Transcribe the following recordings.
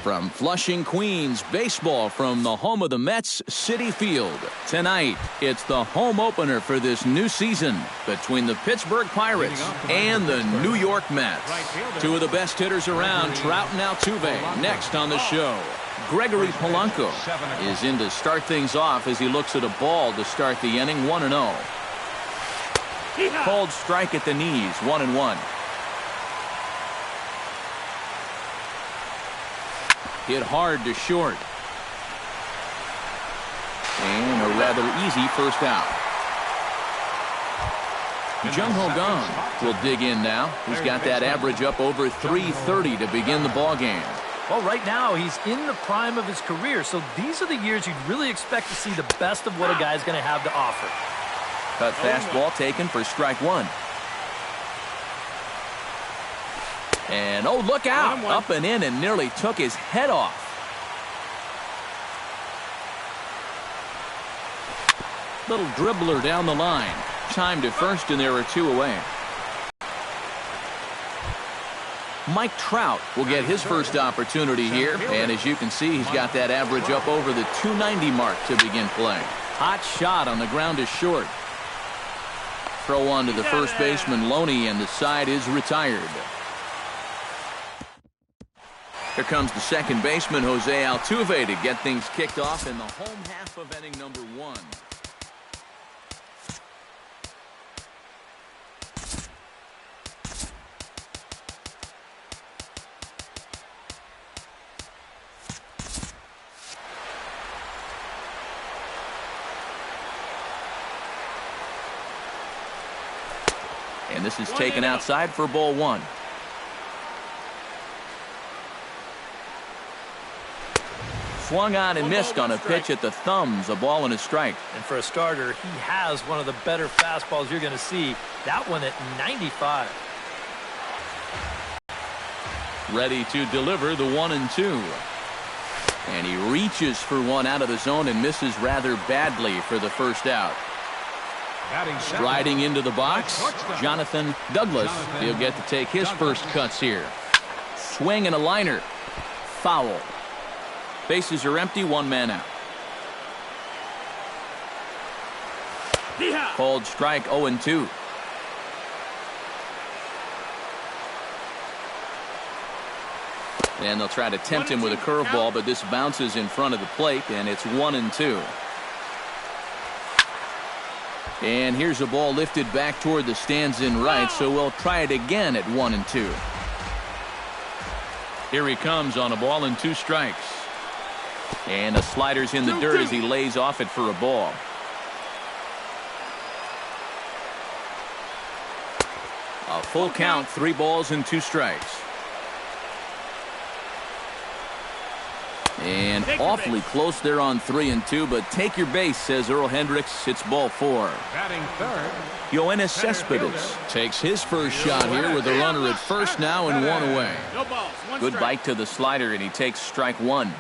From Flushing, Queens, baseball from the home of the Mets, Citi Field. Tonight, it's the home opener for this new season between the Pittsburgh Pirates and the New York Mets. Two of the best hitters around, Trout and Altuve, next on the show. Gregory Polanco is in to start things off as he looks at a ball to start the inning, 1-0. Called strike at the knees, 1-1. Hit hard to short. And a rather easy first out. Jung Ho Kang will dig in now. He's got that average up over 330 to begin the ball game. Well, right now he's in the prime of his career, so these are the years you'd really expect to see the best of what a guy's going to have to offer. Cut fastball taken for strike one. And, oh, look out. Up and in and nearly took his head off. Little dribbler down the line. Time to first, and there are two away. Mike Trout will get his first opportunity here. And as you can see, he's got that average up over the 290 mark to begin play. Hot shot on the ground is short. Throw on to the first baseman, Loney, and the side is retired. Here comes the second baseman, Jose Altuve, to get things kicked off in the home half of inning number one. And this is taken outside for ball one. Swung on and missed on a pitch at the thumbs, a ball and a strike. And for a starter, he has one of the better fastballs you're going to see. That one at 95. Ready to deliver the 1-2. And he reaches for one out of the zone and misses rather badly for the first out. Striding into the box, Jonathan Douglas. He'll get to take his first cuts here. Swing and a liner. Foul. Bases are empty, one man out. Called strike, 0-2. And they'll try to tempt him with a curveball, but this bounces in front of the plate, and it's 1-2. And here's a ball lifted back toward the stands in right, so we'll try it again at 1-2. Here he comes on a ball and two strikes. And the slider's in the dirt as he lays off it for a ball. A full count, 3 balls and 2 strikes. And awfully close there on 3-2, but take your base, says Earl Hendricks. It's ball 4. Batting third, Yoenis Cespedes takes his first shot here with a runner at first now and one away. Good bite to the slider, and he takes strike one.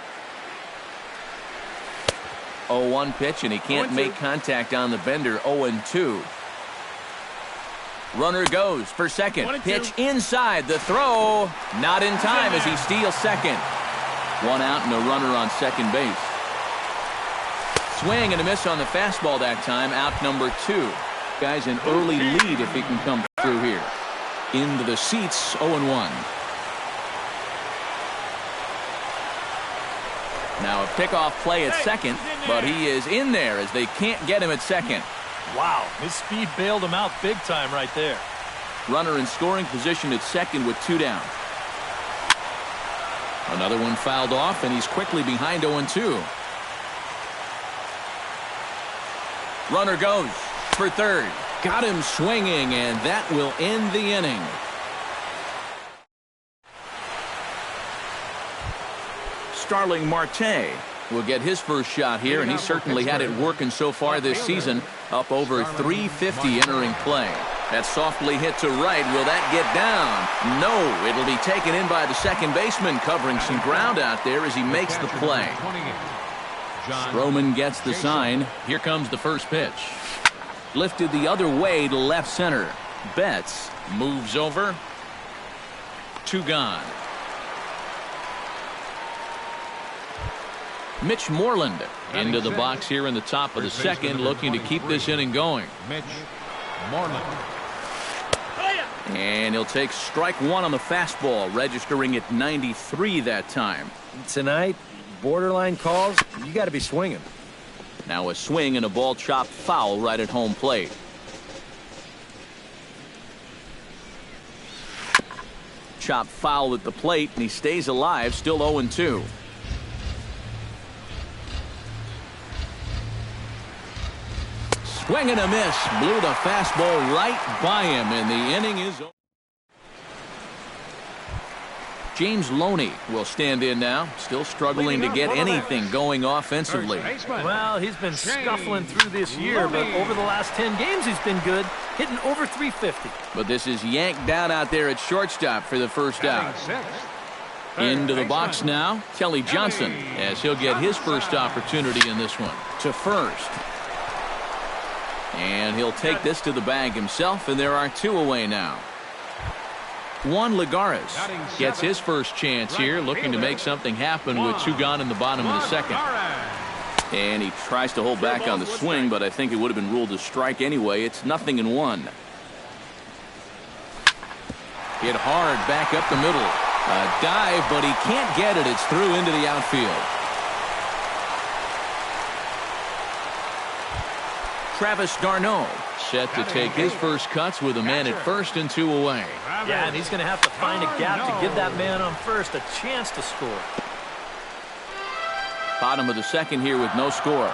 0-1 pitch, and he can't make contact on the bender. 0-2. Runner goes for second. Pitch inside. The throw. Not in time as he steals second. One out and a runner on second base. Swing and a miss on the fastball that time. Out number 2. Guy's an early lead if he can come through here. Into the seats, 0-1. Now a pickoff play at second, but he is in there as they can't get him at second. Wow, his speed bailed him out big time right there. Runner in scoring position at second with 2 down. Another one fouled off, and he's quickly behind 0-2. Runner goes for third. Got him swinging, and that will end the inning. Starling Marte will get his first shot here, and he certainly had it working so far this season. Up over 350 entering play. That softly hit to right. Will that get down? No. It'll be taken in by the second baseman, covering some ground out there as he makes the play. Stroman gets the sign. Here comes the first pitch. Lifted the other way to left center. Betts moves over. 2 gone. Mitch Moreland into the box here in the top of the second, looking to keep this inning going. Mitch Moreland. And he'll take strike one on the fastball, registering at 93 that time. Tonight, borderline calls, you got to be swinging. Now a swing and a ball chopped foul right at home plate. Chopped foul at the plate, and he stays alive, still 0-2. Swing and a miss. Blew the fastball right by him, and the inning is over. James Loney will stand in now, still struggling to get anything going offensively. Well, he's been scuffling through this year, but over the last 10 games he's been good, hitting over 350. But this is yanked down out there at shortstop for the first out. Into the box now, Kelly Johnson, as he'll get his first opportunity in this one. To first. And he'll take this to the bag himself, and there are two away now. Juan Lagares gets his first chance here, looking to make something happen with two gone in the bottom of the second. And he tries to hold back on the swing, but I think it would have been ruled a strike anyway. It's 0-1. Hit hard back up the middle. A dive, but he can't get it. It's through into the outfield. Travis d'Arnaud set to take his first cuts with a man at first and two away. Yeah, and he's going to have to find a gap to give that man on first a chance to score. Bottom of the second here with no score.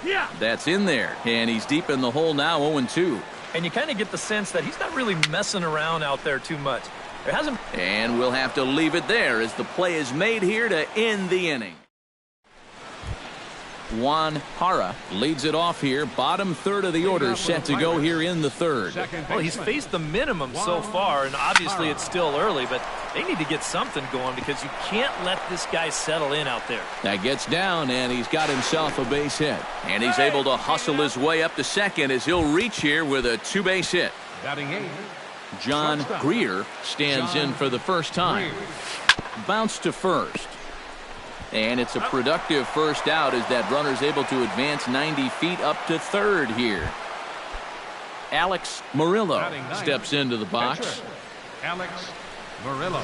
Yeah, that's in there, and he's deep in the hole now, 0-2. And you kind of get the sense that he's not really messing around out there too much. There hasn't. And we'll have to leave it there as the play is made here to end the inning. Juan Jara leads it off here. Bottom third of the order set to go here in the third. Well, he's faced the minimum so far, and obviously it's still early, but they need to get something going because you can't let this guy settle in out there. That gets down, and he's got himself a base hit. And he's able to hustle his way up to second as he'll reach here with a two-base hit. John Greer stands in for the first time. Bounce to first. And it's a productive first out as that runner's able to advance 90 feet up to third here. Alex Murillo steps into the box. Alex Murillo.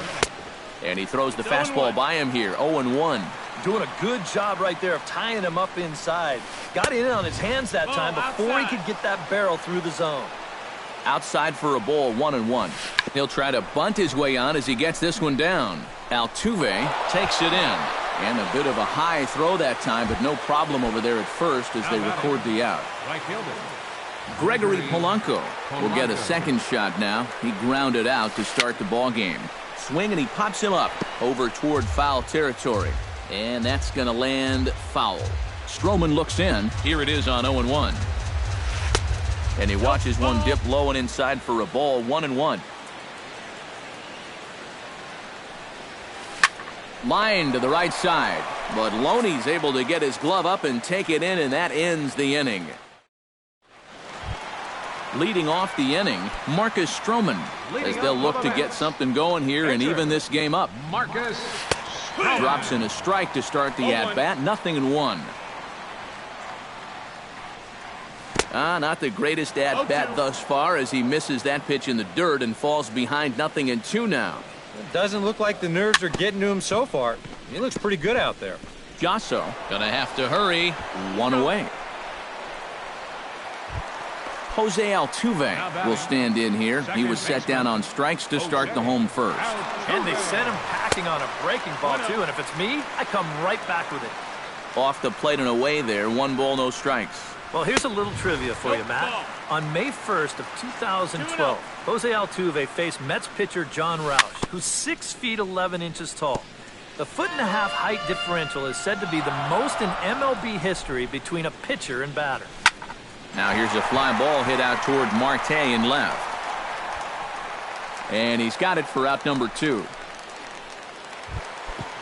And he throws the fastball by him here, 0-1. Doing a good job right there of tying him up inside. Got it in on his hands that time before he could get that barrel through the zone. Outside for a ball, 1-1. He'll try to bunt his way on as he gets this one down. Altuve takes it in. And a bit of a high throw that time, but no problem over there at first as they record the out. Gregory Polanco will get a second shot now. He grounded out to start the ball game. Swing, and he pops him up over toward foul territory. And that's going to land foul. Stroman looks in. Here it is on 0-1. And he watches one dip low and inside for a ball, 1-1. Line to the right side, but Loney's able to get his glove up and take it in, and that ends the inning. Leading off the inning, Marcus Stroman, as they'll look to get something going here and even this game up. Marcus drops in a strike to start the at-bat, 0-1. Not the greatest at-bat thus far as he misses that pitch in the dirt and falls behind 0-2 now. It doesn't look like the nerves are getting to him so far. He looks pretty good out there. Jasso gonna have to hurry. One away. Jose Altuve will stand in here. He was set down on strikes to start the home first. And they sent him packing on a breaking ball, too. And if it's me, I come right back with it. Off the plate and away there. 1 ball, no strikes. Well, here's a little trivia for you, Matt. On May 1st of 2012, Jose Altuve faced Mets pitcher John Roush, who's 6 feet 11 inches tall. The 1.5-foot height differential is said to be the most in MLB history between a pitcher and batter. Now here's a fly ball hit out toward Marte in left. And he's got it for out number 2.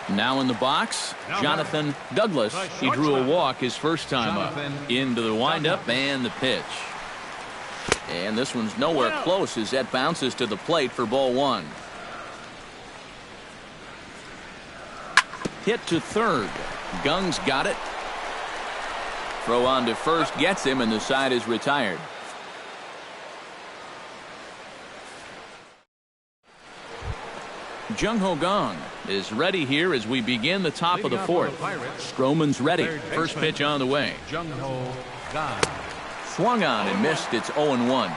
Now in the box, Jonathan Douglas. He drew a walk his first time up. Into the windup and the pitch. And this one's nowhere close as that bounces to the plate for ball 1. Hit to third. Gung's got it. Throw on to first gets him, and the side is retired. Jung-Ho Kang is ready here as we begin the top of the fourth. Stroman's ready. First pitch on the way. Jung-Ho Kang. Swung on and missed. It's 0-1.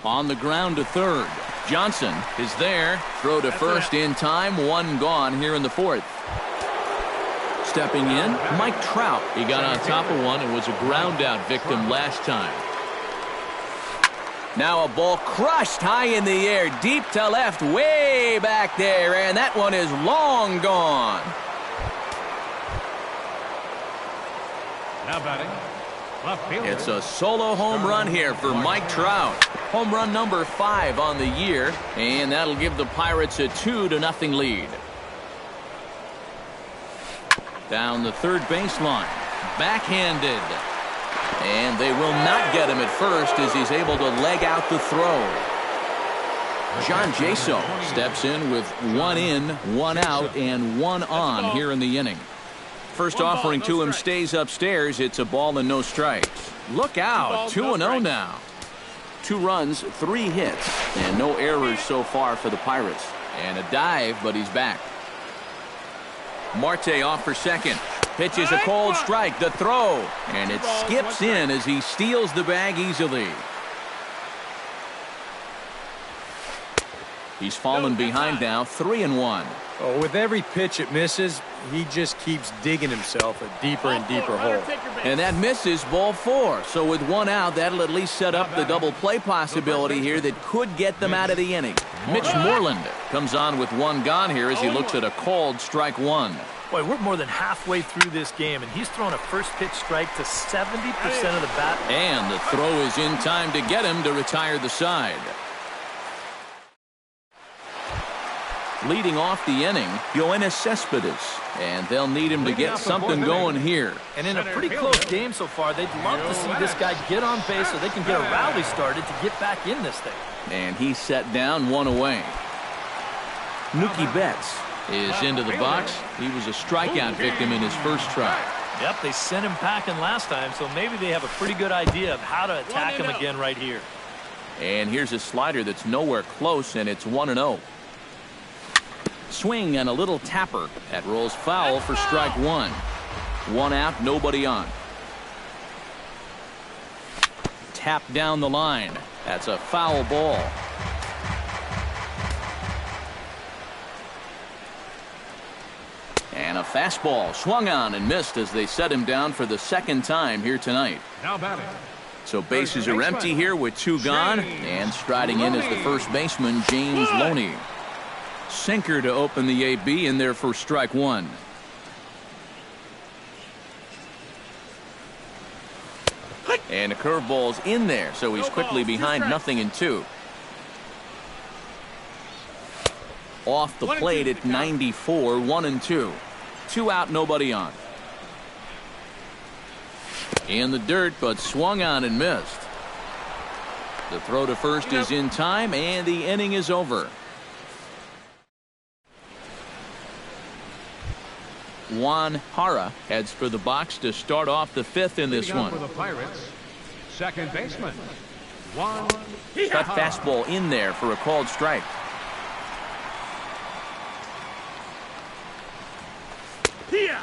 On the ground to third. Johnson is there. Throw to first in time. One gone here in the fourth. Stepping in, Mike Trout. He got on top of one and was a ground out victim last time. Now a ball crushed high in the air, deep to left, way back there, and that one is long gone. Now batting, left fielder. It's a solo home run here for Mike Trout. Home run number 5 on the year, and that'll give the Pirates a 2-0 lead. Down the third baseline, backhanded. And they will not get him at first as he's able to leg out the throw. John Jaso steps in with 1 in, 1 out, and 1 on here in the inning. First offering to him stays upstairs. It's a ball and no strikes. Look out, 2-0 now. 2 runs, 3 hits, and no errors so far for the Pirates. And a dive, but he's back. Marte off for second. Pitches a cold strike. The throw. And it skips in as he steals the bag easily. He's fallen behind now, 3-1. Oh, with every pitch it misses, he just keeps digging himself a deeper and deeper hole. And that misses ball 4. So with 1 out, that'll at least set up the double play possibility here that could get them out of the inning. Mitch Moreland comes on with 1 gone here as he looks at a called strike 1. Boy, we're more than halfway through this game, and he's thrown a first pitch strike to 70% of the bat. And the throw is in time to get him to retire the side. Leading off the inning, Yoenis Cespedes, and they'll need him to get something going here. And in a pretty close game so far, they'd love to see this guy get on base so they can get a rally started to get back in this thing. And he's set down 1 away. Mookie Betts is into the box. He was a strikeout victim in his first try. Yep, they sent him packing last time, so maybe they have a pretty good idea of how to attack him again right here. And here's a slider that's nowhere close, and it's 1-0. Swing and a little tapper. That rolls foul for strike 1. 1 out, nobody on. Tap down the line. That's a foul ball. And a fastball swung on and missed as they set him down for the 2nd time here tonight. Now batting. So bases are empty here with 2 gone, and striding in is the first baseman, James Loney. Sinker to open the AB in there for strike 1. And a curveball's in there, so he's quickly behind 0-2. Off the plate at 94, 1-2. 2 out, nobody on. In the dirt, but swung on and missed. The throw to first is in time, and the inning is over. Juan Hara heads for the box to start off the 5th in this one. For the Pirates, second baseman, Juan Cut fastball in there for a called strike.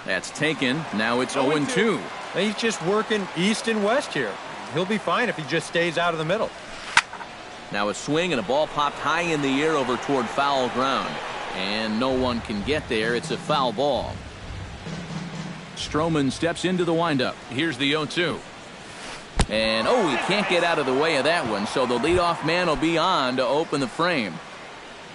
That's taken. Now it's 0-2. He's just working east and west here. He'll be fine if he just stays out of the middle. Now a swing and a ball popped high in the air over toward foul ground. And no one can get there. It's a foul ball. Stroman steps into the windup. Here's the 0-2. And, he can't get out of the way of that one, so the leadoff man will be on to open the frame.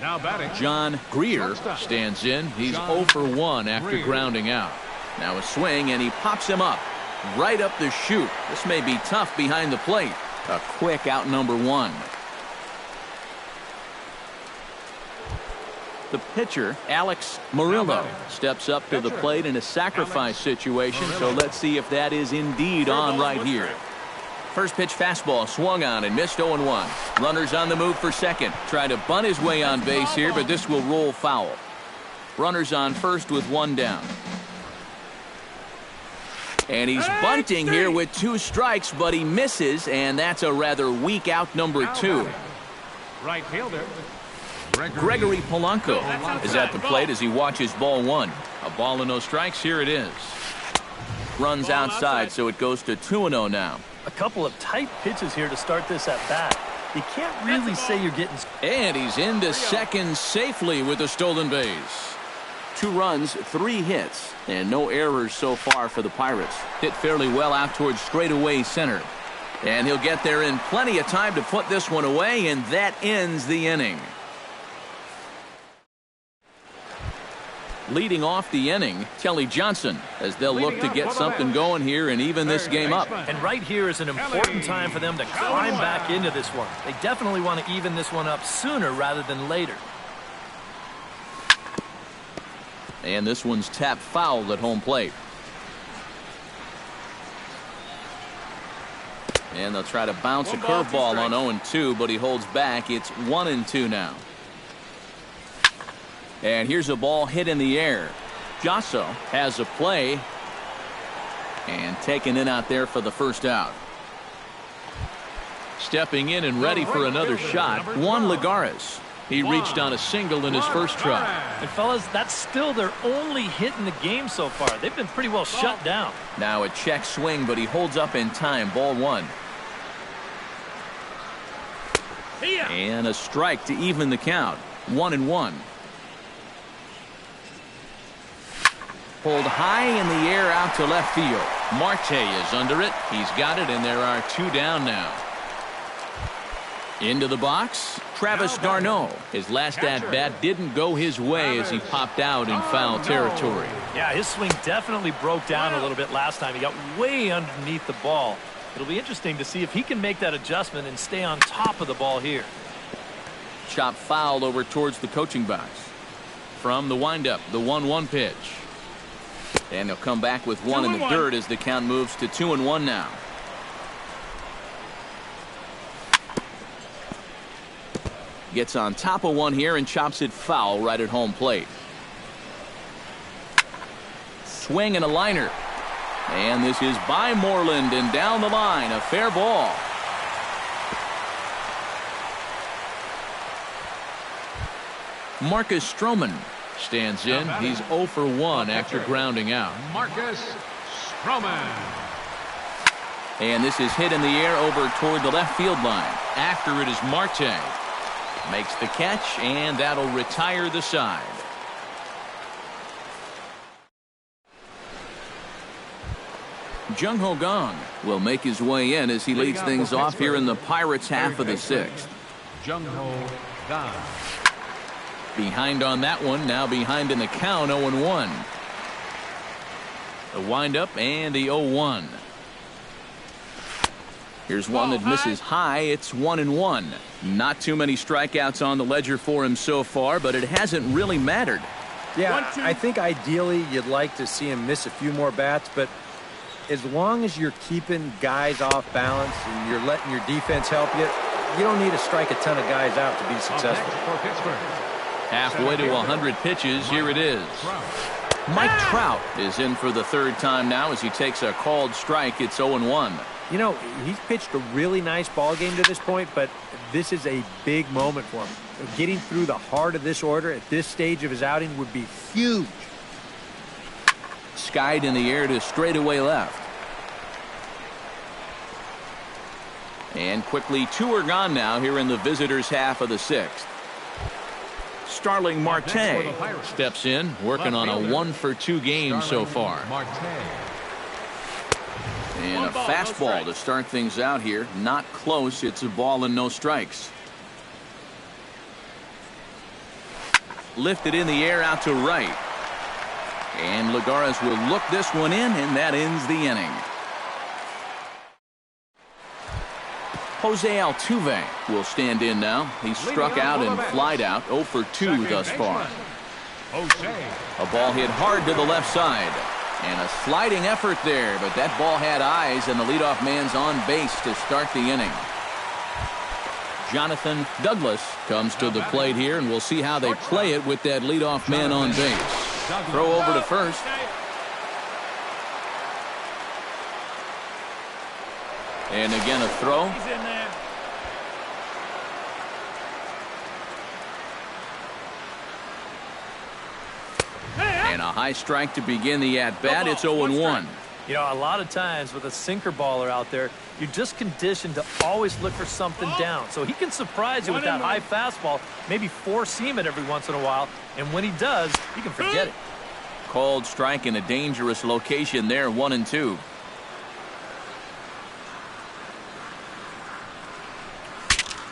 Now batting, John Greer stands in. He's 0 for 1 after grounding out. Now a swing, and he pops him up. Right up the chute. This may be tough behind the plate. A quick out number 1. The pitcher, Alex Murillo, steps up to the plate in a sacrifice situation, so let's see if that is indeed on right here. First pitch fastball swung on and missed 0-1. Runners on the move for second. Try to bunt his way on base here, but this will roll foul. Runners on first with one down. And he's bunting here with 2 strikes, but he misses, and that's a rather weak out number 2. Right fielder Gregory Polanco is at the plate as he watches ball 1. A ball and no strikes. Here it is. Runs outside, so it goes to 2-0 now. A couple of tight pitches here to start this at bat. You can't really say you're getting... And he's into second safely with a stolen base. 2 runs, 3 hits, and no errors so far for the Pirates. Hit fairly well out towards straightaway center. And he'll get there in plenty of time to put this one away, and that ends the inning. Leading off the inning, Kelly Johnson, as they'll look to get something going here and even this game up. And right here is an important time for them to climb back into this one. They definitely want to even this one up sooner rather than later. And this one's tapped foul at home plate. And they'll try to bounce a curveball on 0-2, but he holds back. It's 1-2 now. And here's a ball hit in the air. Josso has a play. And taken in out there for the first out. Stepping in and ready for another shot, Juan Lagares. He reached on a single in his first try. And fellas, that's still their only hit in the game so far. They've been pretty well shut down. Now a check swing, but he holds up in time. Ball 1. And a strike to even the count. 1-1. Pulled high in the air out to left field. Marte is under it. He's got it, and there are 2 down now. Into the box, Travis d'Arnaud. His last at-bat didn't go his way as he popped out in foul territory. Yeah, his swing definitely broke down a little bit last time. He got way underneath the ball. It'll be interesting to see if he can make that adjustment and stay on top of the ball here. Chop foul over towards the coaching box. From the windup, the 1-1 pitch. And they'll come back with 1 in the dirt as the count moves to 2-1 now. Gets on top of one here and chops it foul right at home plate. Swing and a liner. And this is by Moreland and down the line. A fair ball. Marcus Stroman stands in. He's 0 for 1 after grounding out. Marcus Stroman. And this is hit in the air over toward the left field line. After it is Marte. Makes the catch, and that'll retire the side. Jung Ho Gong will make his way in as he leads things off here in the Pirates' half of the 6th. Jung Ho Gong. Behind on that one, now behind in the count, 0-1. A windup and the 0-1. Here's one that misses high. It's 1-1. Not too many strikeouts on the ledger for him so far, but it hasn't really mattered. Yeah, I think ideally you'd like to see him miss a few more bats, but as long as you're keeping guys off balance and you're letting your defense help you, you don't need to strike a ton of guys out to be successful. Halfway to 100 pitches, here it is. Mike Trout is in for the 3rd time now as he takes a called strike. It's 0-1. You know, he's pitched a really nice ball game to this point, but this is a big moment for him. Getting through the heart of this order at this stage of his outing would be huge. Skied in the air to straightaway left. And quickly 2 are gone now here in the visitors' half of the 6th. Starling Marte steps in, working on a 1 for 2 game so far. And a fastball to start things out here. Not close. It's a ball and no strikes. Lifted in the air out to right. And Lagares will look this one in, and that ends the inning. Jose Altuve will stand in now. He struck out and flied out. 0 for 2 thus far. A ball hit hard to the left side. And a sliding effort there, but that ball had eyes, and the leadoff man's on base to start the inning. Jonathan Douglas comes to the plate here, and we'll see how they play it with that leadoff man on base. Throw over to first. And again a throw. He's in there. And a high strike to begin the at-bat. It's 0-1. You know, a lot of times with a sinker baller out there, you're just conditioned to always look for something down. So he can surprise you with that high fastball, maybe four-seam it every once in a while. And when he does, you can forget it. Called strike in a dangerous location there, 1-2.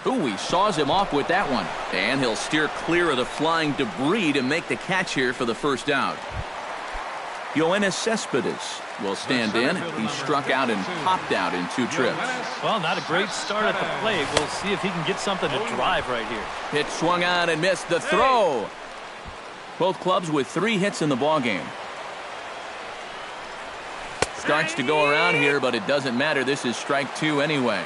Ooh, he saws him off with that one. And he'll steer clear of the flying debris to make the catch here for the first out. Yoenis Cespedes will stand in. He struck out and popped out in 2 trips. Well, not a great start at the plate. We'll see if he can get something to drive right here. Pitch swung on and missed. The throw. Both clubs with 3 hits in the ballgame. Starts to go around here, but it doesn't matter. This is strike 2 anyway.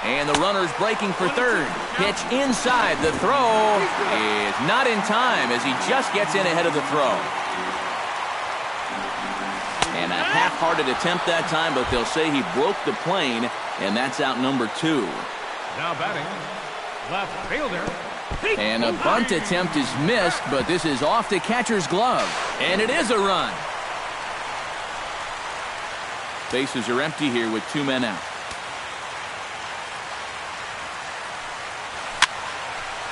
And the runner's breaking for third. Pitch inside. The throw is not in time as he just gets in ahead of the throw. And a half-hearted attempt that time, but they'll say he broke the plane, and that's out number 2. Now batting, left fielder. And a bunt attempt is missed, but this is off the catcher's glove. And it is a run. Bases are empty here with 2 men out.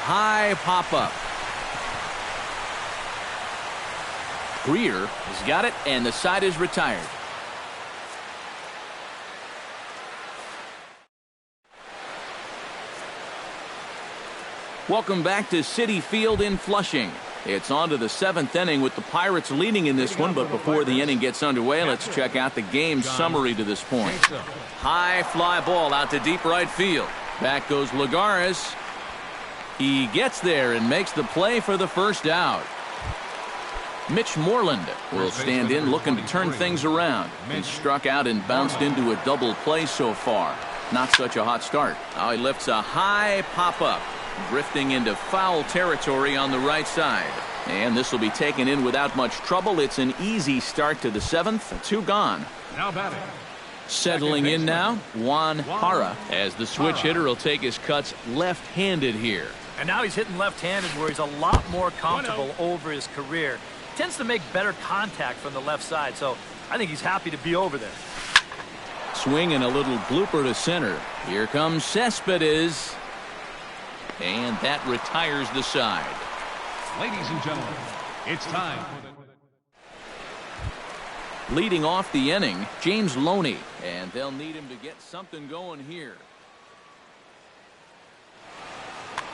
High pop-up. Greer has got it, and the side is retired. Welcome back to Citi Field in Flushing. It's on to the 7th inning with the Pirates leading in this one, but before the inning gets underway, let's check out the game summary to this point. High fly ball out to deep right field. Back goes Lagares. He gets there and makes the play for the first out. Mitch Moreland will stand in looking to turn things around. He struck out and bounced into a double play so far. Not such a hot start. Now he lifts a high pop-up, drifting into foul territory on the right side. And this will be taken in without much trouble. It's an easy start to the 7th. 2 gone. Now batting. Settling in now, Juan Jara, as the switch hitter will take his cuts left-handed here. And now he's hitting left-handed where he's a lot more comfortable over his career. Tends to make better contact from the left side, so I think he's happy to be over there. Swing and a little blooper to center. Here comes Cespedes. And that retires the side. Ladies and gentlemen, it's time for the... Leading off the inning, James Loney. And they'll need him to get something going here.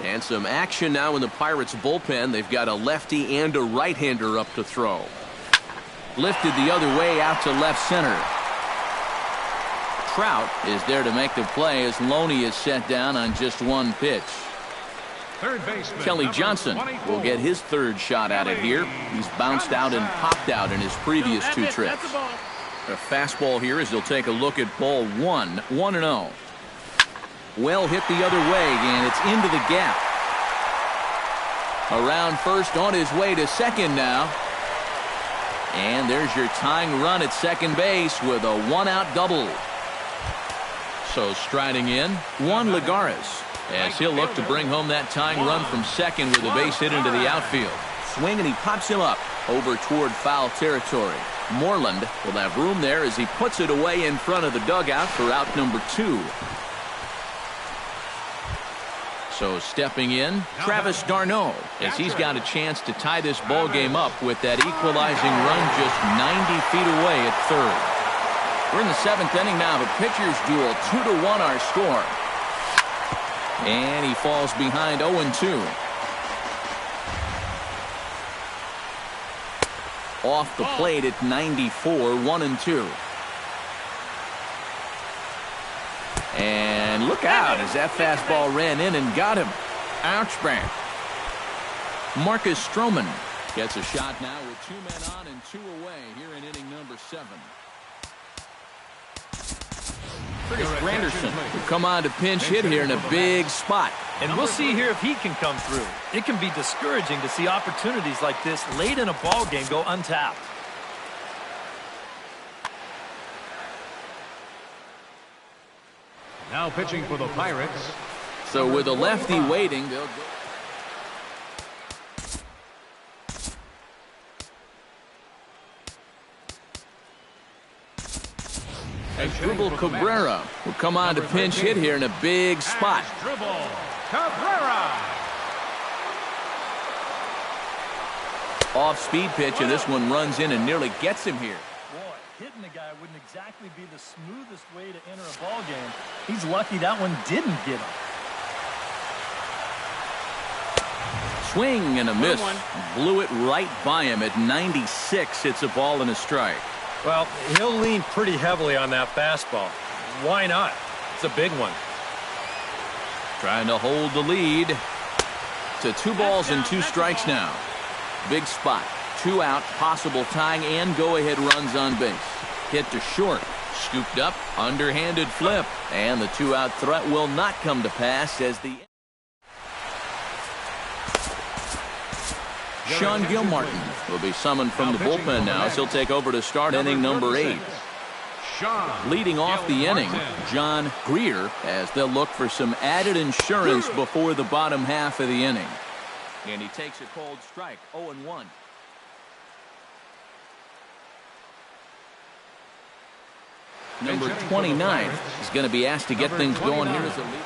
And some action now in the Pirates bullpen. They've got a lefty and a right-hander up to throw. Lifted the other way out to left center. Trout is there to make the play as Loney is set down on just 1 pitch. Third baseman, Kelly Johnson will get his 3rd shot at it here. He's bounced out and popped out in his previous 2 trips. A fastball here as he'll take a look at ball 1, 1-0. Well hit the other way, and it's into the gap. Around first, on his way to second now. And there's your tying run at second base with a 1-out double. So striding in, Juan Lagares, as he'll look to bring home that tying run from second with a base hit into the outfield. Swing, and he pops him up over toward foul territory. Moreland will have room there as he puts it away in front of the dugout for out number 2. So stepping in, Travis d'Arnaud, as he's got a chance to tie this ball game up with that equalizing run just 90 feet away at third. We're in the 7th inning now. The pitchers duel, 2-1 our score. And he falls behind 0-2. Off the plate at 94, 1-2. And look out as that fastball ran in and got him. Ouch, bang. Marcus Stroman Gets a shot now with 2 men on and 2 away here in inning number 7. Curtis Granderson will come on to pinch hit here in a big spot. And we'll see here if he can come through. It can be discouraging to see opportunities like this late in a ball game go untapped. Now pitching for the Pirates. So with a lefty waiting, they'll go. Dribble Cabrera will come on to pinch hit here in a big spot. Dribble Cabrera. Off-speed pitch, and this one runs in and nearly gets him here. Boy, hitting the guy wouldn't exactly be the smoothest way to enter a ball game. He's lucky that one didn't get him. Swing and a miss. Blew it right by him at 96. It's a ball and a strike. Well, he'll lean pretty heavily on that fastball. Why not? It's a big one. Trying to hold the lead to 2 balls and 2 strikes now. Big spot. 2 out, possible tying and go-ahead runs on base. Hit to short. Scooped up, underhanded flip. And the 2-out threat will not come to pass as the... Sean Gilmartin will be summoned from the bullpen now as he'll take over to start inning number 8. Leading off the inning, John Greer, as they'll look for some added insurance before the bottom half of the inning. And he takes a cold strike, 0-1. Number 29 is going to be asked to get things going here as a leader.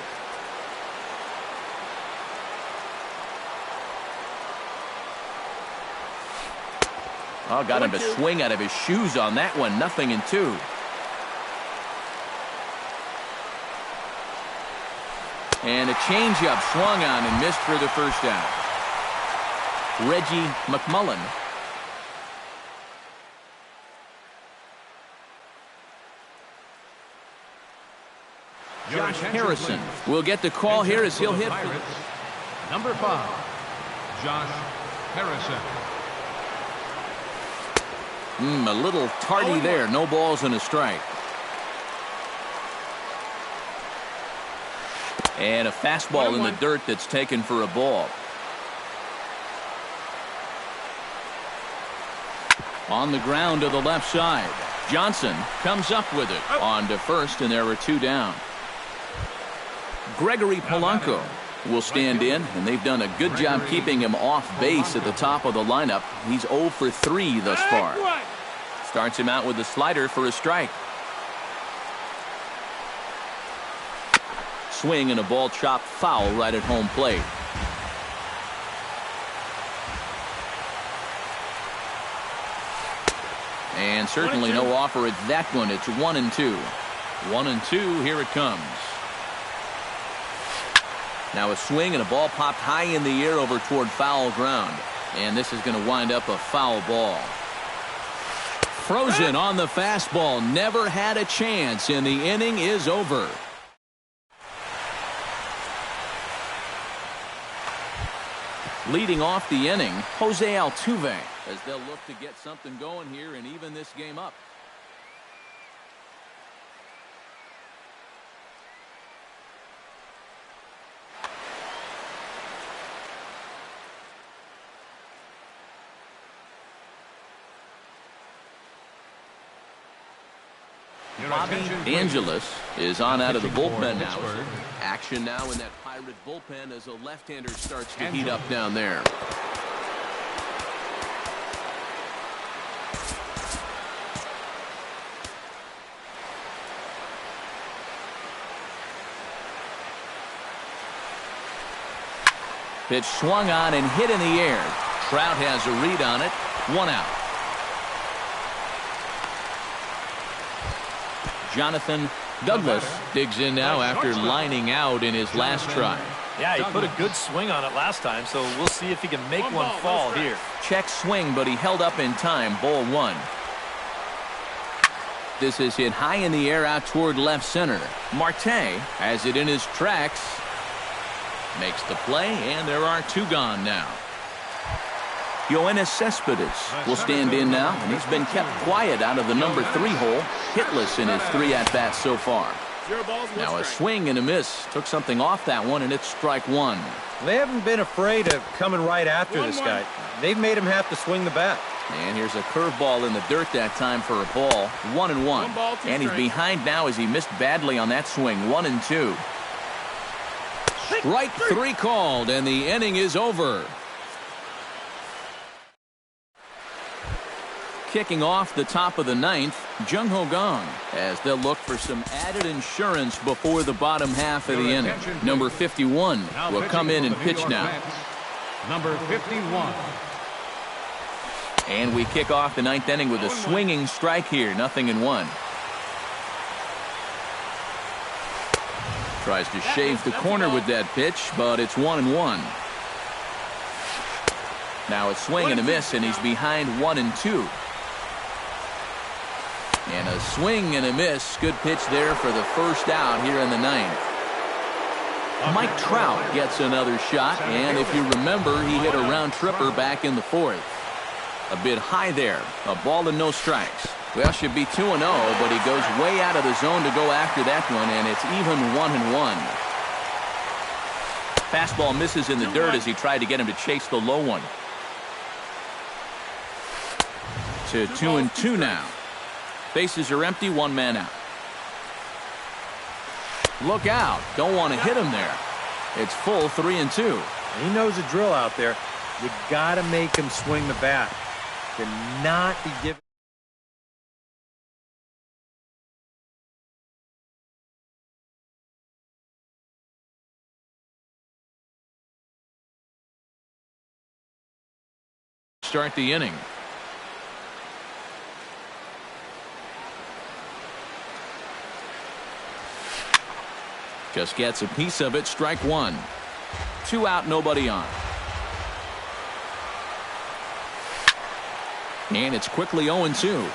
Oh, got him to swing out of his shoes on that one. 0-2. And a changeup swung on and missed for the first out. Reggie McMullen. Josh Harrison will get the call here as he'll hit. Number 5, Josh Harrison. A little tardy there. No balls and a strike. And a fastball in the dirt that's taken for a ball. On the ground to the left side. Johnson comes up with it on to first, and there are 2 down. Gregory Polanco will stand in, and they've done a good job keeping him off base at the top of the lineup. He's 0 for 3 thus far. Starts him out with a slider for a strike. Swing and a ball chopped foul right at home plate. And certainly no offer at that one. It's 1-2. 1-2. Here it comes. Now a swing and a ball popped high in the air over toward foul ground. And this is going to wind up a foul ball. Frozen on the fastball. Never had a chance, and the inning is over. Leading off the inning, Jose Altuve, as they'll look to get something going here and even this game up. Bobby Angelis is on out of the bullpen now. Action now in that Pirate bullpen as a left-hander starts to heat up down there. Pitch swung on and hit in the air. Trout has a read on it. 1 out. Jonathan Douglas digs in now after lining out in his last try. Yeah, he put a good swing on it last time, so we'll see if he can make one fall here. Check swing, but he held up in time. Ball 1. This is hit high in the air out toward left center. Marte has it in his tracks. Makes the play, and there are 2 gone now. Yoenis Cespedes will stand in now, and he's been kept quiet out of the number 3 hole, hitless in his 3 at-bats so far. Now a swing and a miss. Took something off that one, and it's strike 1. They haven't been afraid of coming right after this guy. They've made him have to swing the bat. And here's a curveball in the dirt that time for a ball. 1-1. And he's behind now as he missed badly on that swing. 1-2. Strike 3 called, and the inning is over. Kicking off the top of the 9th, Jung-Ho Kang, as they'll look for some added insurance before the bottom half of the inning. Number 51 will come in and pitch now. Number 51. And we kick off the 9th inning with a swinging strike here. 0-1. Tries to shave the corner with that pitch, but it's 1-1. Now a swing and a miss, and he's behind 1-2. And a swing and a miss. Good pitch there for the first out here in the 9th. Mike Trout gets another shot, and if you remember, he hit a round tripper back in the 4th. A bit high there. A ball and no strikes. Well, should be 2-0, but he goes way out of the zone to go after that one, and it's even 1-1. Fastball misses in the dirt as he tried to get him to chase the low one. To 2-2 now. Bases are empty, 1 man out. Look out. Don't want to hit him there. It's full 3-2. He knows the drill out there. You got to make him swing the bat. Cannot be given. Start the inning. Just gets a piece of it. Strike 1. 2 out, nobody on. And it's quickly 0-2.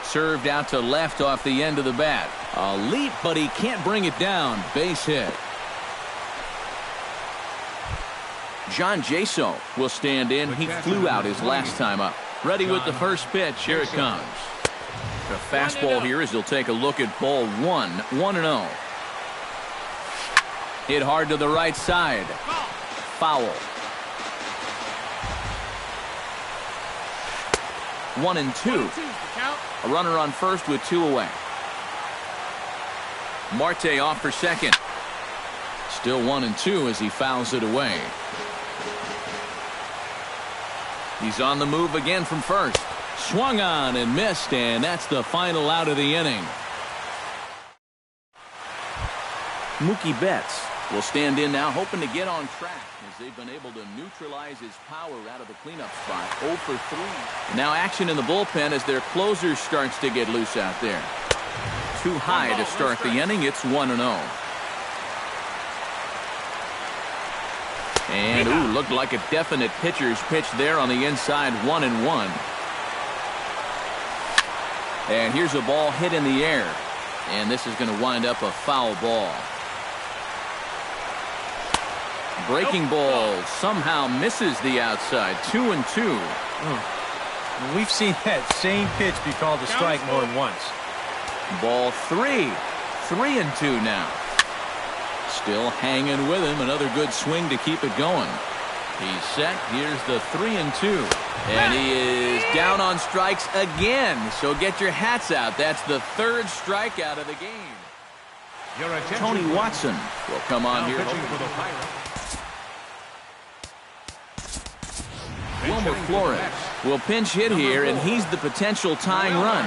Served out to left off the end of the bat. A leap, but he can't bring it down. Base hit. John Jaso will stand in. He flew out his last time up. Ready with the first pitch. Here it comes. The fastball here as he'll take a look at ball 1. 1-0. Hit hard to the right side. Foul. 1-2. A runner on first with 2 away. Marte off for second. Still 1-2 as he fouls it away. He's on the move again from first. Swung on and missed, and that's the final out of the inning. Mookie Betts will stand in now, hoping to get on track as they've been able to neutralize his power out of the cleanup spot. 0 for 3. Now action in the bullpen as their closer starts to get loose out there. Too high to start the inning. It's 1-0. And, ooh, looked like a definite pitcher's pitch there on the inside. 1-1. And here's a ball hit in the air. And this is going to wind up a foul ball. Breaking ball somehow misses the outside. 2-2. We've seen that same pitch be called a strike more than once. Ball 3. 3-2 now. Still hanging with him. Another good swing to keep it going. He's set. Here's the 3-2. And he is down on strikes again. So get your hats out. That's the 3rd strikeout of the game. Tony Watson will come on here. Wilmer Flores will pinch hit here, and he's the potential tying run.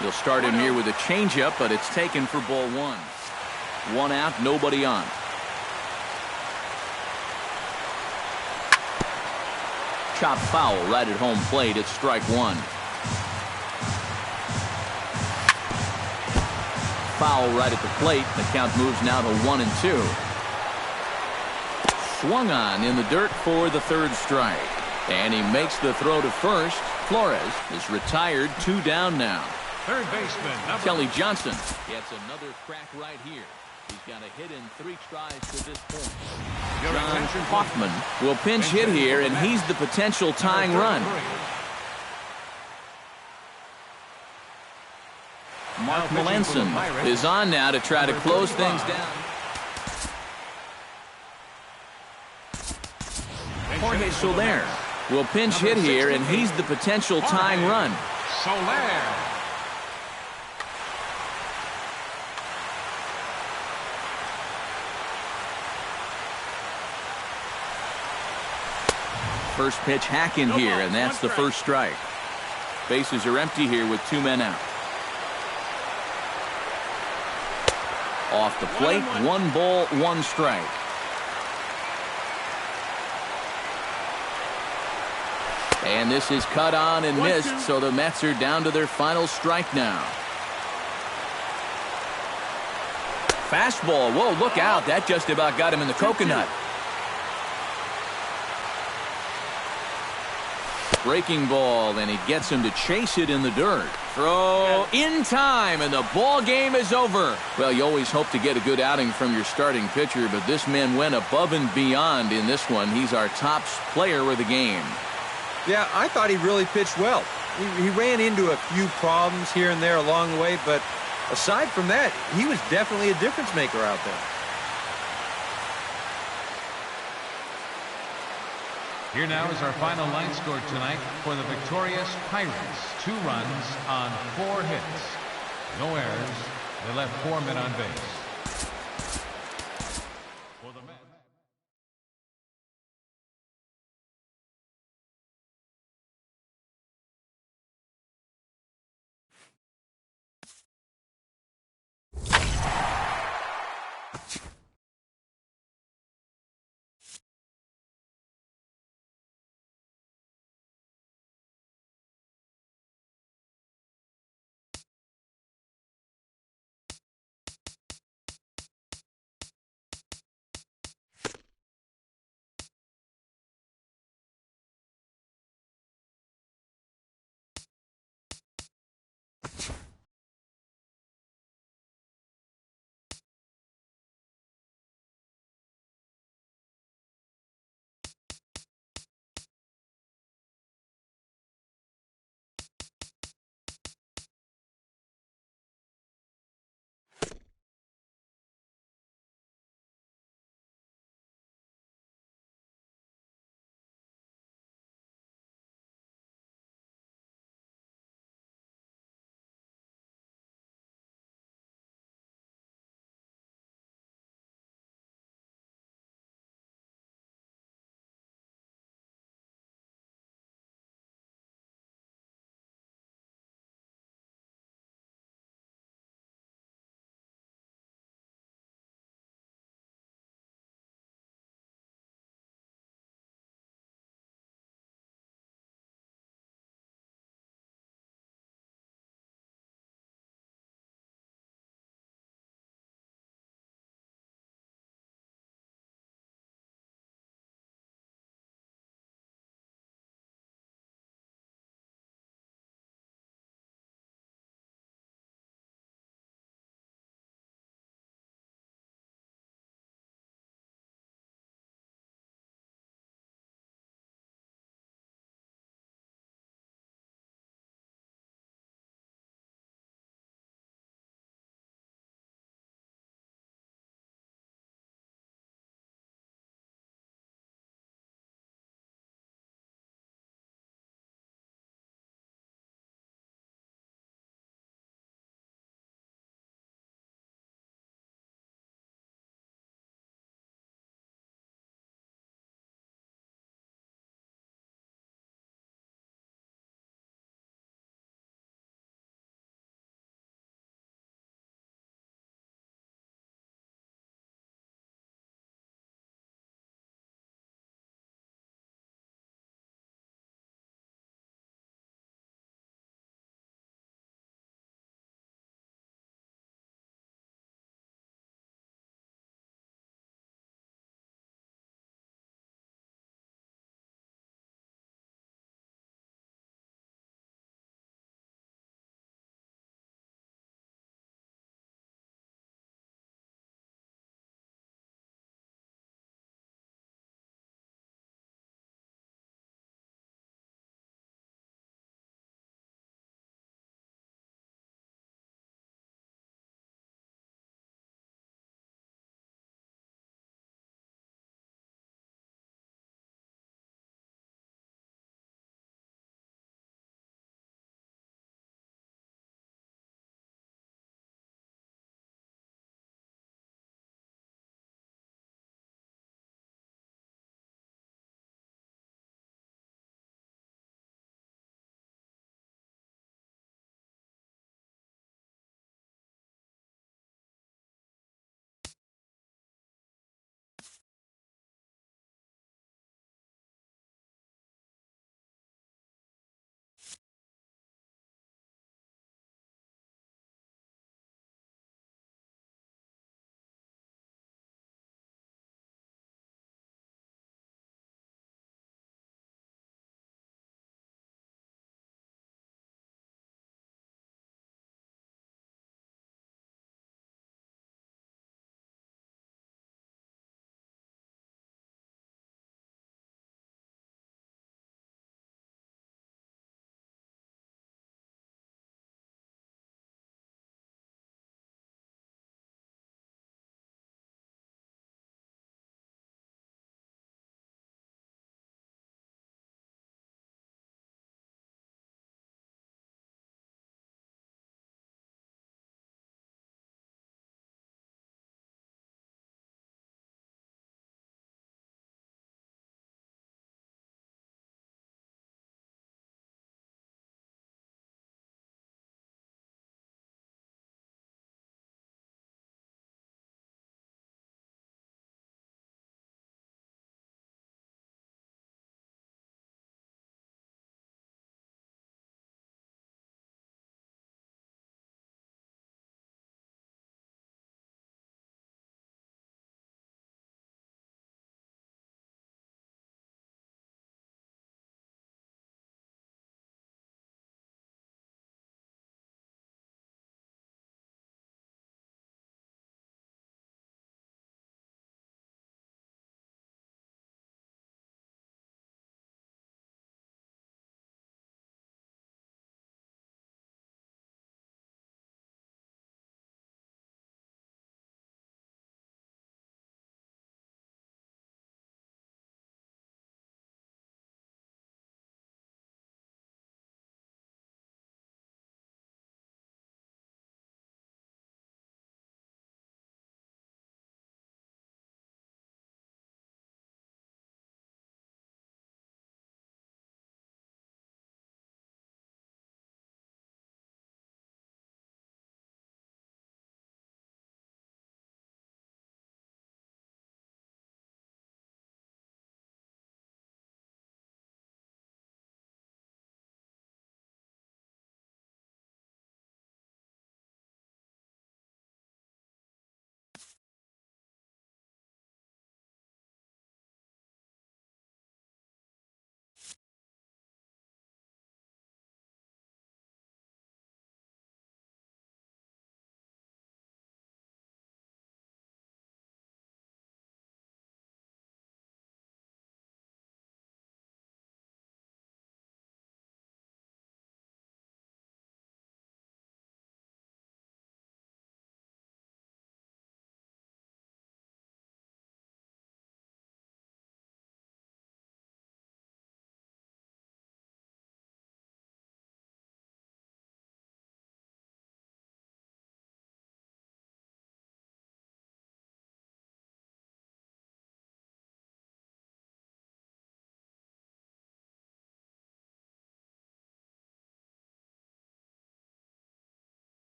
He'll start him here with a changeup, but it's taken for ball 1. 1 out, nobody on. Chopped foul right at home plate. It's strike 1. Foul right at the plate. The count moves now to 1-2. Swung on in the dirt for the 3rd strike. And he makes the throw to first. Flores is retired. 2 down now. Third baseman, number Kelly Johnson gets another crack right here. He's got a hit in 3 tries to this point. John Hoffman will pinch hit here, and he's the potential tying run. Mark Melanson is on now to try to close things down. Jorge Soler will pinch hit here, and he's the potential tying run. Soler. First pitch hack in here, and that's the first strike. Bases are empty here with 2 men out. Off the plate, 1 ball, 1 strike. And this is cut on and missed, so the Mets are down to their final strike now. Fastball, whoa, look out. That just about got him in the coconut. Breaking ball, and he gets him to chase it in the dirt. Throw in time, and the ball game is over. Well, you always hope to get a good outing from your starting pitcher, but this man went above and beyond in this one. He's our top player of the game. Yeah, I thought he really pitched well. He ran into a few problems here and there along the way, but aside from that, he was definitely a difference maker out there. Here now is our final line score tonight for the victorious Pirates. 2 runs on 4 hits. No errors. They left 4 men on base.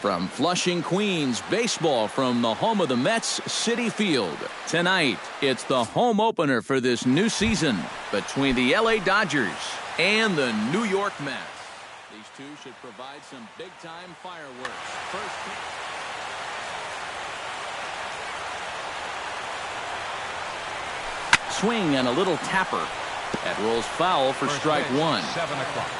From Flushing, Queens, baseball from the home of the Mets, Citi Field. Tonight, it's the home opener for this new season between the LA Dodgers and the New York Mets. These two should provide some big-time fireworks. First pitch. Swing and a little tapper. That rolls foul for strike one. 7 o'clock.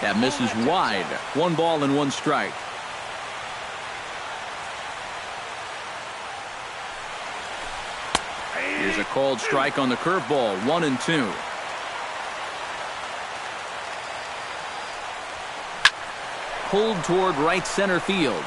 That misses wide. 1 ball and 1 strike. Here's a called strike on the curveball. 1-2. Pulled toward right center field.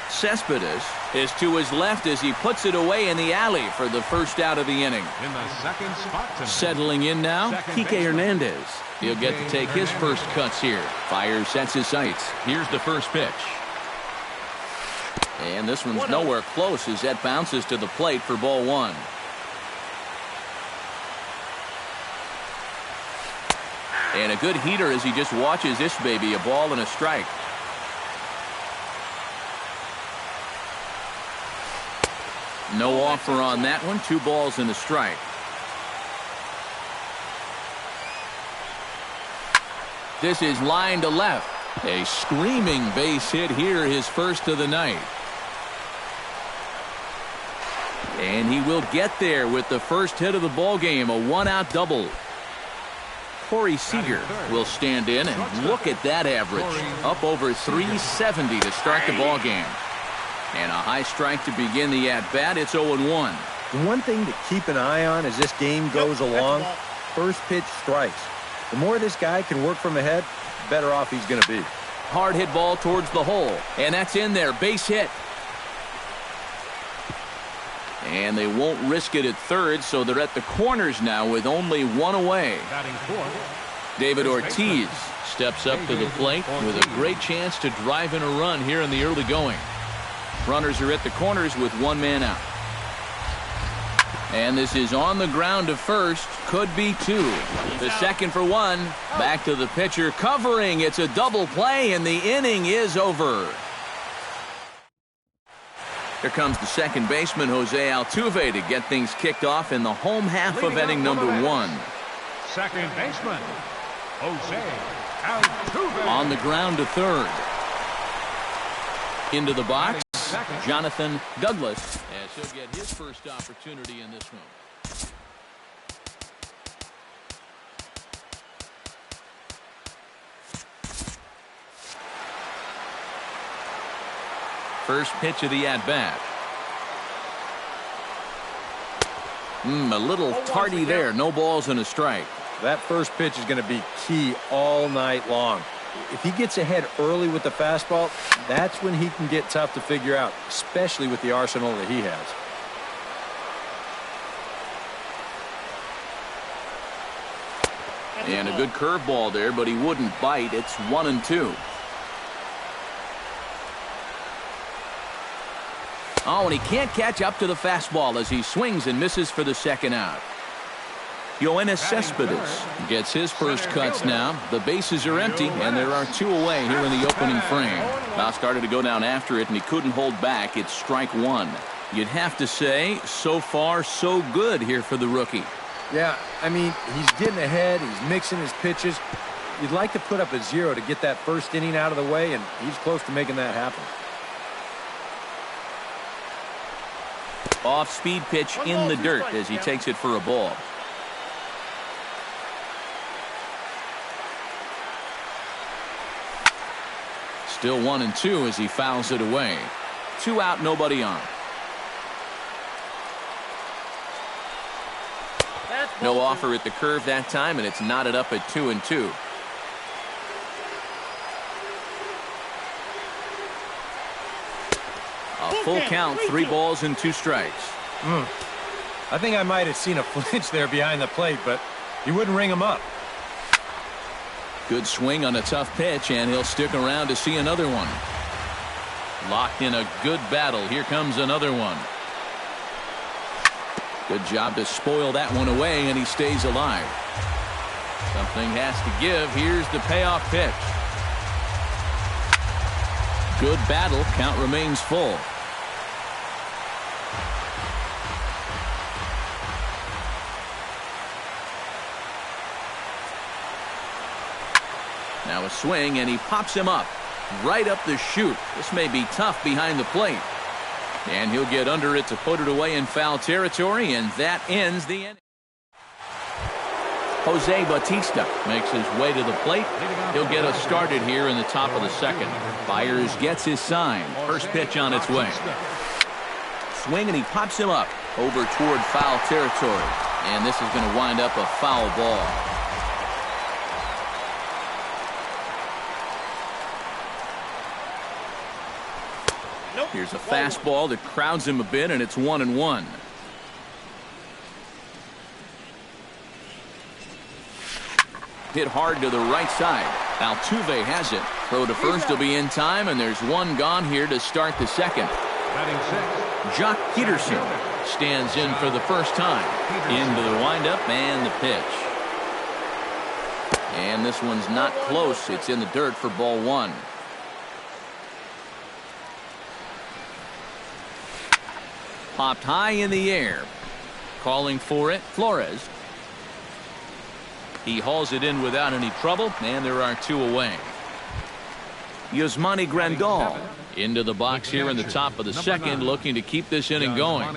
Cespedes is to his left as he puts it away in the alley for the first out of the inning. In the second spot tonight. Settling in now, Second Kike Hernandez. He'll get to take his first cuts here. Fires sets his sights. Here's the first pitch. And this one's nowhere close as that bounces to the plate for ball 1. And a good heater as he just watches this baby, a ball and a strike. No offer on that one. 2 balls and a strike. This is line to left. A screaming base hit here, his first of the night. And he will get there with the first hit of the ball game, a 1-out double. Corey Seager will stand in, and look at that average. Up over 370 to start the ball game. And a high strike to begin the at-bat. It's 0-1. The one thing to keep an eye on as this game goes along, first pitch strikes. The more this guy can work from ahead, the better off he's going to be. Hard hit ball towards the hole. And that's in there. Base hit. And they won't risk it at third, so they're at the corners now with only 1 away. David Ortiz steps up to the plate with a great chance to drive in a run here in the early going. Runners are at the corners with 1 man out. And this is on the ground to first. Could be 2. The second for 1. Back to the pitcher covering. It's a double play and the inning is over. Here comes the second baseman, Jose Altuve, to get things kicked off in the home half of inning number 1. Second baseman, Jose Altuve. On the ground to third. Into the box, Jonathan Douglas, as he'll get his first opportunity in this one. First pitch of the at-bat. A little tardy there. No balls and a strike. That first pitch is going to be key all night long. If he gets ahead early with the fastball, that's when he can get tough to figure out, especially with the arsenal that he has. And a good curveball there, but he wouldn't bite. It's 1-2. Oh, and he can't catch up to the fastball as he swings and misses for the second out. Yoenis Cespedes gets his first cuts now. The bases are empty, and there are 2 away here in the opening frame. Now started to go down after it, and he couldn't hold back. It's strike 1. You'd have to say, so far, so good here for the rookie. Yeah, I mean, he's getting ahead. He's mixing his pitches. You'd like to put up a 0 to get that first inning out of the way, and he's close to making that happen. Off-speed pitch in the dirt as he takes it for a ball. Still 1-2 as he fouls it away. 2 out, nobody on. No offer at the curve that time, and it's knotted up at 2-2. A full count, 3 balls and 2 strikes. I think I might have seen a flinch there behind the plate, but he wouldn't ring him up. Good swing on a tough pitch, and he'll stick around to see another one. Locked in a good battle. Here comes another one. Good job to spoil that one away, and he stays alive. Something has to give. Here's the payoff pitch. Good battle. Count remains full. Now a swing, and he pops him up. Right up the chute. This may be tough behind the plate. And he'll get under it to put it away in foul territory, and that ends the inning. Jose Bautista makes his way to the plate. He'll get us started here in the top of the second. Byers gets his sign. First pitch on its way. Swing, and he pops him up over toward foul territory. And this is going to wind up a foul ball. Here's a fastball that crowds him a bit, and it's 1-1. Hit hard to the right side. Altuve has it. Throw to first will be in time, and there's one gone here to start the second. Jock Peterson stands in for the first time. Into the windup and the pitch. And this one's not close. It's in the dirt for ball one. Popped high in the air. Calling for it, Flores. He hauls it in without any trouble, and there are two away. Yasmani Grandal into the box here in the top of the second, looking to keep this inning going.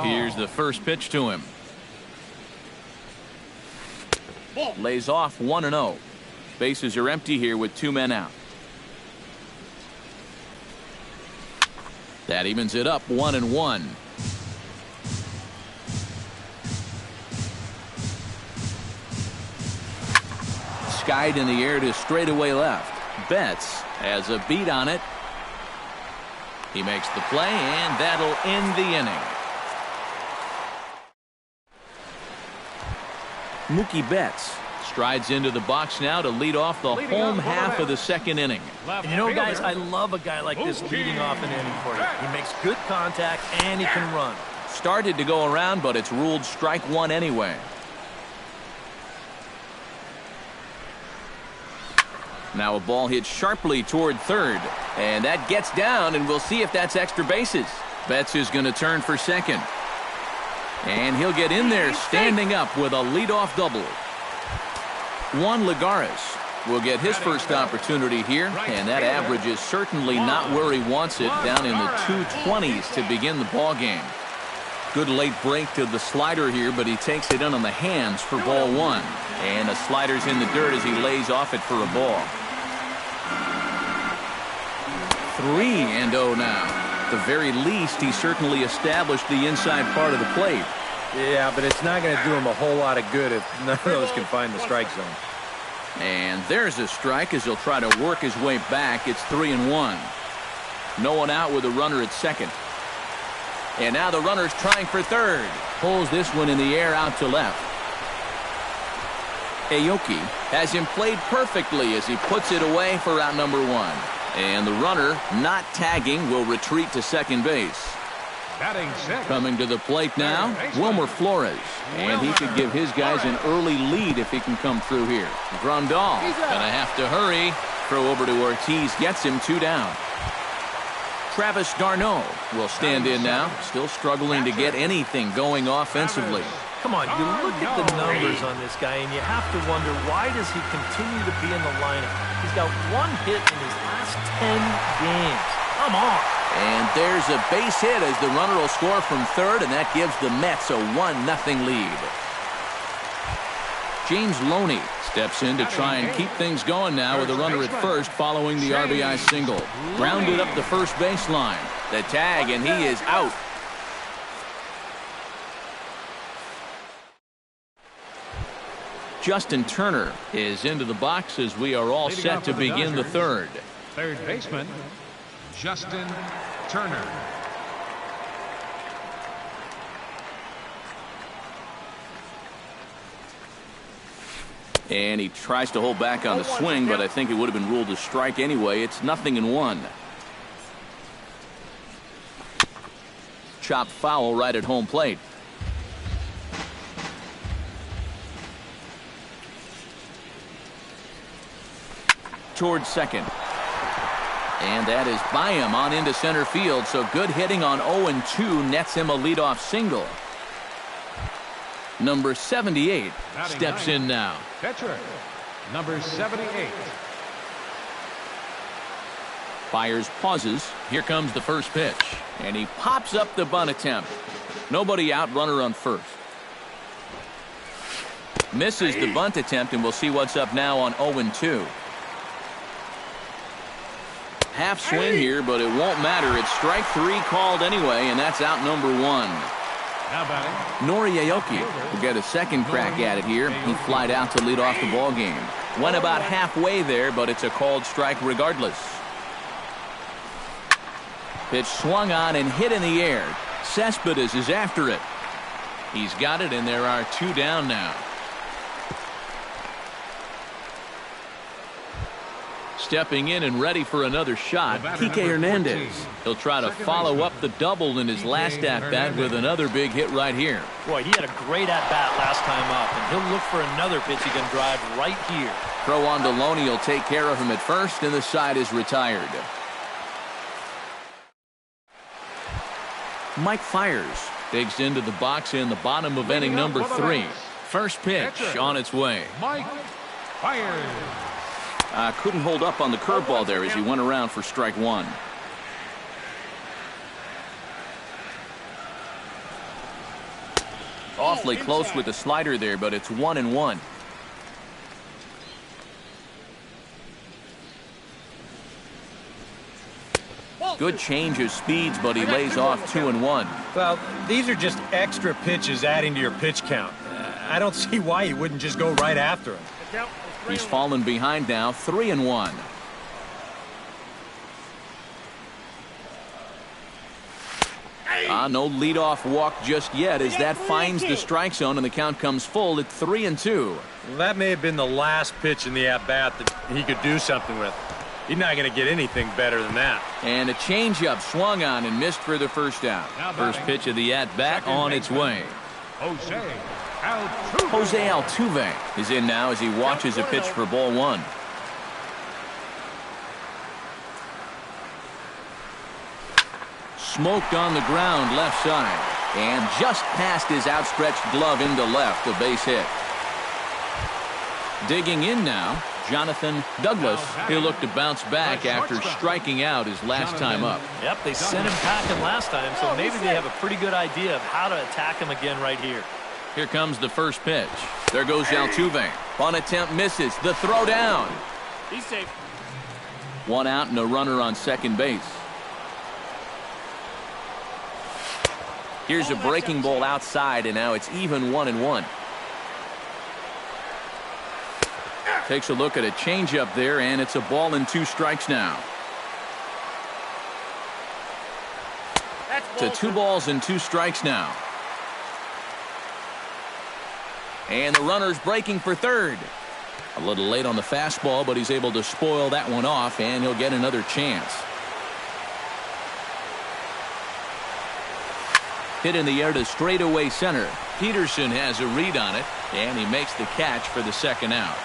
Here's the first pitch to him. Lays off 1-0. Bases are empty here with two men out. That evens it up 1-1. Skied in the air to straightaway left. Betts has a beat on it. He makes the play, and that'll end the inning. Mookie Betts strides into the box now to lead off the home half of the second inning. And you know, guys, I love a guy like this leading off an inning for you. He makes good contact, and he can run. Started to go around, but it's ruled strike one anyway. Now a ball hit sharply toward third, and that gets down, and we'll see if that's extra bases. Betts is going to turn for second. And he'll get in there standing up with a leadoff double. Juan Lagares will get his first opportunity here, and that average is certainly not where he wants it, down in the 220s to begin the ball game. Good late break to the slider here, but he takes it in on the hands for ball one. And the slider's in the dirt as he lays off it for a ball. 3-0 now. At the very least, he certainly established the inside part of the plate. Yeah, but it's not going to do him a whole lot of good if none of those can find the strike zone. And there's a strike as he'll try to work his way back. It's 3-1. No one out with a runner at second. And now the runner's trying for third. Pulls this one in the air out to left. Aoki has him played perfectly as he puts it away for out number one. And the runner, not tagging, will retreat to second base. Coming to the plate now, Wilmer Flores. And he could give his guys an early lead if he can come through here. Grandal gonna have to hurry. Throw over to Ortiz gets him 2 down. Travis d'Arnaud will stand in now, still struggling to get anything going offensively. Come on, you look at the numbers on this guy, and you have to wonder, why does he continue to be in the lineup? He's got 1 hit in his last 10 games. Come on. And there's a base hit as the runner will score from third, and that gives the Mets a 1-0 lead. James Loney steps in to try and keep things going now with a runner at first following the RBI single. Grounded up the first baseline. The tag, and he is out. Justin Turner is into the box as we are all set to begin the third. Third baseman, Justin Turner. And he tries to hold back on the swing, but I think it would have been ruled a strike anyway. It's 0-1. Chopped foul right at home plate. towards second. And that is by him on into center field, so good hitting on 0-2 nets him a leadoff single. Number 78 steps in now. Catcher, number 78. Fires pauses. Here comes the first pitch. And he pops up the bunt attempt. Nobody out, runner on first. Misses the bunt attempt, and we'll see what's up now on 0-2. Half swing here, but it won't matter. It's strike 3 called anyway, and that's out number 1. Now batting, Noriaoki will get a second crack at it here. He flied out to lead off the ball game. Went about halfway there, but it's a called strike regardless. Pitch swung on and hit in the air. Cespedes is after it. He's got it, and there are 2 down now. Stepping in and ready for another shot, Kike Hernandez. He'll try to follow up the double in his last at-bat with another big hit right here. Boy, he had a great at-bat last time up, and he'll look for another pitch he can drive right here. Throw on to Loney will take care of him at first, and the side is retired. Mike Fiers digs into the box in the bottom of inning number 3. First pitch on its way. Mike Fiers. Couldn't hold up on the curveball there as he went around for strike 1. Awfully close with the slider there, but it's 1-1. Good change of speeds, but he lays off 2-1. Well, these are just extra pitches adding to your pitch count. I don't see why you wouldn't just go right after him. He's fallen behind now, 3-1. No leadoff walk just yet as that finds the strike zone and the count comes full at 3-2. Well, that may have been the last pitch in the at-bat that he could do something with. He's not going to get anything better than that. And a changeup swung on and missed for the first out. First pitch of the at-bat on its way. Jose Altuve is in now as he watches a pitch for ball 1. Smoked on the ground left side and just past his outstretched glove into left, a base hit. Digging in now, Jonathan Douglas. He'll look to bounce back after striking out his last time up. Yep, they sent him packing last time, so maybe they have a pretty good idea of how to attack him again right here. Here comes the first pitch. There goes Altuve. Bunt attempt misses. The throw down. He's safe. 1 out and a runner on second base. Here's a breaking ball outside, and now it's even 1-1. Takes a look at a changeup there, and it's a ball and 2 strikes now. To 2 balls and 2 strikes now. And the runner's breaking for third. A little late on the fastball, but he's able to spoil that one off, and he'll get another chance. Hit in the air to straightaway center. Peterson has a read on it, and he makes the catch for the second out.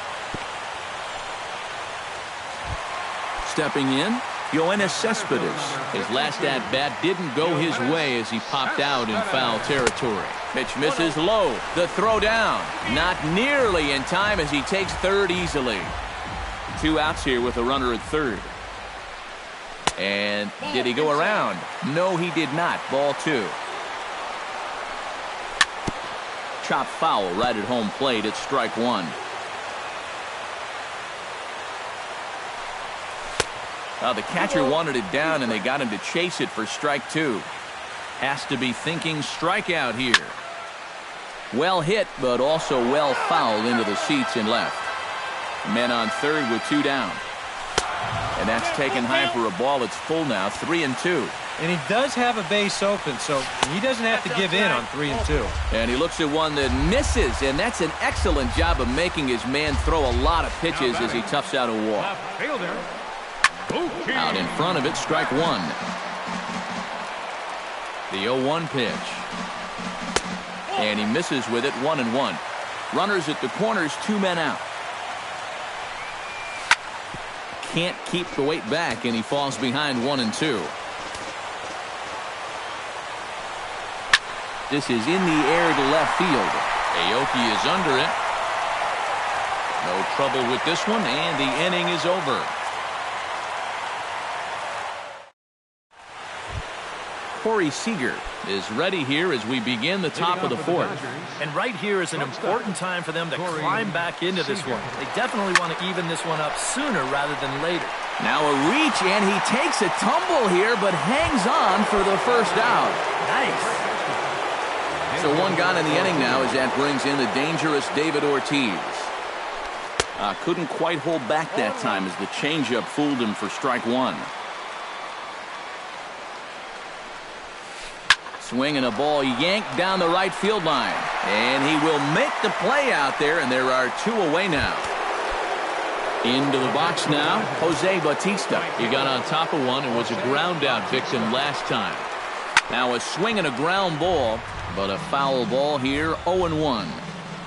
Stepping in, Yoenis Cespedes. His last at-bat didn't go his way as he popped out in foul territory. Pitch misses low. The throw down. Not nearly in time as he takes third easily. 2 outs here with a runner at third. And did he go around? No, he did not. Ball 2. Chop foul right at home plate. It's strike 1. The catcher wanted it down, and they got him to chase it for strike 2. Has to be thinking strikeout here. Well hit, but also well fouled into the seats in left. Men on third with 2 down. And that's taken high for a ball. It's full now, 3-2. And he does have a base open, so he doesn't have to give in on 3-2. And he looks at one that misses, and that's an excellent job of making his man throw a lot of pitches as he toughs out a walk. Out in front of it, strike 1. The 0-1 pitch. And he misses with it, 1-1. Runners at the corners, 2 men out. can't keep the weight back, and he falls behind 1-2. This is in the air to left field. Aoki is under it. No trouble with this one, and the inning is over. Corey Seager is ready here as we begin the top of the fourth. And right here is an important time for them to climb back into this one. They definitely want to even this one up sooner rather than later. Now a reach, and he takes a tumble here, but hangs on for the first out. Nice. So one gone in the inning now as that brings in the dangerous David Ortiz. Couldn't quite hold back that time as the changeup fooled him for strike one. Swinging a ball yanked down the right field line. And he will make the play out there, and there are two away now. Into the box now, Jose Bautista. He got on top of one and was a ground out victim last time. Now a swing and a ground ball, but a foul ball here, 0-1.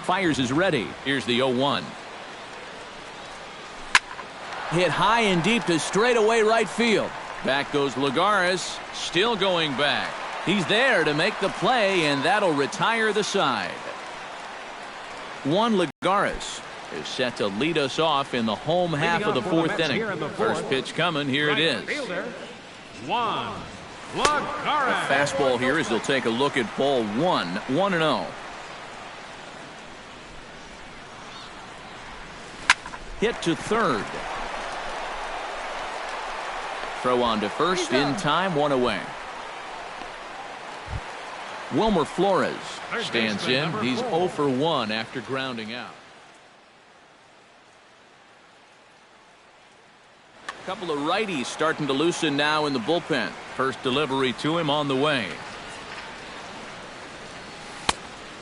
Fires is ready. Here's the 0-1. Hit high and deep to straightaway right field. Back goes Lagares, still going back. He's there to make the play, and that'll retire the side. Juan Lagares is set to lead us off in the home half of the fourth inning. First pitch coming. Here it is. Juan Lagares. Fastball here as they'll take a look at ball one. 1-0. Hit to third. Throw on to first in time, one away. Wilmer Flores stands in. He's 0 for 1 after grounding out. A couple of righties starting to loosen now in the bullpen. First delivery to him on the way.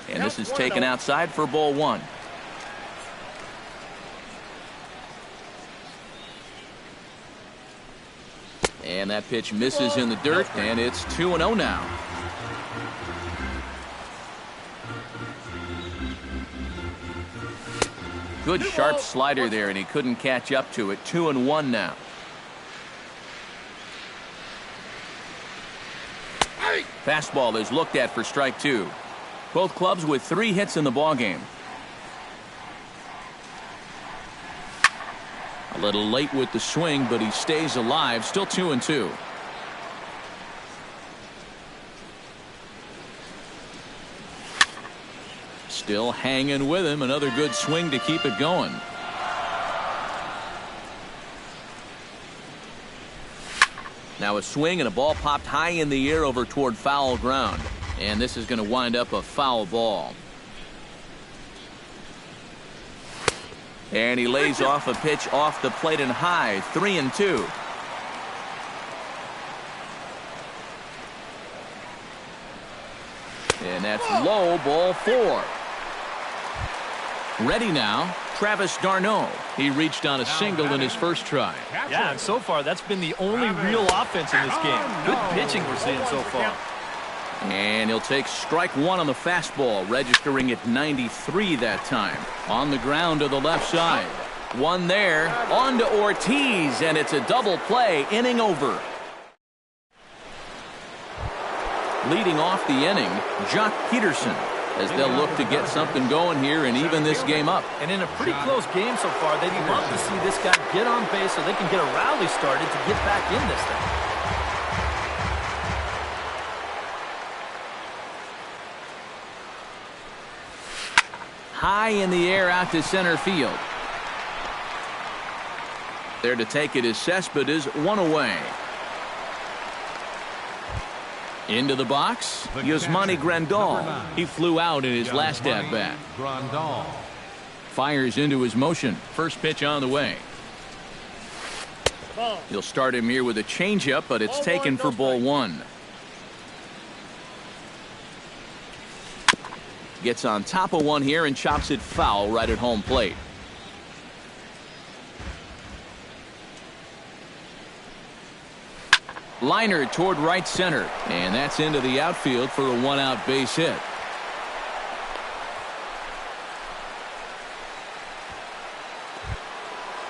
And this is taken outside for ball one. And that pitch misses in the dirt, and it's 2-0 now. Good sharp slider there, and he couldn't catch up to it. 2-1 now. Fastball is looked at for strike two. Both clubs with 3 hits in the ballgame. A little late with the swing, but he stays alive. Still 2-2. Still hanging with him. Another good swing to keep it going. Now a swing and a ball popped high in the air over toward foul ground. And this is going to wind up a foul ball. And he lays off a pitch off the plate and high. 3-2. And that's low, ball 4. Ready now, Travis d'Arnaud. He reached on a single in his first try. Yeah, and so far that's been the only real offense in this game. Good pitching we're seeing so far. And he'll take strike one on the fastball, registering at 93 that time. On the ground to the left side. One there, on to Ortiz, and it's a double play, inning over. Leading off the inning, Jock Peterson, as they'll look to get something going here and even this game up. And in a pretty close game so far, they'd love to see this guy get on base so they can get a rally started to get back in this thing. High in the air out to center field. There to take it is Cespedes, one away. Into the box, Yasmani Grandal. He flew out in his last at-bat. Grandal fires into his motion. First pitch on the way. He'll start him here with a changeup, but it's taken for ball one. Gets on top of one here and chops it foul right at home plate. Liner toward right center, and that's into the outfield for a one-out base hit.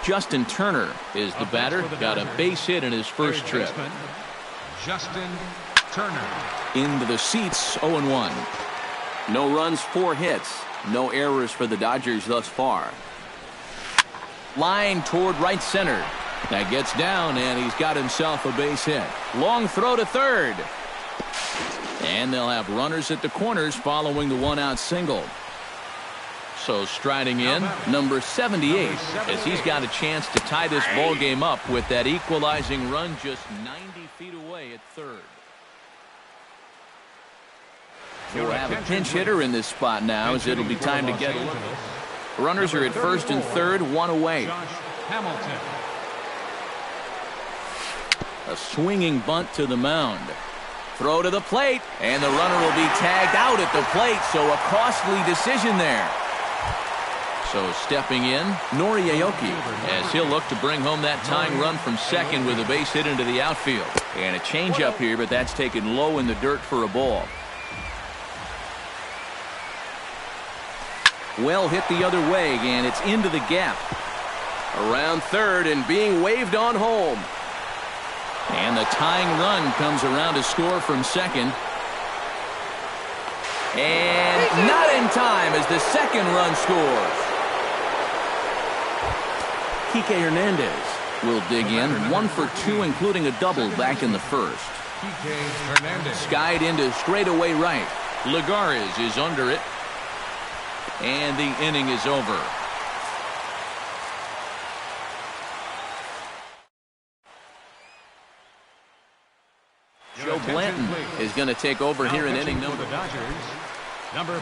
Justin Turner is the batter. Got a base hit in his first trip. Justin Turner. Into the seats, 0-1. No runs, 4 hits. No errors for the Dodgers thus far. Line toward right center. That gets down, and he's got himself a base hit. Long throw to third. And they'll have runners at the corners following the one-out single. So striding in, number 78, as he's got a chance to tie this ball game up with that equalizing run just 90 feet away at third. We'll have a pinch hitter in this spot now, as it'll be time to get a look. Runners are at first and third, 1 away. Hamilton. A swinging bunt to the mound. Throw to the plate, and the runner will be tagged out at the plate, so a costly decision there. So stepping in, Noriaoki, as he'll look to bring home that tying run from second with a base hit into the outfield. And a changeup here, but that's taken low in the dirt for a ball. Well hit the other way, and it's into the gap. Around third and being waved on home. And the tying run comes around to score from second. And not in time as the second run scores. Kike Hernandez will dig in, 1 for 2, including a double back in the first. Skied into straightaway right. Lagares is under it. And the inning is over. Joe Blanton is going to take over here in inning number.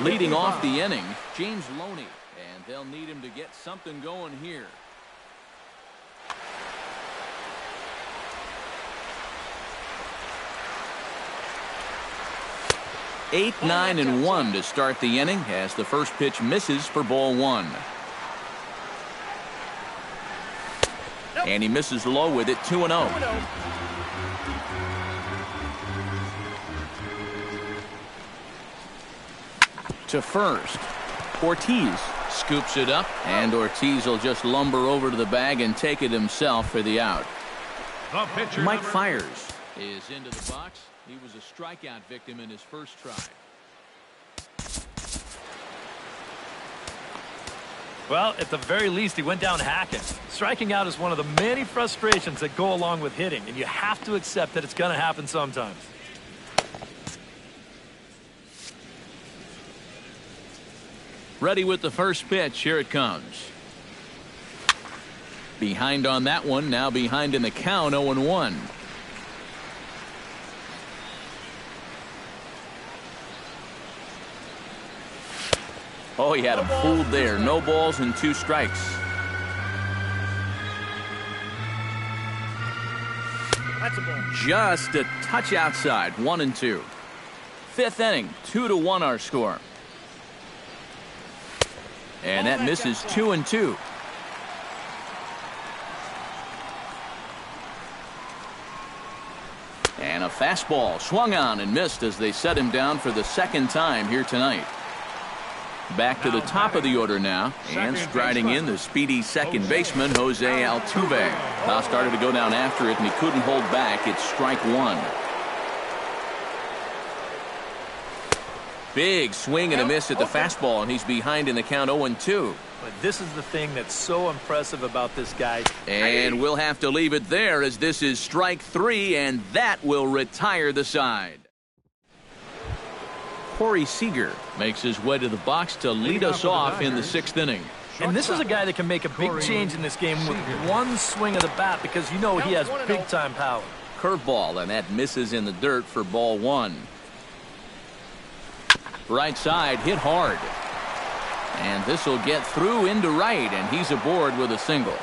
Leading off the inning, James Loney. And they'll need him to get something going here. 8, 9, and 1 to start the inning as the first pitch misses for ball 1. And he misses low with it, 2-0. To first, Ortiz scoops it up, and Ortiz will just lumber over to the bag and take it himself for the out. Mike Fiers is into the box. He was a strikeout victim in his first try. Well, at the very least, he went down hacking. Striking out is one of the many frustrations that go along with hitting, and you have to accept that it's going to happen sometimes. Ready with the first pitch. Here it comes. Behind on that one. Now behind in the count, 0-1. Oh, he had him fooled there. No balls and 2 strikes. That's a ball. Just a touch outside. 1-2. Fifth inning. 2-1 our score. And that misses 2-2. And a fastball swung on and missed as they set him down for the second time here tonight. Back to the top of the order now, and striding in the speedy second baseman, Jose Altuve. Now started to go down after it, and he couldn't hold back. It's strike 1. Big swing and a miss at the fastball, and he's behind in the count, 0-2. But this is the thing that's so impressive about this guy. And we'll have to leave it there as this is strike 3, and that will retire the side. Corey Seager makes his way to the box to lead us off in the 6th inning. And this is a guy that can make a big change in this game with one swing of the bat because you know he has big-time power. Curveball, and that misses in the dirt for ball 1. Right side hit hard. And this will get through into right, and he's aboard with a single.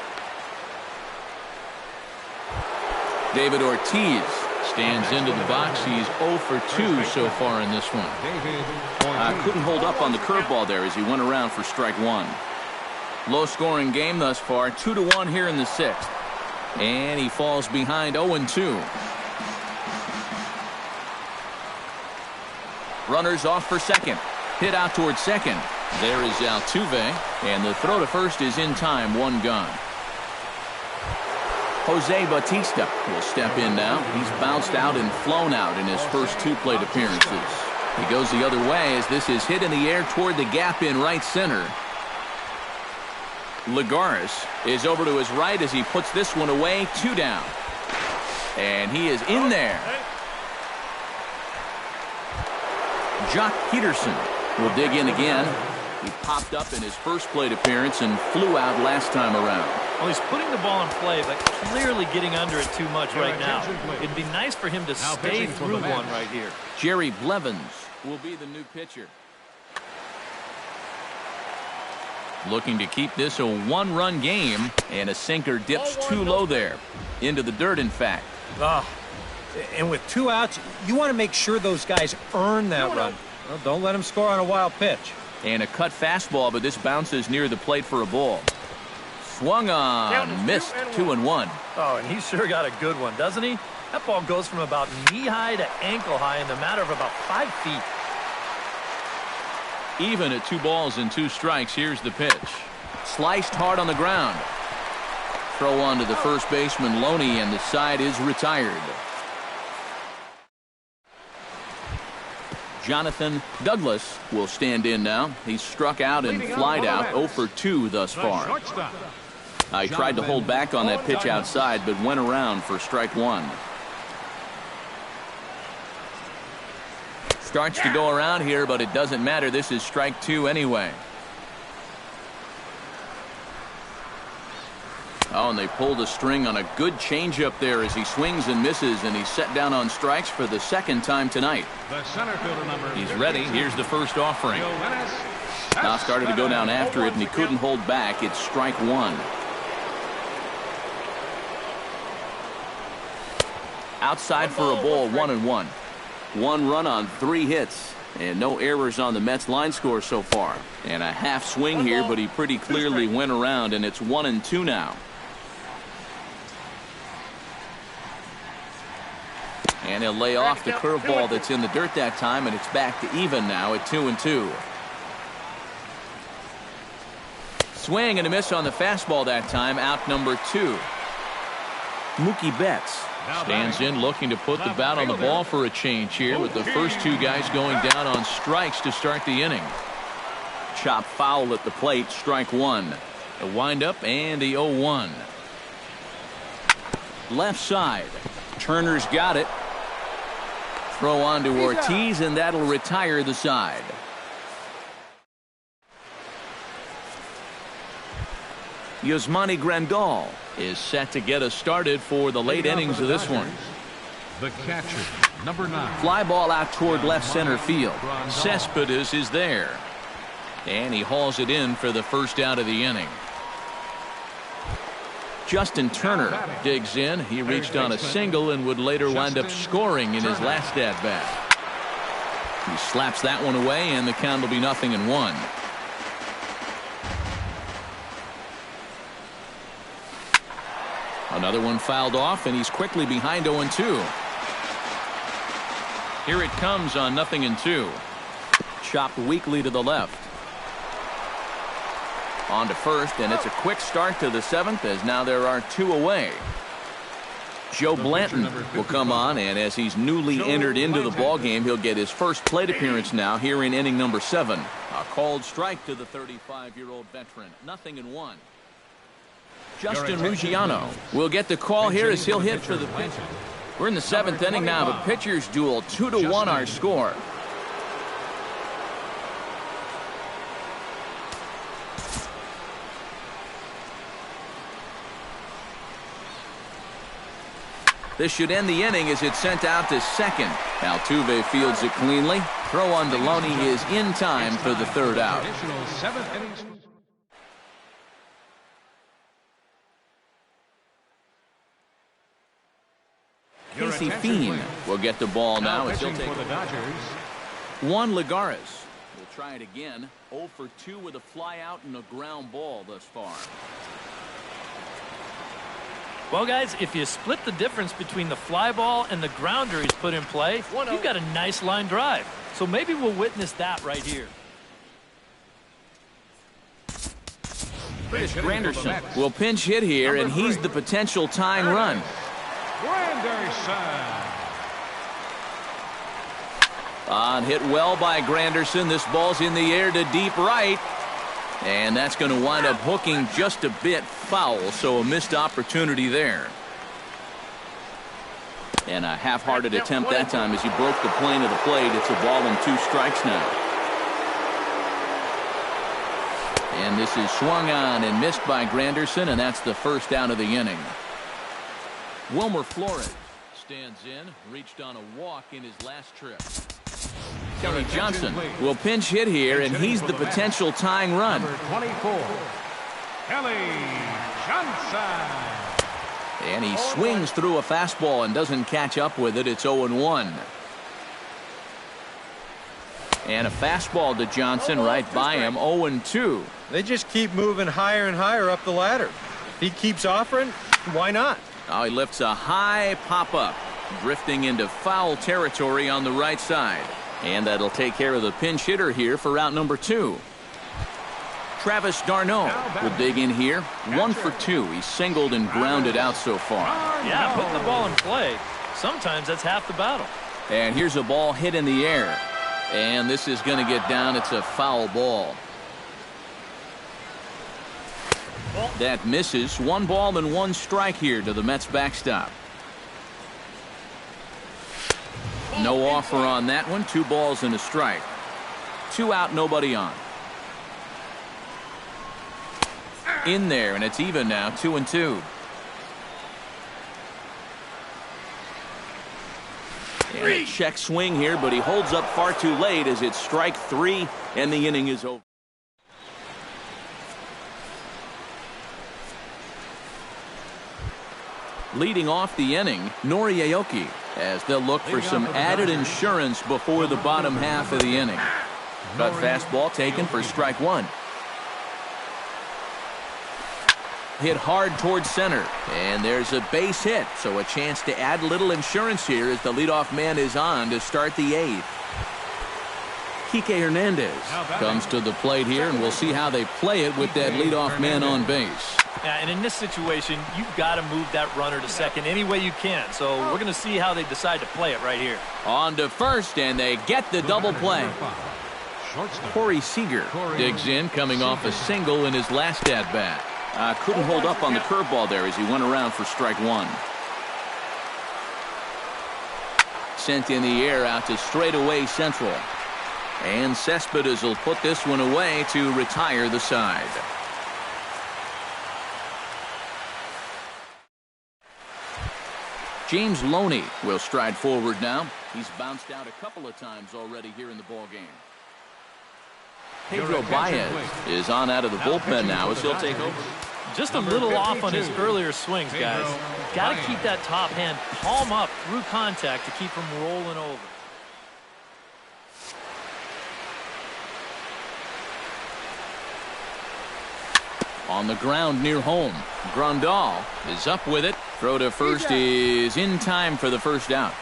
David Ortiz stands into the box. He's 0 for 2 so far in this one. Couldn't hold up on the curveball there as he went around for strike 1. Low-scoring game thus far, 2-1 here in the 6th. And he falls behind 0-2. Runners off for second. Hit out towards second. There is Altuve, and the throw to first is in time, 1 gone. Jose Bautista will step in now. He's bounced out and flown out in his first 2 plate appearances. He goes the other way as this is hit in the air toward the gap in right center. Lagares is over to his right as he puts this one away. 2 down. And he is in there. Jock Peterson will dig in again. He popped up in his first plate appearance and flew out last time around. Well, he's putting the ball in play, but clearly getting under it too much right now. It'd be nice for him to stay through one right here. Jerry Blevins will be the new pitcher. Looking to keep this a 1-run game, and a sinker dips too low there. Into the dirt, in fact. And with 2 outs, you want to make sure those guys earn that run. Well, don't let them score on a wild pitch. And a cut fastball, but this bounces near the plate for a ball. Swung on, missed, 2-1. Oh, and he sure got a good one, doesn't he? That ball goes from about knee-high to ankle-high in the matter of about 5 feet. Even at 2 balls and 2 strikes, here's the pitch. Sliced hard on the ground. Throw on to the first baseman, Loney, and the side is retired. Jonathan Douglas will stand in now. He's struck out and flied out, 0 for 2 thus far. I tried to hold back on that pitch outside, but went around for strike 1. Starts to go around here, but it doesn't matter. This is strike 2 anyway. Oh, and they pulled a string on a good changeup there as he swings and misses, and he's set down on strikes for the 2nd time tonight. The center fielder number. He's ready. Here's the first offering. Now started to go down after it, and he couldn't hold back. It's strike 1. Outside for a ball, 1-1. 1 run on 3 hits, and no errors on the Mets line score so far. And a half swing here, but he pretty clearly went around, and it's 1-2 now. And he'll lay off the curveball that's in the dirt that time, and it's back to even now at 2-2. Swing and a miss on the fastball that time, out number 2. Mookie Betts stands in looking to put the bat on the ball for a change here, with the first 2 guys going down on strikes to start the inning. Chop foul at the plate, strike 1. A windup and the 0-1. Left side. Turner's got it. Throw on to Ortiz, and that'll retire the side. Yasmani Grandal is set to get us started for the late innings of this one. The catcher, number 9. Fly ball out toward left center field. Cespedes is there. And he hauls it in for the first out of the inning. Justin Turner digs in. He reached on a single and would later wind up scoring in his last at-bat. He slaps that one away, and the count will be 0-1. Another one fouled off, and he's quickly behind 0-2. Here it comes on 0-2. Chopped weakly to the left. On to first, and it's a quick start to the 7th, as now there are 2 away. Joe Blanton will come on, and as he's newly entered into the ballgame, he'll get his first plate appearance now here in inning number 7. A called strike to the 35-year-old veteran. 0-1. Justin Ruggiano will get the call here as he'll hit for the pitch. We're in the 7th inning now, but pitchers duel. 2-1 our score. This should end the inning as it's sent out to second. Altuve fields it cleanly. Throw on to Loney is in time for the 3rd out. Casey Fiend will get the ball now as he'll take Juan Lagares will try it again. 0 for 2 with a fly out and a ground ball thus far. Well, guys, if you split the difference between the fly ball and the grounder he's put in play, you've got a nice line drive. So maybe we'll witness that right here. Chris Granderson will pinch hit here, and he's the potential tying run. Granderson. On hit well by Granderson. This ball's in the air to deep right. And that's going to wind up hooking just a bit foul, so a missed opportunity there. And a half-hearted attempt that time as he broke the plane of the plate. It's a ball and 2 strikes now. And this is swung on and missed by Granderson, and that's the first out of the inning. Wilmer Flores stands in, reached on a walk in his last trip. Kelly Johnson will pinch hit here, and he's the potential tying run. Number 24, Kelly Johnson. And he swings through a fastball and doesn't catch up with it. It's 0-1. And a fastball to Johnson right by him, 0-2. They just keep moving higher and higher up the ladder. If he keeps offering, why not? Now he lifts a high pop-up, drifting into foul territory on the right side. And that'll take care of the pinch hitter here for route number 2. Travis d'Arnaud will dig in here. 1 for 2. He's singled and grounded out so far. Yeah, putting the ball in play. Sometimes that's half the battle. And here's a ball hit in the air. And this is going to get down. It's a foul ball. That misses. 1 ball and 1 strike here to the Mets backstop. No offer on that one. 2 balls and a strike. 2 out, nobody on. In there, and it's even now, 2-2. And a check swing here, but he holds up far too late as it's strike 3, and the inning is over. Leading off the inning, Nori Aoki, as they'll look for some added insurance before the bottom half of the inning. Cut fastball taken for strike 1. Hit hard towards center, and there's a base hit, so a chance to add a little insurance here as the leadoff man is on to start the 8th. Kike Hernandez comes to the plate here, and we'll see how they play it with that leadoff man on base. Yeah, and in this situation, you've got to move that runner to second any way you can. So we're going to see how they decide to play it right here. On to first, and they get the double play. Corey Seager digs in, coming off a single in his last at-bat. Couldn't hold up on the curveball there as he went around for strike 1. Sent in the air out to straightaway central. And Cespedes will put this one away to retire the side. James Loney will stride forward now. He's bounced out a couple of times already here in the ballgame. Pedro Baez is on out of the bullpen now as he'll take over. Just a little off on his earlier swings, guys. Got to keep that top hand palm up through contact to keep him rolling over. On the ground near home, Grandal is up with it. Throw to first is in time for the first out.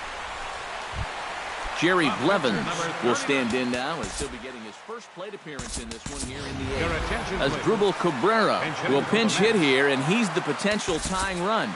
Jerry Blevins will stand in now as he'll be getting his first plate appearance in this one here in the 8th. As Asdrubal Cabrera will pinch hit here, and he's the potential tying run.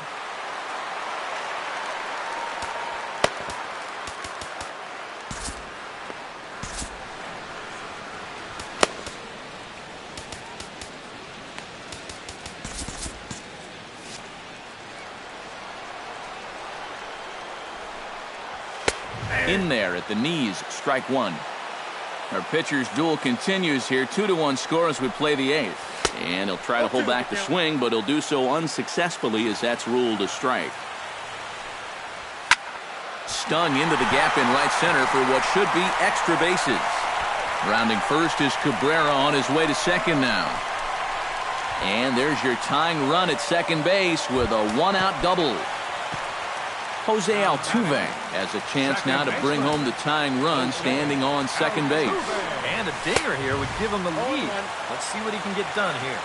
In there at the knees, strike 1. Our pitcher's duel continues here. 2-1 score as we play the 8th. And he'll try to hold back the swing, but he'll do so unsuccessfully as that's ruled a strike. Stung into the gap in right center for what should be extra bases. Rounding first is Cabrera on his way to second now. And there's your tying run at second base with a 1-out double. Jose Altuve has a chance now to bring home the tying run standing on second base. And a dinger here would give him the lead. Let's see what he can get done here.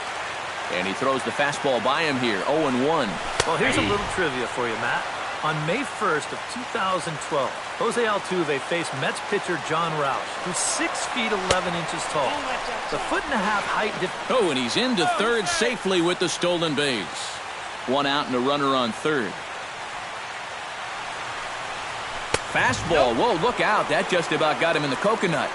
And he throws the fastball by him here, 0-1. Well, here's a little trivia for you, Matt. On May 1st of 2012, Jose Altuve faced Mets pitcher John Roush, who's 6 feet 11 inches tall. The 1.5-foot height difference. Oh, and he's into third safely with the stolen base. One out and a runner on third. Fastball. Whoa, look out. That just about got him in the coconut.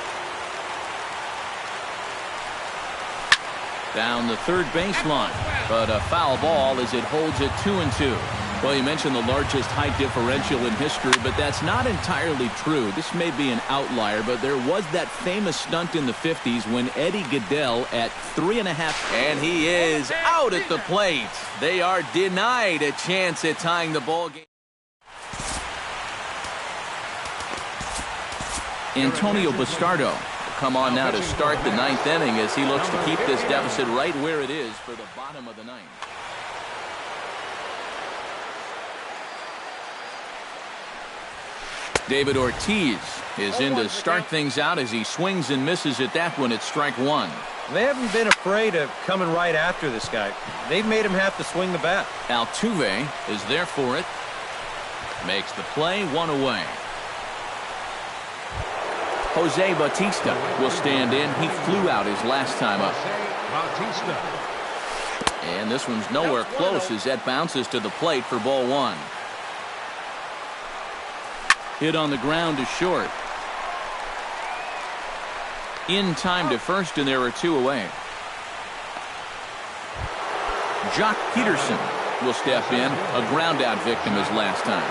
Down the third baseline, but a foul ball as it holds it 2-2. Well, you mentioned the largest height differential in history, but that's not entirely true. This may be an outlier, but there was that famous stunt in the 50s when Eddie Goodell at 3.5, and he is out at the plate. They are denied a chance at tying the ball game. Antonio Bastardo will come on now to start the ninth inning as he looks to keep this deficit right where it is for the bottom of the ninth. David Ortiz is in to start things out as he swings and misses at that one at strike one. They haven't been afraid of coming right after this guy. They've made him have to swing the bat. Altuve is there for it. Makes the play, one away. Jose Bautista will stand in. He flew out his last time up. And this one's nowhere close as that bounces to the plate for ball one. Hit on the ground to short. In time to first, and there are two away. Jock Peterson will step in. A ground out victim his last time.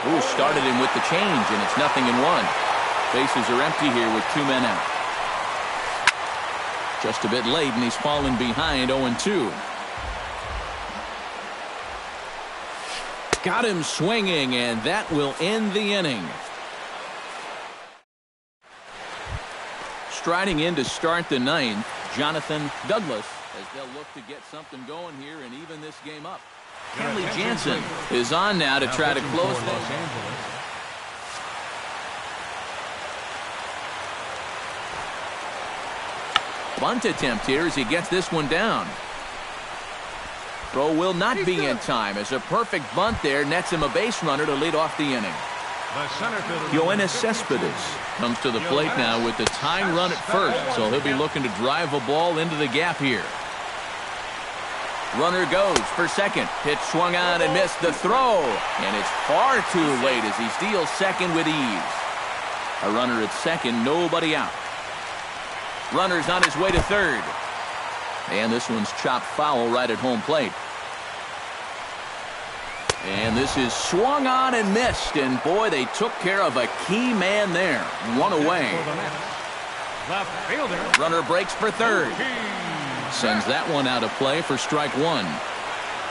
Ooh, started him with the change, and it's 0-1. Bases are empty here with 2 men out. Just a bit late, and he's fallen behind 0-2. Got him swinging, and that will end the inning. Striding in to start the ninth, Jonathan Douglas, as they'll look to get something going here and even this game up. Kenley Jansen is on now to try to close this. Bunt attempt here as he gets this one down. Throw will not be in time as a perfect bunt there nets him a base runner to lead off the inning. Yoenis Cespedes comes to the plate now with the tying run at first, so he'll be looking to drive a ball into the gap here. Runner goes for second. Pitch swung on and missed the throw. And it's far too late as he steals second with ease. A runner at second, nobody out. Runner's on his way to third. And this one's chopped foul right at home plate. And this is swung on and missed. And boy, they took care of a key man there. One away. Runner breaks for third. Sends that one out of play for strike one.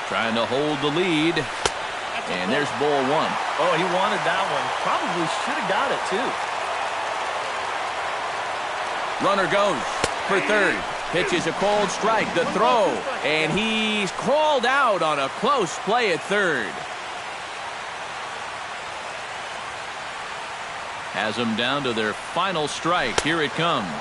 Trying to hold the lead. And there's ball one. Oh, he wanted that one. Probably should have got it, too. Runner goes for third. Pitches a cold strike. The throw. And he's called out on a close play at third. Has them down to their final strike. Here it comes.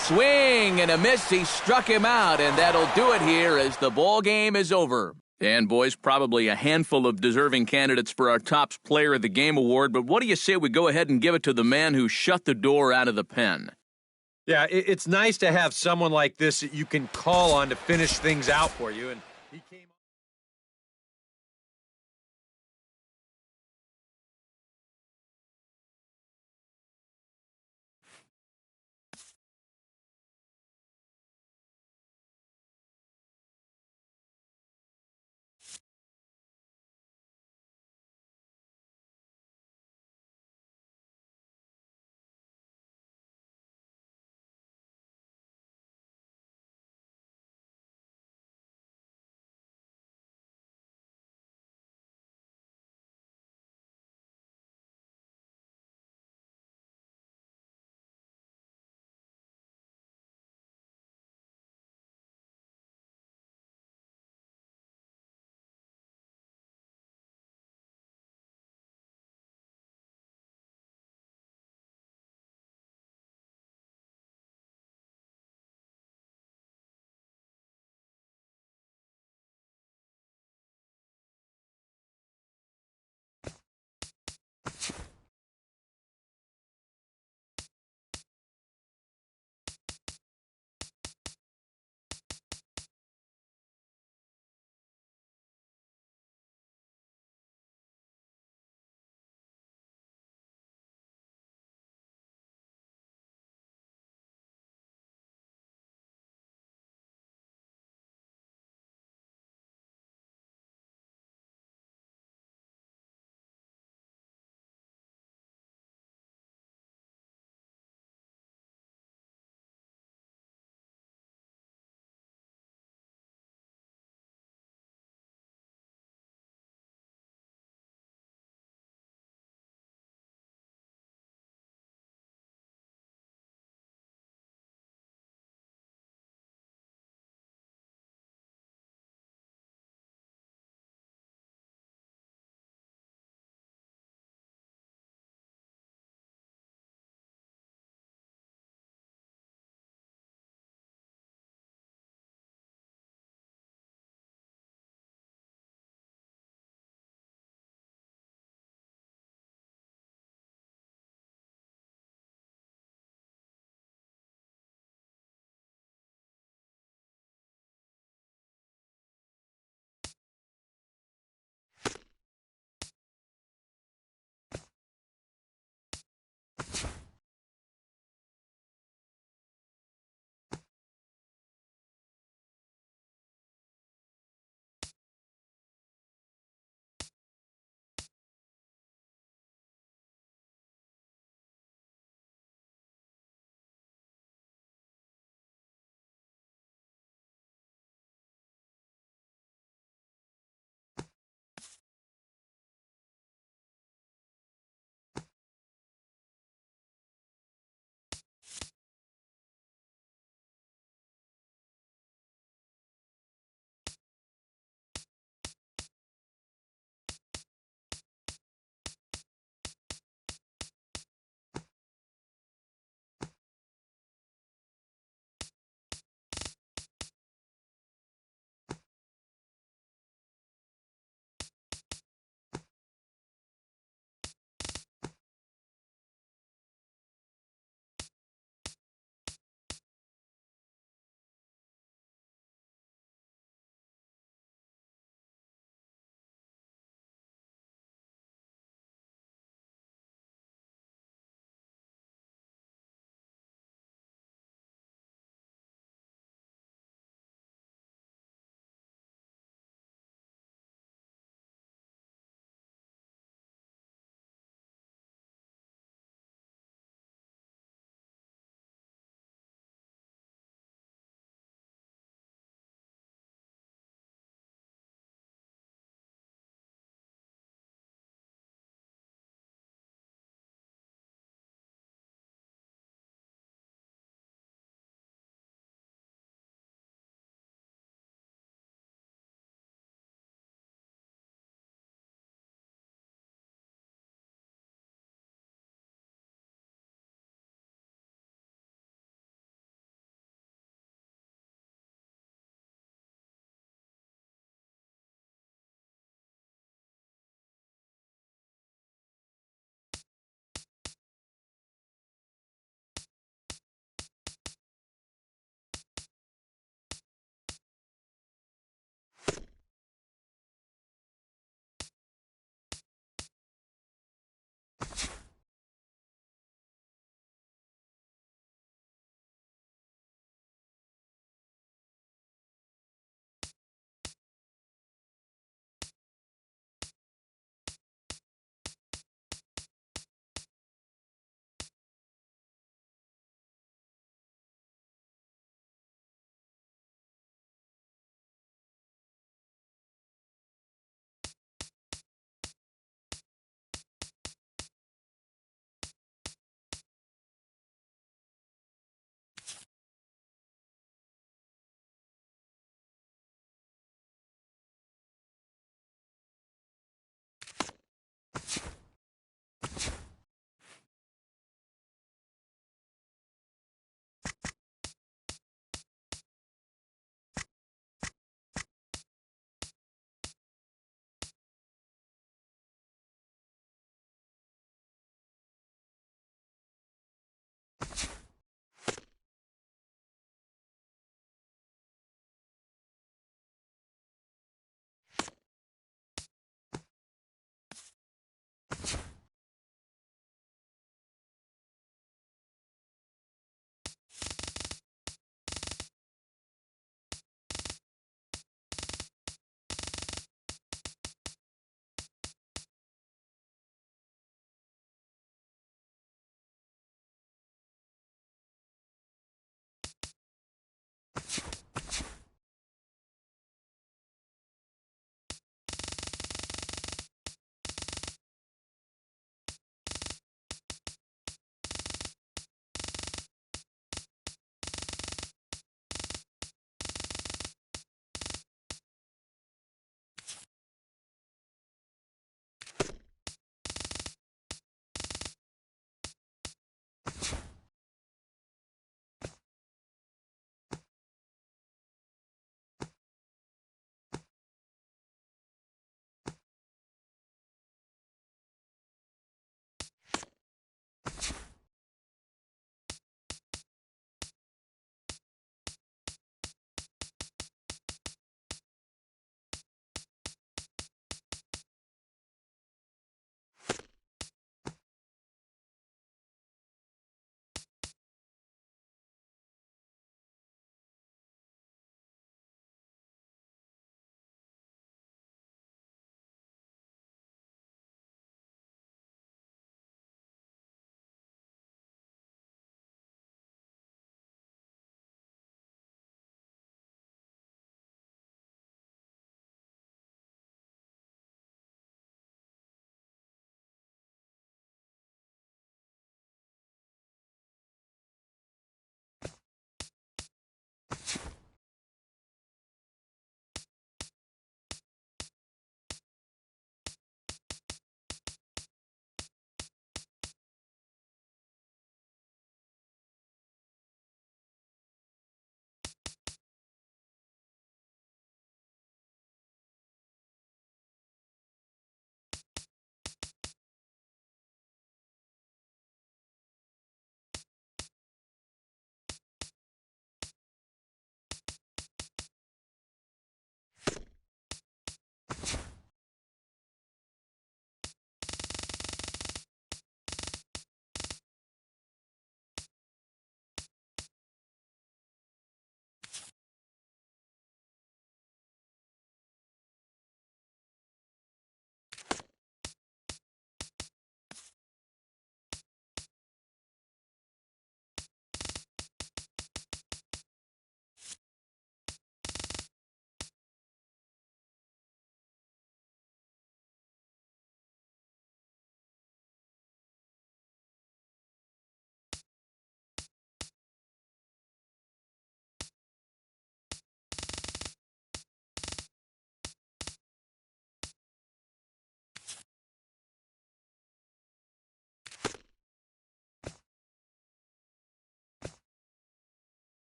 Swing and a miss. He struck him out, and that'll do it here as the ball game is over. And boys, probably a handful of deserving candidates for our top player of the game award, but what do you say we go ahead and give it to the man who shut the door out of the pen? Yeah, it's nice to have someone like this that you can call on to finish things out for you, and he came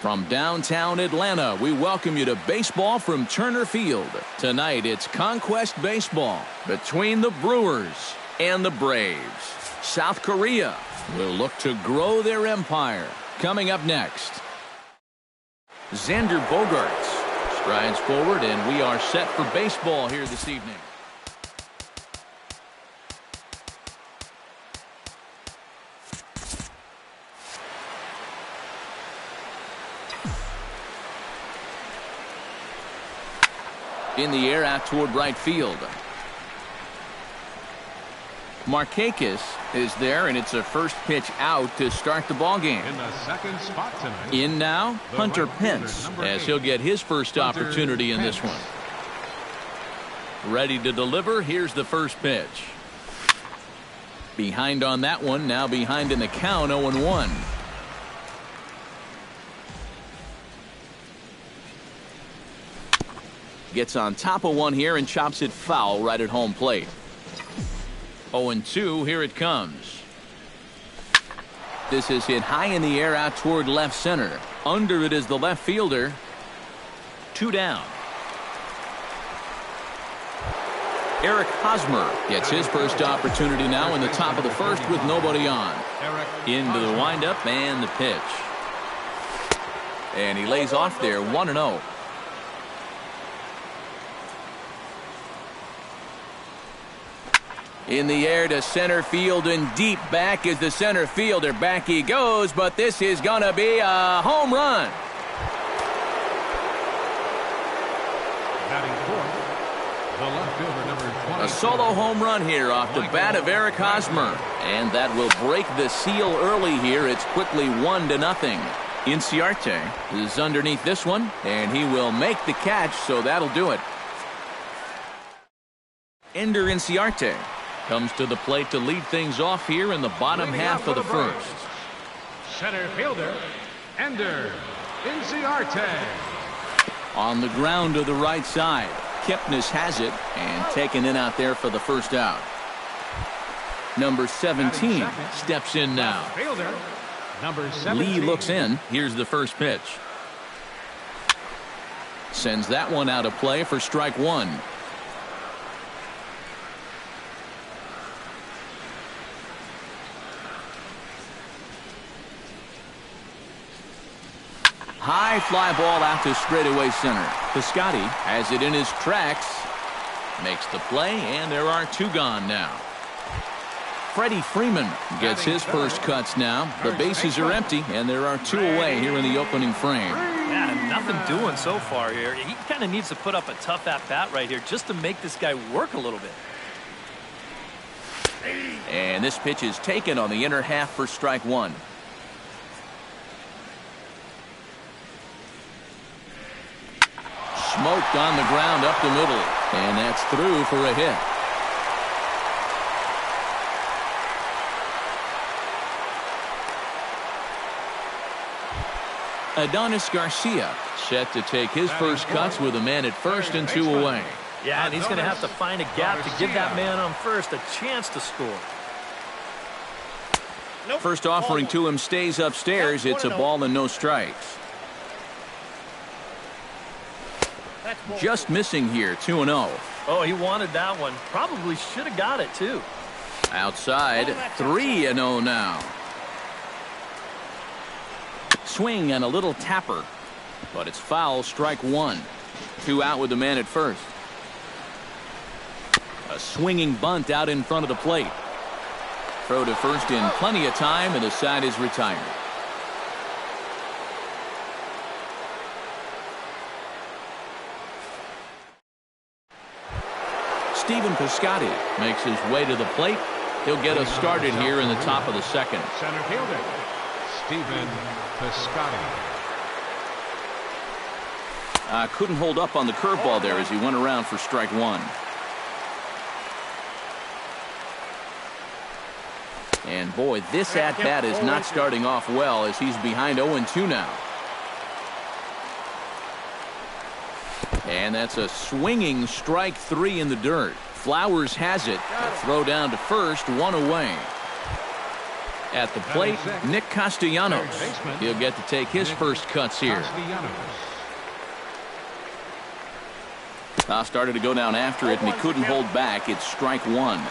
From downtown Atlanta, we welcome you to baseball from Turner Field. Tonight, it's Conquest Baseball between the Brewers and the Braves. South Korea will look to grow their empire. Coming up next, Xander Bogaerts strides forward, and we are set for baseball here this evening. In the air out toward right field. Markakis is there, and it's a first pitch out to start the ball game. In the second spot tonight. In now, Hunter Pence, as he'll get his first opportunity in this one. Ready to deliver. Here's the first pitch. Behind on that one, now behind in the count, 0-1. Gets on top of one here and chops it foul right at home plate. 0-2, here it comes. This is hit high in the air out toward left center. Under it is the left fielder. 2 down. Eric Hosmer gets his first opportunity now in the top of the first with nobody on. Into the windup and the pitch. And he lays off there, 1-0. In the air to center field, and deep back is the center fielder. Back he goes, but this is going to be a home run. Batting fourth, the left fielder, number 20. A solo home run here off the bat of Eric Hosmer. And that will break the seal early here. It's quickly 1-0. Inciarte is underneath this one, and he will make the catch, so that'll do it. Ender Inciarte comes to the plate to lead things off here in the bottom half of the first. Center fielder, Ender Inciarte. On the ground to the right side. Kipnis has it and taken in out there for the first out. Number 17 steps in now. Fielder, number 17. Lee looks in. Here's the first pitch. Sends that one out of play for strike one. High fly ball out to straightaway center. Piscotty has it in his tracks. Makes the play, and there are 2 gone now. Freddie Freeman gets his first cuts now. The bases are empty, and there are 2 away here in the opening frame. Yeah, nothing doing so far here. He kind of needs to put up a tough at-bat right here just to make this guy work a little bit. And this pitch is taken on the inner half for strike one. Smoked on the ground up the middle, and that's through for a hit. Adonis Garcia set to take his first cuts with a man at first and 2 away. Yeah, and he's going to have to find a gap to give that man on first a chance to score. First offering to him stays upstairs. It's a ball and no strikes. Just missing here, 2-0. Oh, he wanted that one. Probably should have got it, too. Outside, 3-0 now. Swing and a little tapper, but it's foul, strike one. 2 out with the man at first. A swinging bunt out in front of the plate. Throw to first in plenty of time, and the side is retired. Stephen Piscotty makes his way to the plate. He'll get us started here in the top of the second. Center fielder, Stephen Piscotty. Couldn't hold up on the curveball there as he went around for strike one. And boy, this at-bat is not starting off well as he's behind 0-2 now. And that's a swinging strike 3 in the dirt. Flowers has it. A throw down to first, 1 away. At the plate, Nick Castellanos. He'll get to take his first cuts here. Started to go down after it, and he couldn't hold back. It's strike one.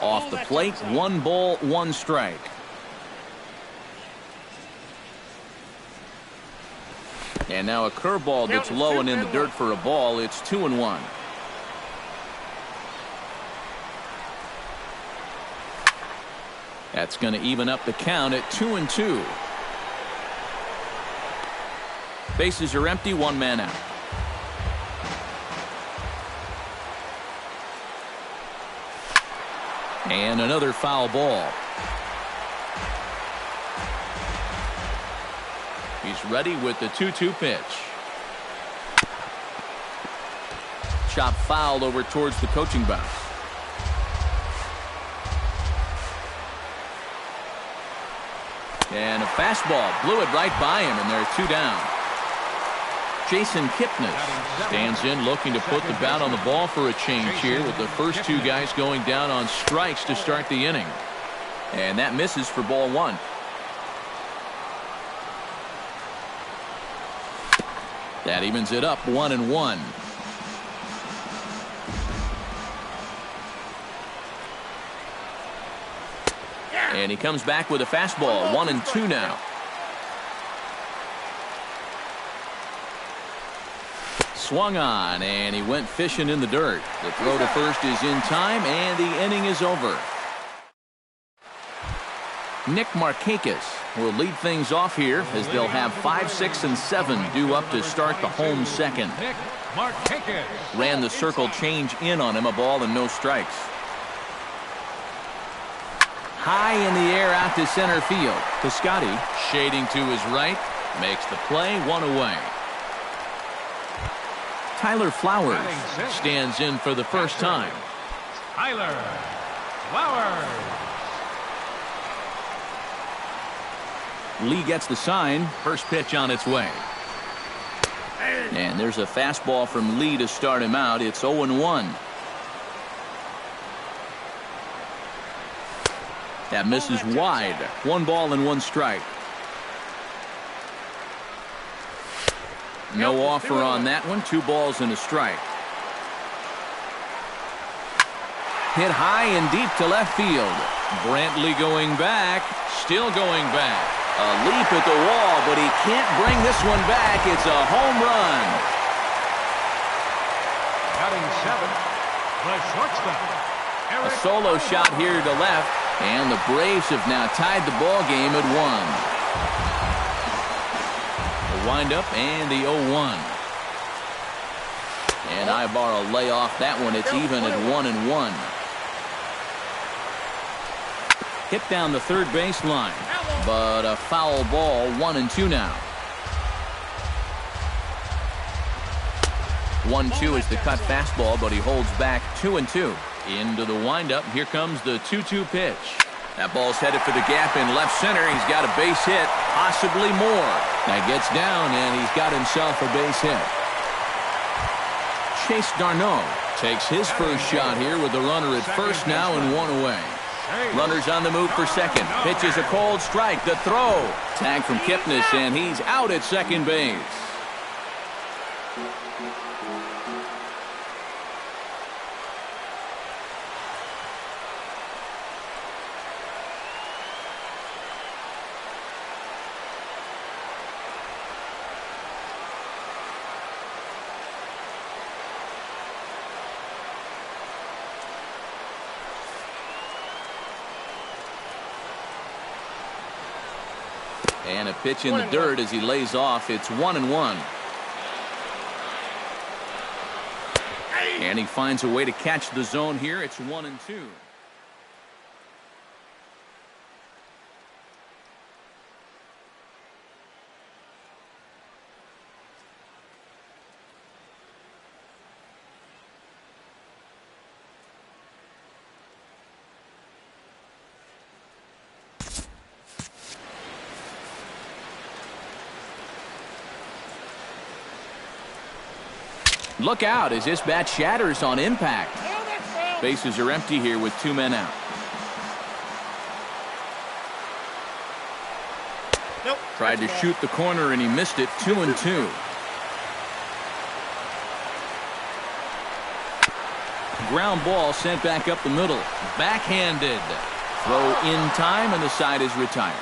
Off the plate, 1 ball, 1 strike. And now a curveball that's low and in the dirt for a ball. It's 2-1. That's going to even up the count at 2-2. Bases are empty, 1 man out. And another foul ball. He's ready with the 2-2 pitch. Chop foul over towards the coaching box. And a fastball blew it right by him, and there are 2 down. Jason Kipnis stands in looking to put the bat on the ball for a change here with the first 2 guys going down on strikes to start the inning. And that misses for ball 1. That evens it up 1-1. And he comes back with a fastball, 1-2 now. Swung on, and he went fishing in the dirt. The throw to first is in time, and the inning is over. Nick Markakis will lead things off here as they'll have 5, 6, and 7 due up to start the home second. Ran the circle change in on him, a ball and no strikes. High in the air out to center field. Piscotty shading to his right, makes the play, 1 away. Tyler Flowers stands in for the first time. Tyler Flowers. Lee gets the sign. First pitch on its way. And there's a fastball from Lee to start him out. It's 0-1. That misses wide. 1 ball and 1 strike. No offer on that one. 2 balls and a strike. Hit high and deep to left field. Brantley going back. Still going back. A leap at the wall, but he can't bring this one back. It's a home run. Batting 7, the shortstop. A solo shot here to left, and the Braves have now tied the ball game at 1. The windup and the 0-1. And Ibarra lay off that one. It's even at 1-1. Hit down the third baseline, but a foul ball, 1-2 now. 1-2 is the cut fastball, but he holds back 2-2. Into the windup. Here comes the 2-2 pitch. That ball's headed for the gap in left center. He's got a base hit, possibly more. That gets down, and he's got himself a base hit. Chase Darno takes his first shot here with the runner at first now and 1 away. Runners on the move for second. Pitches a cold strike. The throw. Tag from Kipnis, and he's out at second base. And a pitch in the dirt as he lays off. It's 1-1. And he finds a way to catch the zone here. It's 1-2. Look out as this bat shatters on impact. Bases are empty here with 2 men out. Nope. Tried to shoot the corner and he missed it. 2-2. Ground ball sent back up the middle. Backhanded. Throw in time and the side is retired.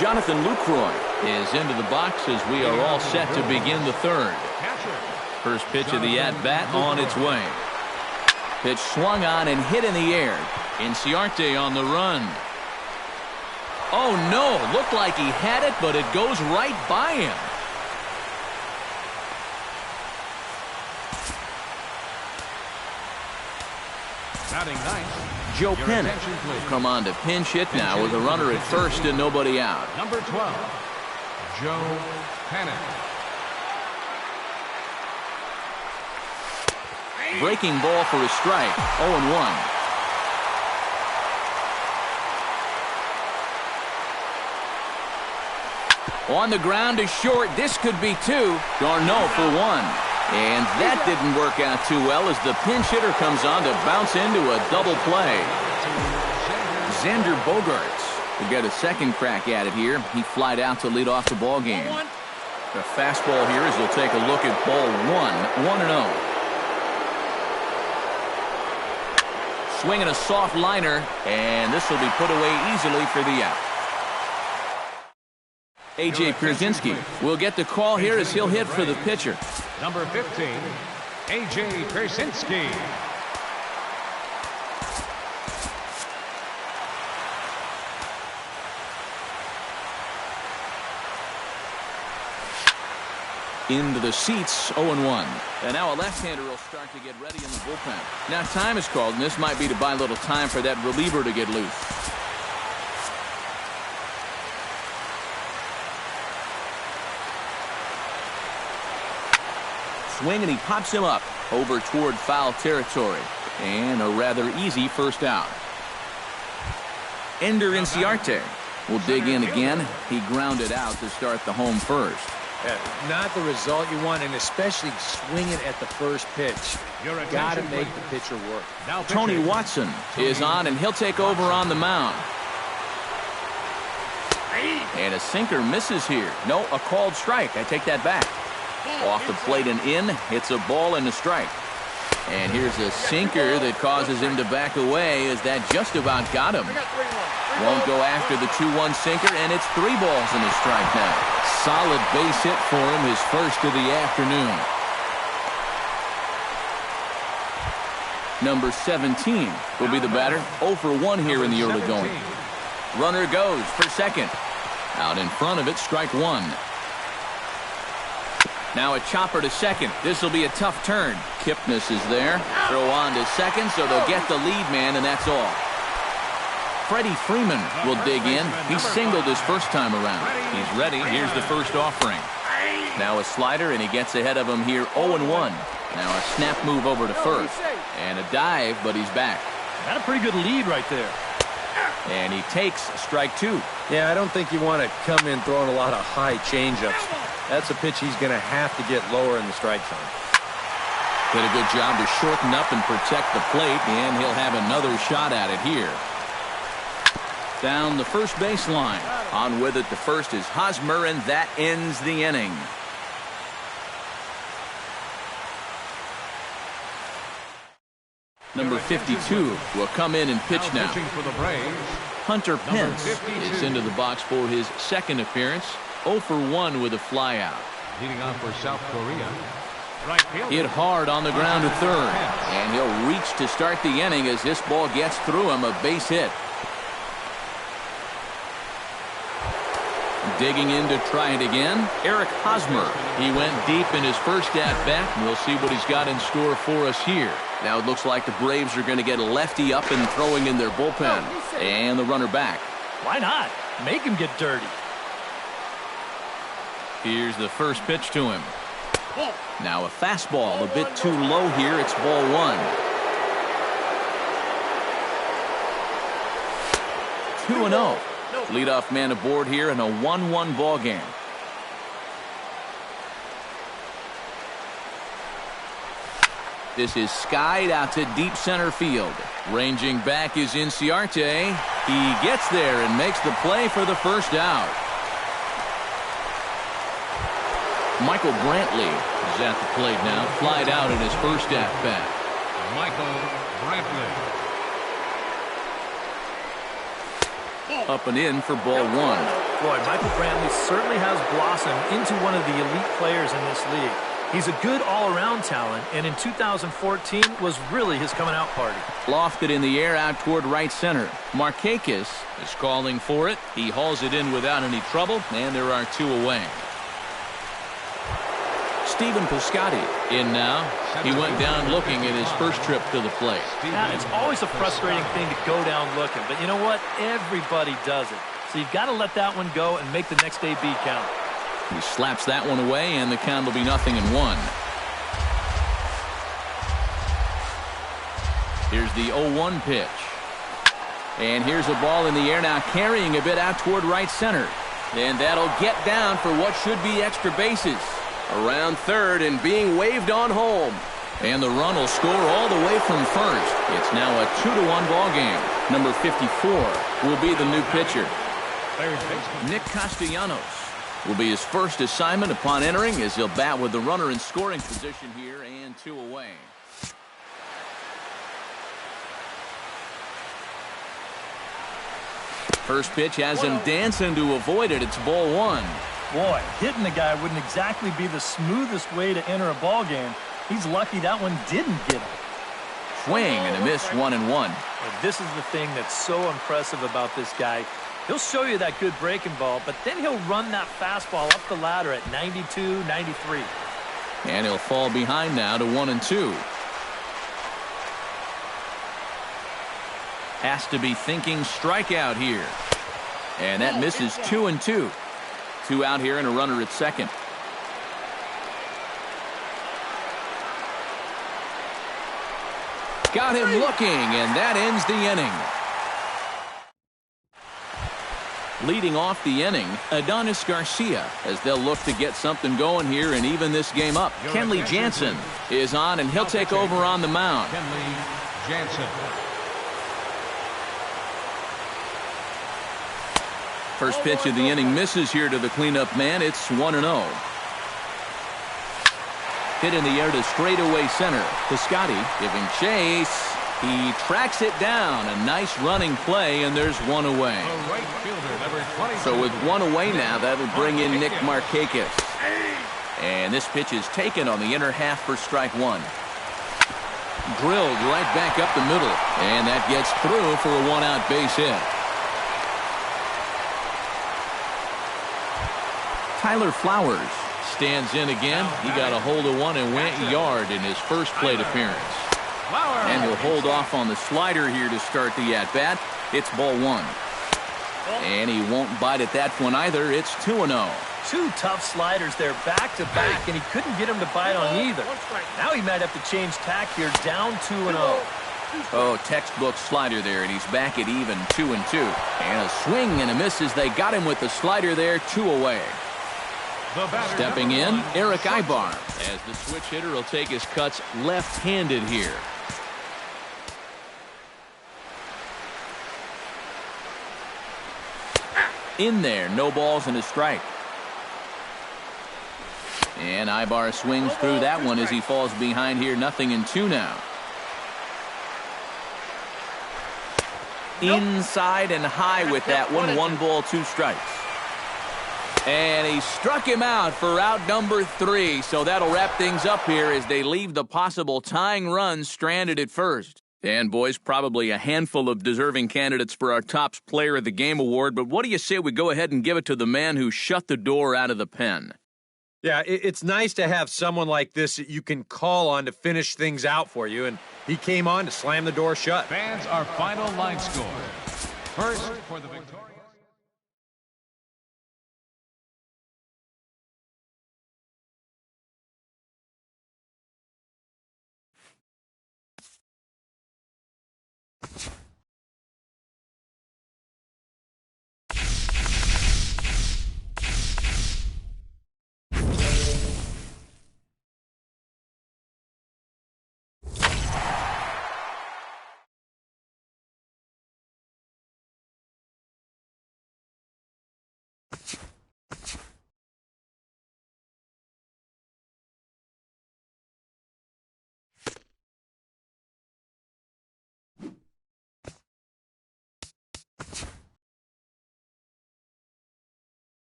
Jonathan Lucroy is into the box as we are all set to begin the third. First pitch of the at-bat on its way. Pitch swung on and hit in the air. Inciarte on the run. Oh no, looked like he had it, but it goes right by him. Batting ninth, Joe Pennant will come on to pinch hit now with a runner at first and nobody out. number 12, Joe Pennant. Breaking ball for a strike. 0-1. On the ground to short. This could be 2. Darno for 1. And that didn't work out too well as the pinch hitter comes on to bounce into a double play. Xander Bogaerts will get a second crack at it here. He flied out to lead off the ball game. The fastball here as he'll take a look at ball 1. 1-0. Swinging a soft liner, and this will be put away easily for the out. A.J. Pierzynski will get the call here as he'll hit for the pitcher. Number 15, A.J. Pierzynski. Into the seats, 0-1. And now a left-hander will start to get ready in the bullpen. Now time is called, and this might be to buy a little time for that reliever to get loose. Swing, and he pops him up over toward foul territory. And a rather easy first out. Ender Inciarte will dig in again. He grounded out to start the home first. Not the result you want, and especially swinging at the first pitch. Got to make the pitcher work. Now Tony Watson is on, and he'll take over on the mound. And a sinker misses here. No, a called strike. I take that back. Off the plate and in, hits a ball and a strike. And here's a sinker that causes him to back away as that just about got him. Won't go after the 2-1 sinker, and it's 3 balls and a strike now. Solid base hit for him, his first of the afternoon. Number 17 will be the batter. 0 for 1 here in the early going. Runner goes for second. Out in front of it, strike 1. Now a chopper to second. This will be a tough turn. Kipnis is there. Throw on to second, so they'll get the lead man, and that's all. Freddie Freeman will dig in. He singled his first time around. He's ready. Here's the first offering. Now a slider, and he gets ahead of him here. 0-1. Now a snap move over to first. And a dive, but he's back. Got a pretty good lead right there. And he takes strike 2. Yeah, I don't think you want to come in throwing a lot of high changeups. That's a pitch he's going to have to get lower in the strike zone. Did a good job to shorten up and protect the plate, and he'll have another shot at it here. Down the first baseline. On with it, the first is Hosmer, and that ends the inning. Number 52 will come in and pitch now. Pitching for the Braves, Hunter Pence is into the box for his second appearance. 0 for 1 with a flyout. leading off for South Korea. Right field. Hit hard on the ground to third. And he'll reach to start the inning as this ball gets through him, a base hit. Digging in to try it again, Eric Hosmer. He went deep in his first at-bat, and we'll see what he's got in store for us here. Now it looks like the Braves are going to get a lefty up and throwing in their bullpen. And the runner back. Why not? Make him get dirty. Here's the first pitch to him. Now a fastball, a bit too low here. It's ball one. 2-0. Leadoff man aboard here in a 1-1 ball game. This is skied out to deep center field. Ranging back is Inciarte. He gets there and makes the play for the first out. Michael Brantley is at the plate now. Flied out in his first at-bat. Michael Brantley. Up and in for ball one. Boy, Michael Brantley certainly has blossomed into one of the elite players in this league. He's a good all-around talent, and in 2014 was really his coming-out party. Lofted in the air out toward right center. Markakis is calling for it. He hauls it in without any trouble, and there are two away. Stephen Piscotty in now. He went down looking at his first trip to the plate. Yeah, it's always a frustrating thing to go down looking, but you know what? Everybody does it. So you've got to let that one go and make the next AB count. He slaps that one away, and the count will be 0-1. Here's the 0-1 pitch. And here's a ball in the air now, carrying a bit out toward right center. And that'll get down for what should be extra bases. Around third and being waved on home. And the run will score all the way from first. It's now a 2-1 ball game. Number 54 will be the new pitcher. Nick Castellanos will be his first assignment upon entering, as he'll bat with the runner in scoring position here, and two away. First pitch has him dancing to avoid it. It's ball one. Boy, hitting the guy wouldn't exactly be the smoothest way to enter a ball game. He's lucky that one didn't get him. Swing and a miss, 1-1. And this is the thing that's so impressive about this guy. He'll show you that good breaking ball, but then he'll run that fastball up the ladder at 92, 93. And he'll fall behind now to 1-2. Has to be thinking strikeout here. And that misses 2-2. Two out here and a runner at second. Got him looking, and that ends the inning. Leading off the inning, Adonis Garcia, as they'll look to get something going here and even this game up. Kenley Jansen is on, and he'll take over on the mound. Kenley Jansen. First pitch of the inning misses here to the cleanup man. It's 1-0. Hit in the air to straightaway center. Piscotty giving chase. He tracks it down. A nice running play, and there's one away. Right fielder, number 22. So with one away now, that'll bring in Nick Markakis. And this pitch is taken on the inner half for strike one. Drilled right back up the middle. And that gets through for a one-out base hit. Tyler Flowers stands in again. He got a hold of one and went yard in his first plate appearance. And he'll hold off on the slider here to start the at-bat. It's ball one. And he won't bite at that one either. It's 2-0. Two tough sliders there back-to-back, and he couldn't get him to bite on either. Now he might have to change tack here, down 2-0. Oh, textbook slider there, and he's back at even 2-2. And a swing and a miss as they got him with the slider there, two away. Stepping in, Eric Ibar, as the switch hitter will take his cuts left-handed here. In there, no balls and a strike. And Ibar swings through that one as he falls behind here, 0-2 now. Inside and high with that one, 1 ball, 2 strikes. And he struck him out for out number 3. So that'll wrap things up here as they leave the possible tying run stranded at first. And, boys, probably a handful of deserving candidates for our Topps Player of the Game award. But what do you say we go ahead and give it to the man who shut the door out of the pen? Yeah, it's nice to have someone like this that you can call on to finish things out for you. And he came on to slam the door shut. Fans, our final line score. First for the victorious.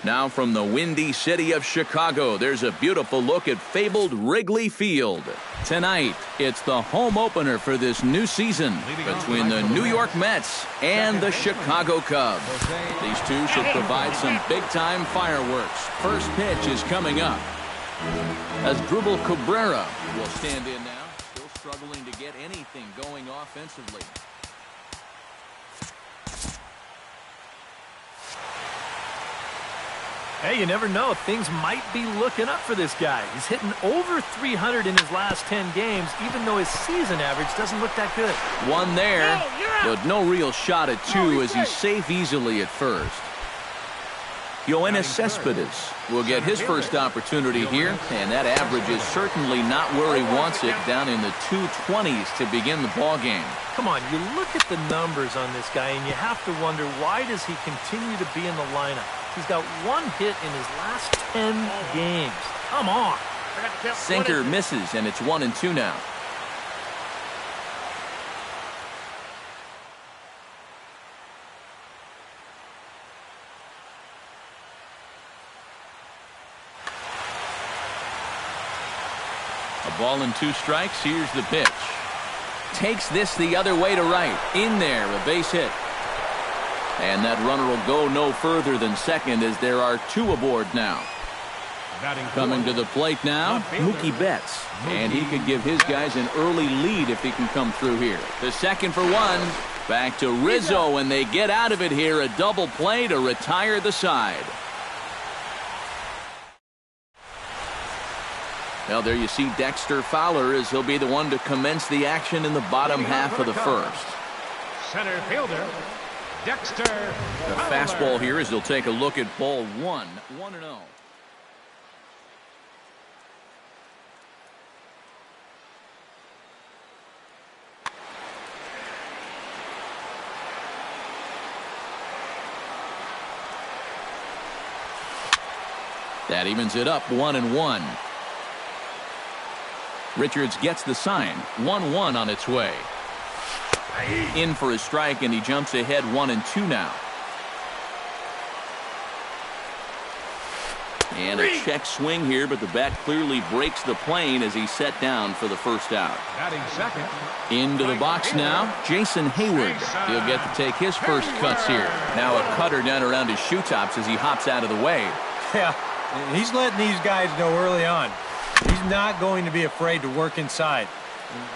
Now from the windy city of Chicago, there's a beautiful look at fabled Wrigley Field. Tonight, it's the home opener for this new season between the New York Mets and the Chicago Cubs. These two should provide some big-time fireworks. First pitch is coming up, as Dribble Cabrera will stand in now, still struggling to get anything going offensively. Hey, you never know. Things might be looking up for this guy. He's hitting over 300 in his last 10 games, even though his season average doesn't look that good. One there, but no real shot at two as he's safe easily at first. Yoenis Cespedes will get his first opportunity here, and that average is certainly not where he wants it, down in the 220s to begin the ballgame. Come on, you look at the numbers on this guy, and you have to wonder, why does he continue to be in the lineup? He's got one hit in his last 10 games. Come on. Sinker misses, and it's 1-2 now. A ball and 2 strikes. Here's the pitch. Takes this the other way to right. In there, a base hit. And that runner will go no further than second, as there are 2 aboard now. Coming to the plate now, Mookie Betts. And he could give his guys an early lead if he can come through here. The second for 1. Back to Rizzo, and they get out of it here. A double play to retire the side. Well, there you see Dexter Fowler, as he'll be the one to commence the action in the bottom half of the first. Center fielder, Dexter The fastball here as they'll take a look at ball 1, 1-0. That evens it up, 1-1. Richards gets the sign, 1-1 on its way. In for a strike, and he jumps ahead 1-2 now. And a check swing here, but the bat clearly breaks the plane as he's set down for the first out. batting second. Into the box now, Jason Hayward. He'll get to take his first cuts here. Now a cutter down around his shoe tops as he hops out of the way. Yeah, he's letting these guys know early on. He's not going to be afraid to work inside.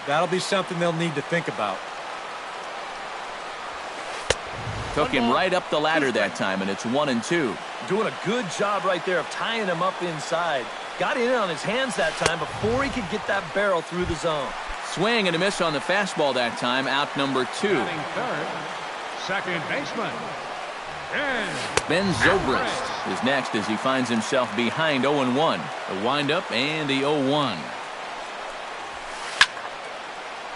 That'll be something they'll need to think about. Took him right up the ladder that time, and it's 1-2. Doing a good job right there of tying him up inside. Got in on his hands that time before he could get that barrel through the zone. Swing and a miss on the fastball that time, out number 2. Batting third, second baseman, Ben Zobrist is next as he finds himself behind 0-1. A windup and the 0-1.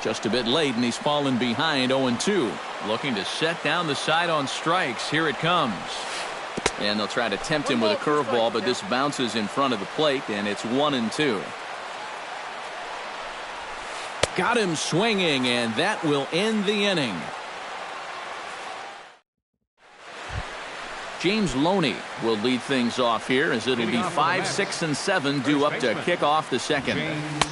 Just a bit late, and he's fallen behind 0-2. Looking to set down the side on strikes. Here it comes. And they'll try to tempt him with a curveball, but this bounces in front of the plate, and it's 1-2. Got him swinging, and that will end the inning. James Loney will lead things off here, as it'll be 5, 6, and 7 due up to kick off the second.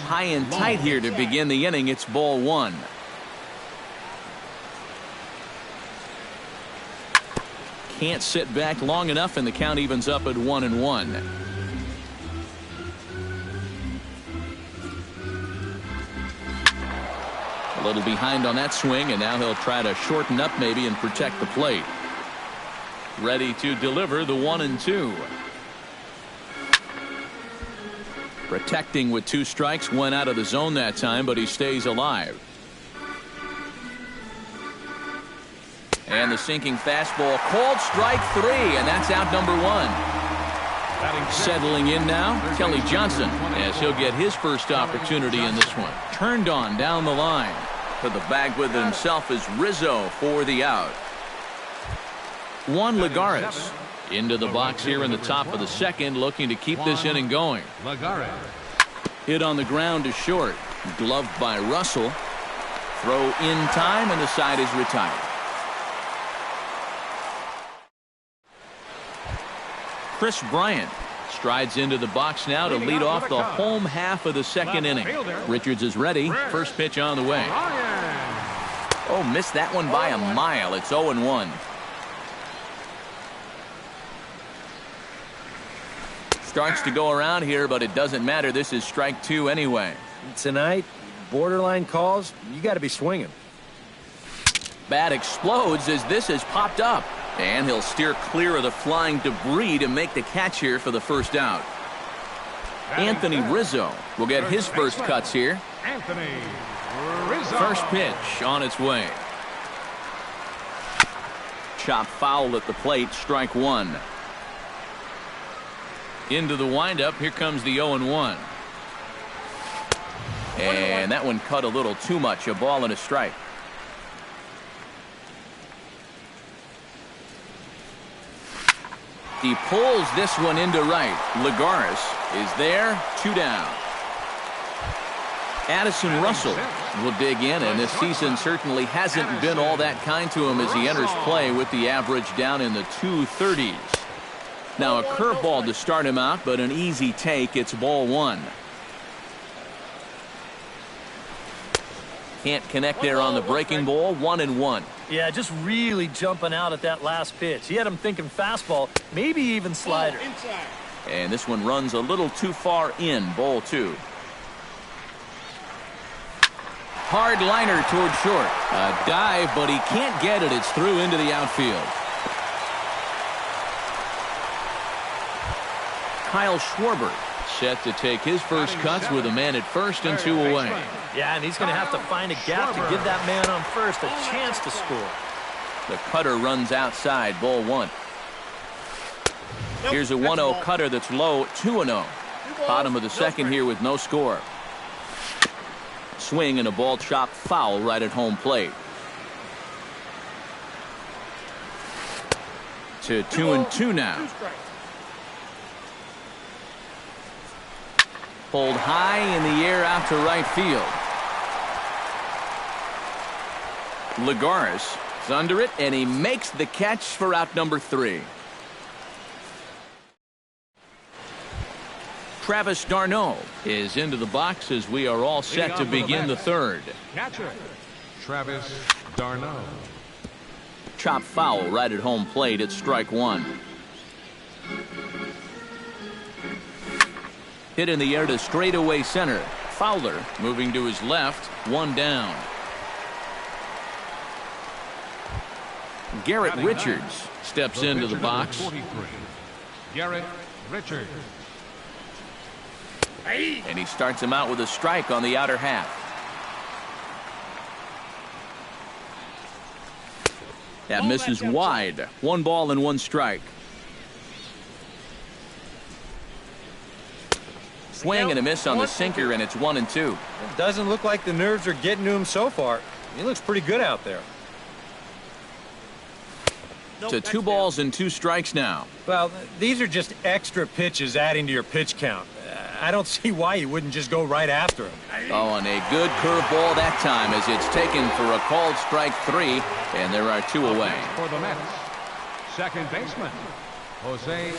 High and tight here to begin the inning. It's ball 1. Can't sit back long enough, and the count evens up at 1-1. A little behind on that swing, and now he'll try to shorten up maybe and protect the plate. Ready to deliver the 1-2. Protecting with 2 strikes, went out of the zone that time, but he stays alive. And the sinking fastball, called strike 3, and that's out number 1. Settling in now, Kelly Johnson, as he'll get his first opportunity in this one. Turned on down the line. To the bag with himself is Rizzo for the out. Juan Lagares into the box here in the top of the second, looking to keep this inning going. Hit on the ground to short. Gloved by Russell. Throw in time, and the side is retired. Chris Bryant strides into the box now to lead off the home half of the second inning. Richards is ready. First pitch on the way. Oh, missed that one by a mile. It's 0-1. Starts to go around here, but it doesn't matter. This is strike two anyway. Tonight, borderline calls, you got to be swinging. Bat explodes as this has popped up. And he'll steer clear of the flying debris to make the catch here for the first out. Anthony Rizzo will get his first cuts here. Anthony Rizzo. First pitch on its way. Chop foul at the plate, strike one. Into the windup, here comes the 0-1. And that one cut a little too much, a ball and a strike. He pulls this one into right. Lagares is there, 2 down. Addison Russell will dig in, and this season certainly hasn't been all that kind to him as he enters play with the average down in the 230s. Now a curveball to start him out, but an easy take. It's ball one. Can't connect there on the breaking ball. 1-1. Yeah, just really jumping out at that last pitch. He had him thinking fastball, maybe even slider. And this one runs a little too far in. Ball two. Hard liner toward short. A dive, but he can't get it. It's through into the outfield. Kyle Schwarber set to take his first cuts with a man at first and 2 away. Yeah, and he's going to have to find a gap to give that man on first a chance to score. The cutter runs outside. Ball one. Here's a 1-0 cutter that's low. 2-0. Bottom of the second here with no score. Swing and a ball chopped foul right at home plate. To 2-2 now. Pulled high in the air out to right field. Lagares is under it, and he makes the catch for out number 3. Travis d'Arnaud is into the box as we are all set to begin the third. Catcher, Travis d'Arnaud. Chop foul right at home plate. It's strike one. Hit in the air to straightaway center. Fowler moving to his left. 1 down. Garrett Richards steps into the box. 43. Garrett Richards. And he starts him out with a strike on the outer half. That misses wide. 1 ball and 1 strike. Swing and a miss on the sinker, and it's 1-2. It doesn't look like the nerves are getting to him so far. He looks pretty good out there. To 2 balls and 2 strikes now. Well, these are just extra pitches adding to your pitch count. I don't see why you wouldn't just go right after him. Oh, and a good curveball that time as it's taken for a called strike 3, and there are 2 away. For the Mets, second baseman, Jose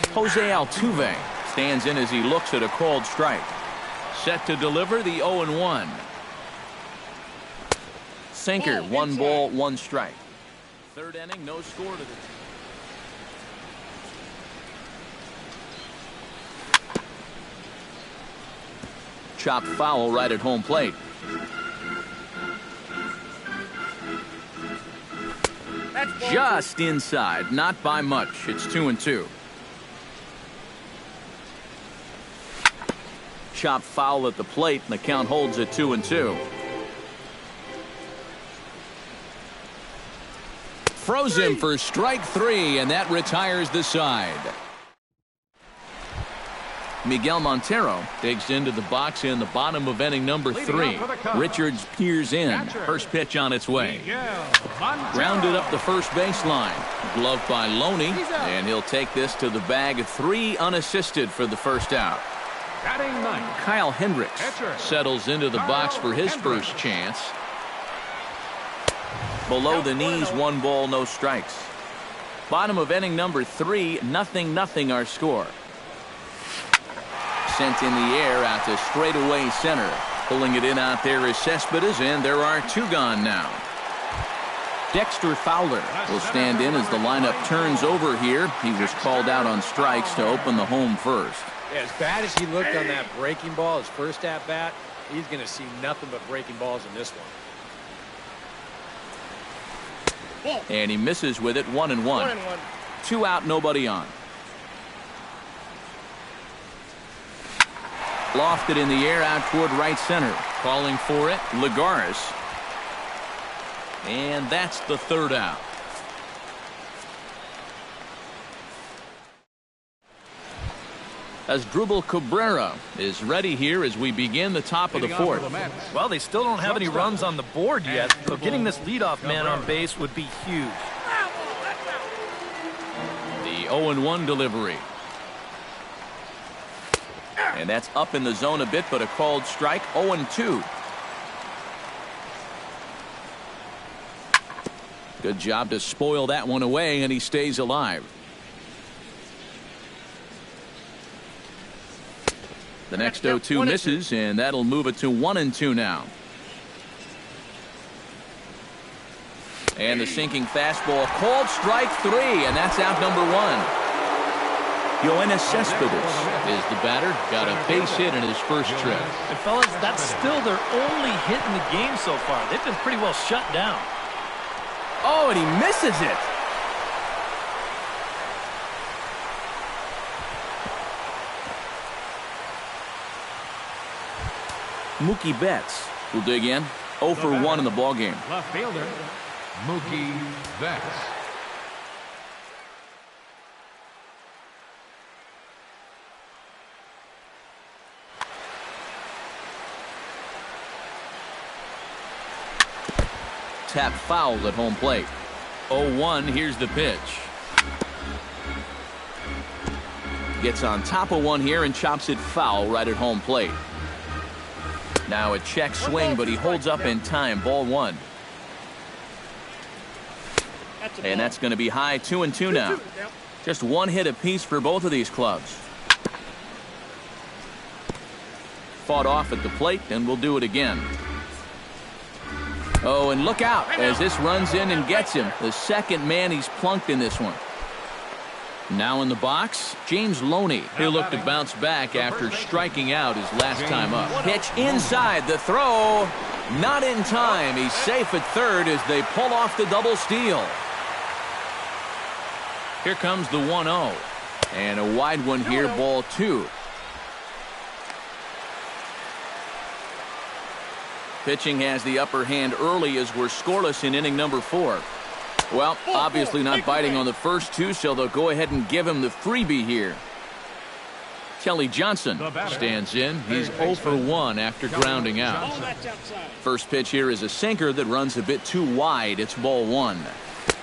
Altuve stands in as he looks at a called strike. Set to deliver the 0-1. Sinker, 1 ball, 1 strike. Third inning, no score to the team. Chopped foul right at home plate. Just inside, not by much. It's 2-2. Chopped foul at the plate, and the count holds at 2-2. Froze him for strike 3, and that retires the side. Miguel Montero digs into the box in the bottom of inning number 3. Richards peers in. First pitch on its way. Grounded up the first baseline. Gloved by Loney, and he'll take this to the bag. 3 unassisted for the first out. Kyle Hendricks settles into the box for his first chance. Below the knees, 1 ball, no strikes. Bottom of inning number 3, 0-0 our score. Sent in the air out to straightaway center. Pulling it in out there is Cespedes, and there are 2 gone now. Dexter Fowler will stand in as the lineup turns over here. He was called out on strikes to open the home first. Yeah, as bad as he looked on that breaking ball, his first at-bat, he's going to see nothing but breaking balls in this one. And he misses with it, 1-1. 2 out, nobody on. Lofted in the air out toward right center. Calling for it, Lagares. And that's the 3rd out. Asdrubal Cabrera is ready here as we begin the top of the 4th. Well, they still don't have any runs on the board yet, so getting this leadoff man on base would be huge. The 0-1 delivery. And that's up in the zone a bit, but a called strike. 0-2. Good job to spoil that one away, and he stays alive. The next 0-2 misses, and that'll move it to 1-2 now. And the sinking fastball, called strike 3, and that's out number 1. Yoenis Cespedes is the batter. Got a base hit in his first trip. And fellas, that's still their only hit in the game so far. They've been pretty well shut down. Oh, and he misses it. Mookie Betts will dig in. 0 for 1 in the ballgame. Left fielder, Mookie Betts. Tap foul at home plate. 0-1, here's the pitch. Gets on top of one here and chops it foul right at home plate. Now a check swing, but he holds up in time. Ball 1. And that's going to be high. 2-2 now. Just 1 hit apiece for both of these clubs. Fought off at the plate, and we'll do it again. Oh, and look out as this runs in and gets him. The second man he's plunked in this one. Now in the box, James Loney. He'll look to bounce back after striking out his last time up. Pitch inside, the throw. Not in time. He's safe at third as they pull off the double steal. Here comes the 1-0. And a wide one here, ball 2. Pitching has the upper hand early as we're scoreless in inning number 4. Well, obviously not biting on the first 2, so they'll go ahead and give him the freebie here. Kelly Johnson stands in. He's 0 for 1 after grounding out. First pitch here is a sinker that runs a bit too wide. It's ball 1.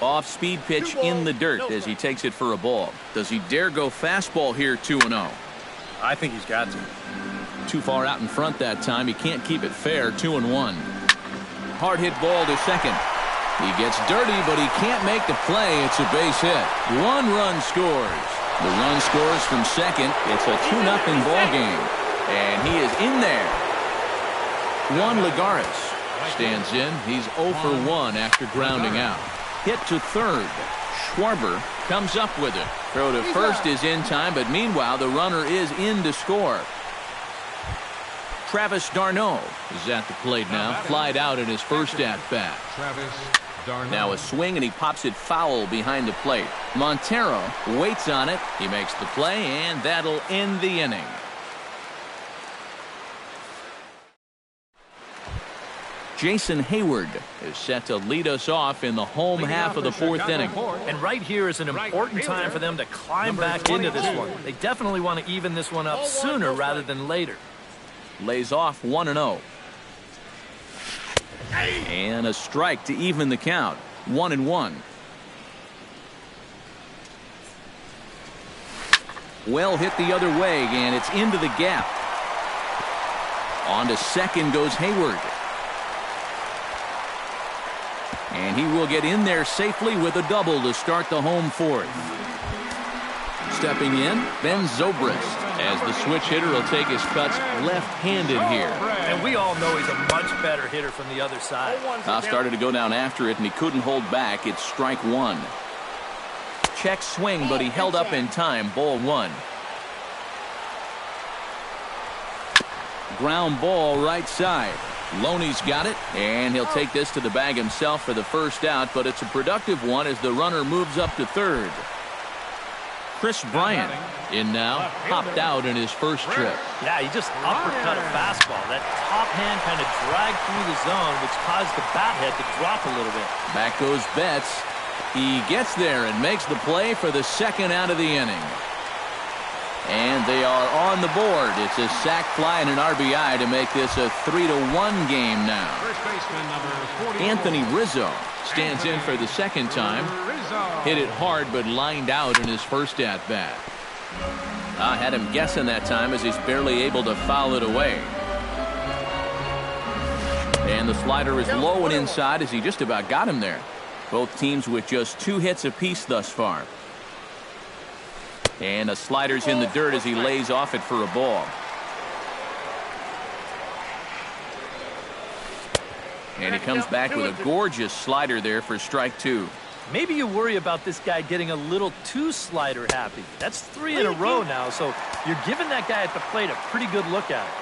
Off-speed pitch in the dirt as he takes it for a ball. Does he dare go fastball here, 2-0? I think he's got to. Too far out in front that time. He can't keep it fair. 2-1. Hard hit ball to second. He gets dirty, but he can't make the play. It's a base hit. 1 run scores. The run scores from second. It's a 2-0 ball game. And he is in there. Juan Lagares stands in. He's 0 for 1 after grounding out. Hit to third. Schwarber comes up with it. Throw to first is in time, but meanwhile the runner is in to score. Travis d'Arnaud is at the plate now. Flied out in his first at-bat. Now a swing, and he pops it foul behind the plate. Montero waits on it. He makes the play, and that'll end the inning. Jason Hayward is set to lead us off in the home half of the 4th inning. And right here is an important time for them to climb back into this one. They definitely want to even this one up sooner rather than later. Lays off 1-0. And a strike to even the count. 1-1. Well hit the other way, and it's into the gap. On to second goes Hayward. And he will get in there safely with a double to start the home fourth. Stepping in, Ben Zobrist, as the switch hitter will take his cuts left-handed here. And we all know he's a much better hitter from the other side. Started to go down after it, and he couldn't hold back. It's strike one. Check swing, but he held up in time. Ball one. Ground ball right side. Loney's got it, and he'll take this to the bag himself for the first out, but it's a productive one as the runner moves up to third. Chris Bryant in now, popped out in his first trip. Yeah, he just uppercut a fastball. That top hand kind of dragged through the zone, which caused the bat head to drop a little bit. Back goes Betts. He gets there and makes the play for the second out of the inning. And they are on the board. It's a sac fly and an RBI to make this a 3-1 game now. First baseman number 44. Anthony Rizzo stands in for the second time. Hit it hard but lined out in his first at-bat. I had him guessing that time as he's barely able to foul it away. And the slider is low and inside as he just about got him there. Both teams with just 2 hits apiece thus far. And a slider's in the dirt as he lays off it for a ball. And he comes back with a gorgeous slider there for strike two. Maybe you worry about this guy getting a little too slider happy. That's 3 in a row now, so you're giving that guy at the plate a pretty good look at it.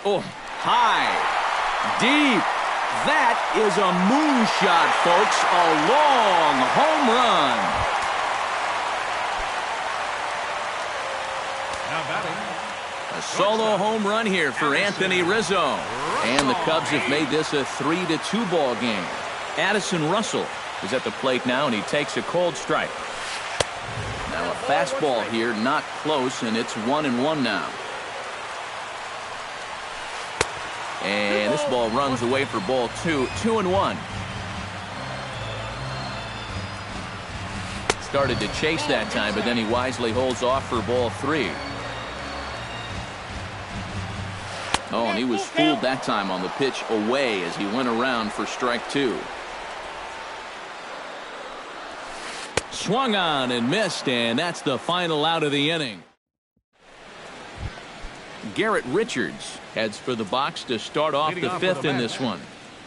Oh, high, deep. That is a moonshot, folks. A long home run. Now batting. A solo home run here for Anthony Rizzo. And the Cubs have made this a 3-2 ball game. Addison Russell is at the plate now, and he takes a cold strike. Now a fastball here, not close, and it's 1-1 now. And this ball runs away for ball two. 2-1. Started to chase that time, but then he wisely holds off for ball 3. Oh, and he was fooled that time on the pitch away as he went around for strike 2. Swung on and missed, and that's the final out of the inning. Garrett Richards heads for the box to start off the 5th in this one.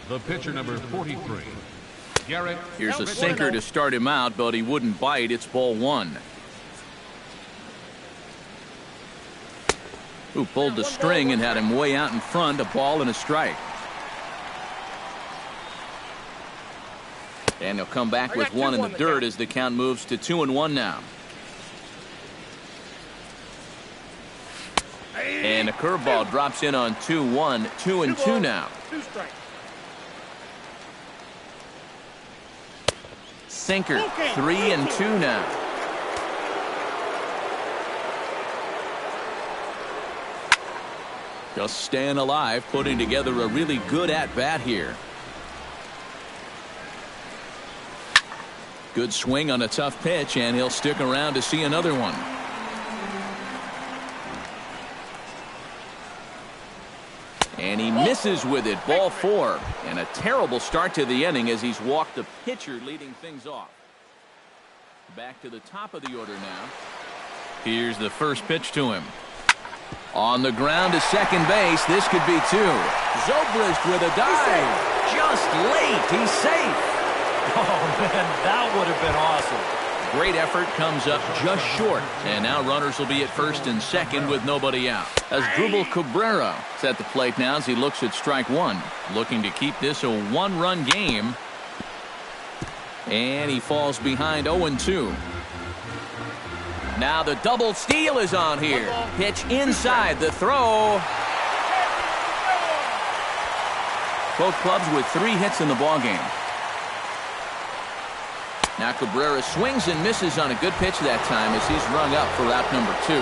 The pitcher number 43. Garrett. Here's a sinker to start him out, but he wouldn't bite. It's ball 1. Who pulled the string and had him way out in front, a ball and a strike. And he'll come back with 1 in the dirt as the count moves to 2-1 now. And a curveball drops in on 2-1, 2-2 now. Sinker, 3-2 now. Just staying alive, putting together a really good at-bat here. Good swing on a tough pitch, and he'll stick around to see another one. And he misses with it, ball 4. And a terrible start to the inning as he's walked the pitcher leading things off. Back to the top of the order now. Here's the first pitch to him. On the ground to second base, this could be 2. Zobrist with a dive. Just late, he's safe. Oh, man, that would have been awesome. Great effort, comes up just short. And now runners will be at first and second with nobody out. As Drupal Cabrera is at the plate now as he looks at strike 1. Looking to keep this a 1-run game. And he falls behind 0-2. Now the double steal is on here. Pitch inside, the throw. Both clubs with 3 hits in the ballgame. Now Cabrera swings and misses on a good pitch that time as he's rung up for out number 2.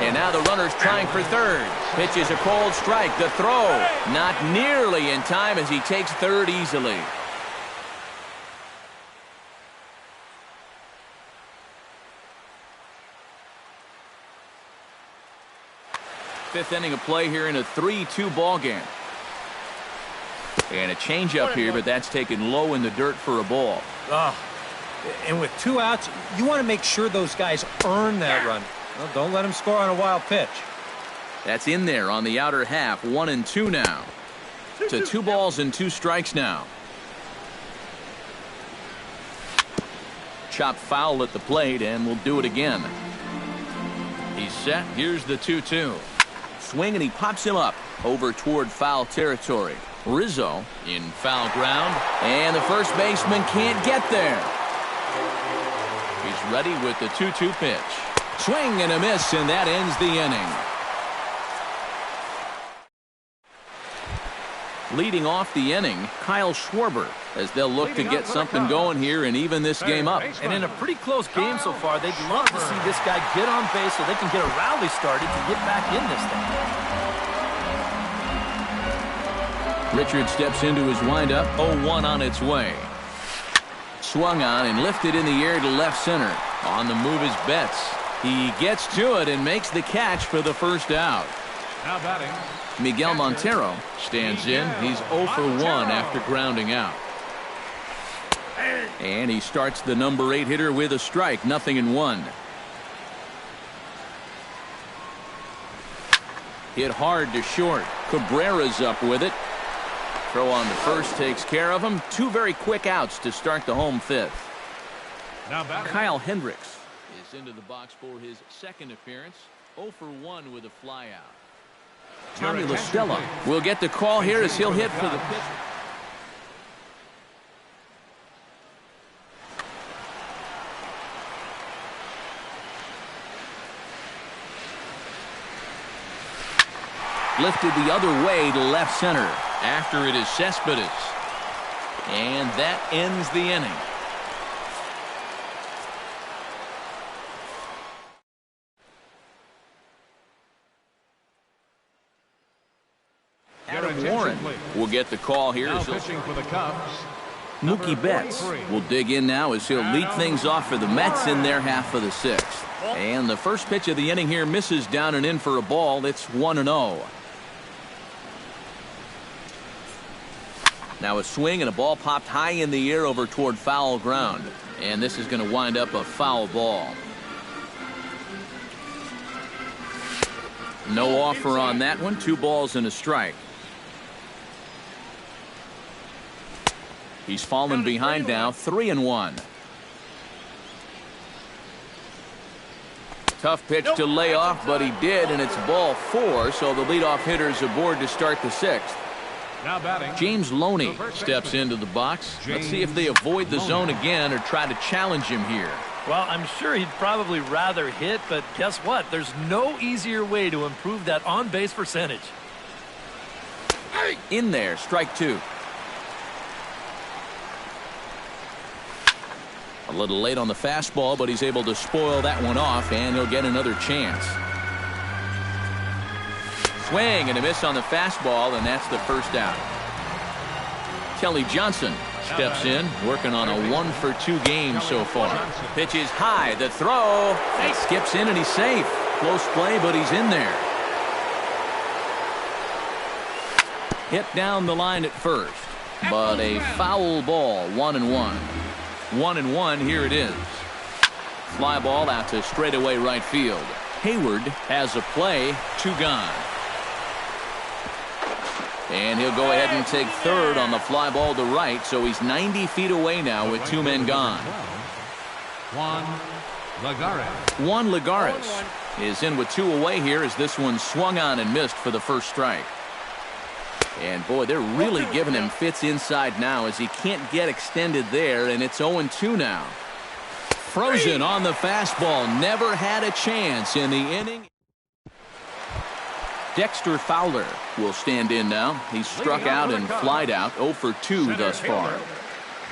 And now the runner's trying for third. Pitch is a cold strike. The throw not nearly in time as he takes third easily. Fifth inning of play here in a 3-2 ball game. And a changeup here, but that's taken low in the dirt for a ball. And with 2 outs, you want to make sure those guys earn that run. Well, don't let them score on a wild pitch. That's in there on the outer half. 1-2 now. To 2 balls and 2 strikes now. Chop foul at the plate, and we'll do it again. He's set. Here's the 2-2. Swing, and he pops him up over toward foul territory. Rizzo in foul ground, and the first baseman can't get there. He's ready with the 2-2 pitch. Swing and a miss, and that ends the inning. Leading off the inning, Kyle Schwarber, as they'll look to get something going here and even this game up. And in a pretty close game so far, they'd love to see this guy get on base so they can get a rally started to get back in this thing. Richard steps into his windup. 0-1 on its way. Swung on and lifted in the air to left center. On the move is Betts. He gets to it and makes the catch for the first out. Now batting, Miguel Montero stands in. He's 0 for 1 after grounding out. And he starts the number 8 hitter with a strike. 0-1. Hit hard to short. Cabrera's up with it. Throw on to first takes care of him. 2 very quick outs to start the home 5th. now batting, Kyle Hendricks is into the box for his second appearance. 0 for 1 with a fly out. Tommy La Stella will get the call here as he'll hit for the pitch. Lifted the other way to left center. After it is Cespedes. And that ends the inning. Adam Warren will get the call here. now pitching for the Cubs. Mookie Betts will dig in now as he'll lead things off for the Mets in their half of the 6th. And the first pitch of the inning here misses down and in for a ball. It's 1-0. Now a swing and a ball popped high in the air over toward foul ground. And this is going to wind up a foul ball. No offer on that one. 2 balls and a strike. He's fallen behind now. 3-1. Tough pitch to lay off, but he did, and it's ball 4, so the leadoff hitter's aboard to start the 6th. Now batting, James Loney steps into the box. Let's see if they avoid the zone again or try to challenge him here. Well, I'm sure he'd probably rather hit, but guess what? There's no easier way to improve that on-base percentage. In there, strike 2. A little late on the fastball, but he's able to spoil that one off, and he'll get another chance. Swing and a miss on the fastball, and that's the first out. Kelly Johnson steps in, working on a 1 for 2 game so far. Pitch is high, the throw. It skips in and he's safe. Close play, but he's in there. Hit down the line at first, but a foul ball. 1-1. 1-1, here it is. Fly ball out to straightaway right field. Hayward has a play. 2 gone. And he'll go ahead and take third on the fly ball to right, so he's 90 feet away now with 2 men gone. Juan Lagares is in with 2 away here as this one swung on and missed for the first strike. And boy, they're really giving him fits inside now as he can't get extended there, and it's 0-2 now. Frozen on the fastball, never had a chance in the inning. Dexter Fowler will stand in now. He's struck out and flied out. 0 for 2 thus far.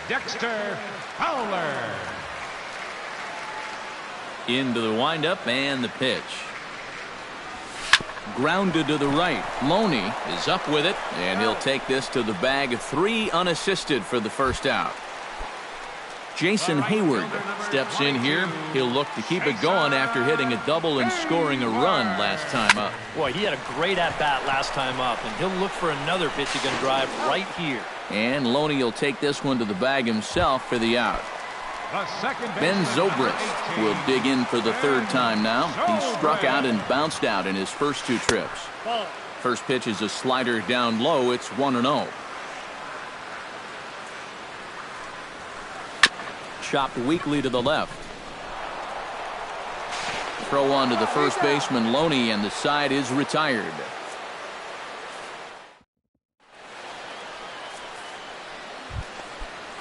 Dexter Fowler. Into the windup and the pitch. Grounded to the right. Loney is up with it, and he'll take this to the bag. 3 unassisted for the first out. Jason Hayward steps in here. He'll look to keep it going after hitting a double and scoring a run last time up. Boy, he had a great at-bat last time up, and he'll look for another pitch he can drive right here. And Loney will take this one to the bag himself for the out. Ben Zobrist will dig in for the third time now. He struck out and bounced out in his first two trips. First pitch is a slider down low. It's 1-0. Chopped weakly to the left. Throw on to the first baseman Loney, and the side is retired.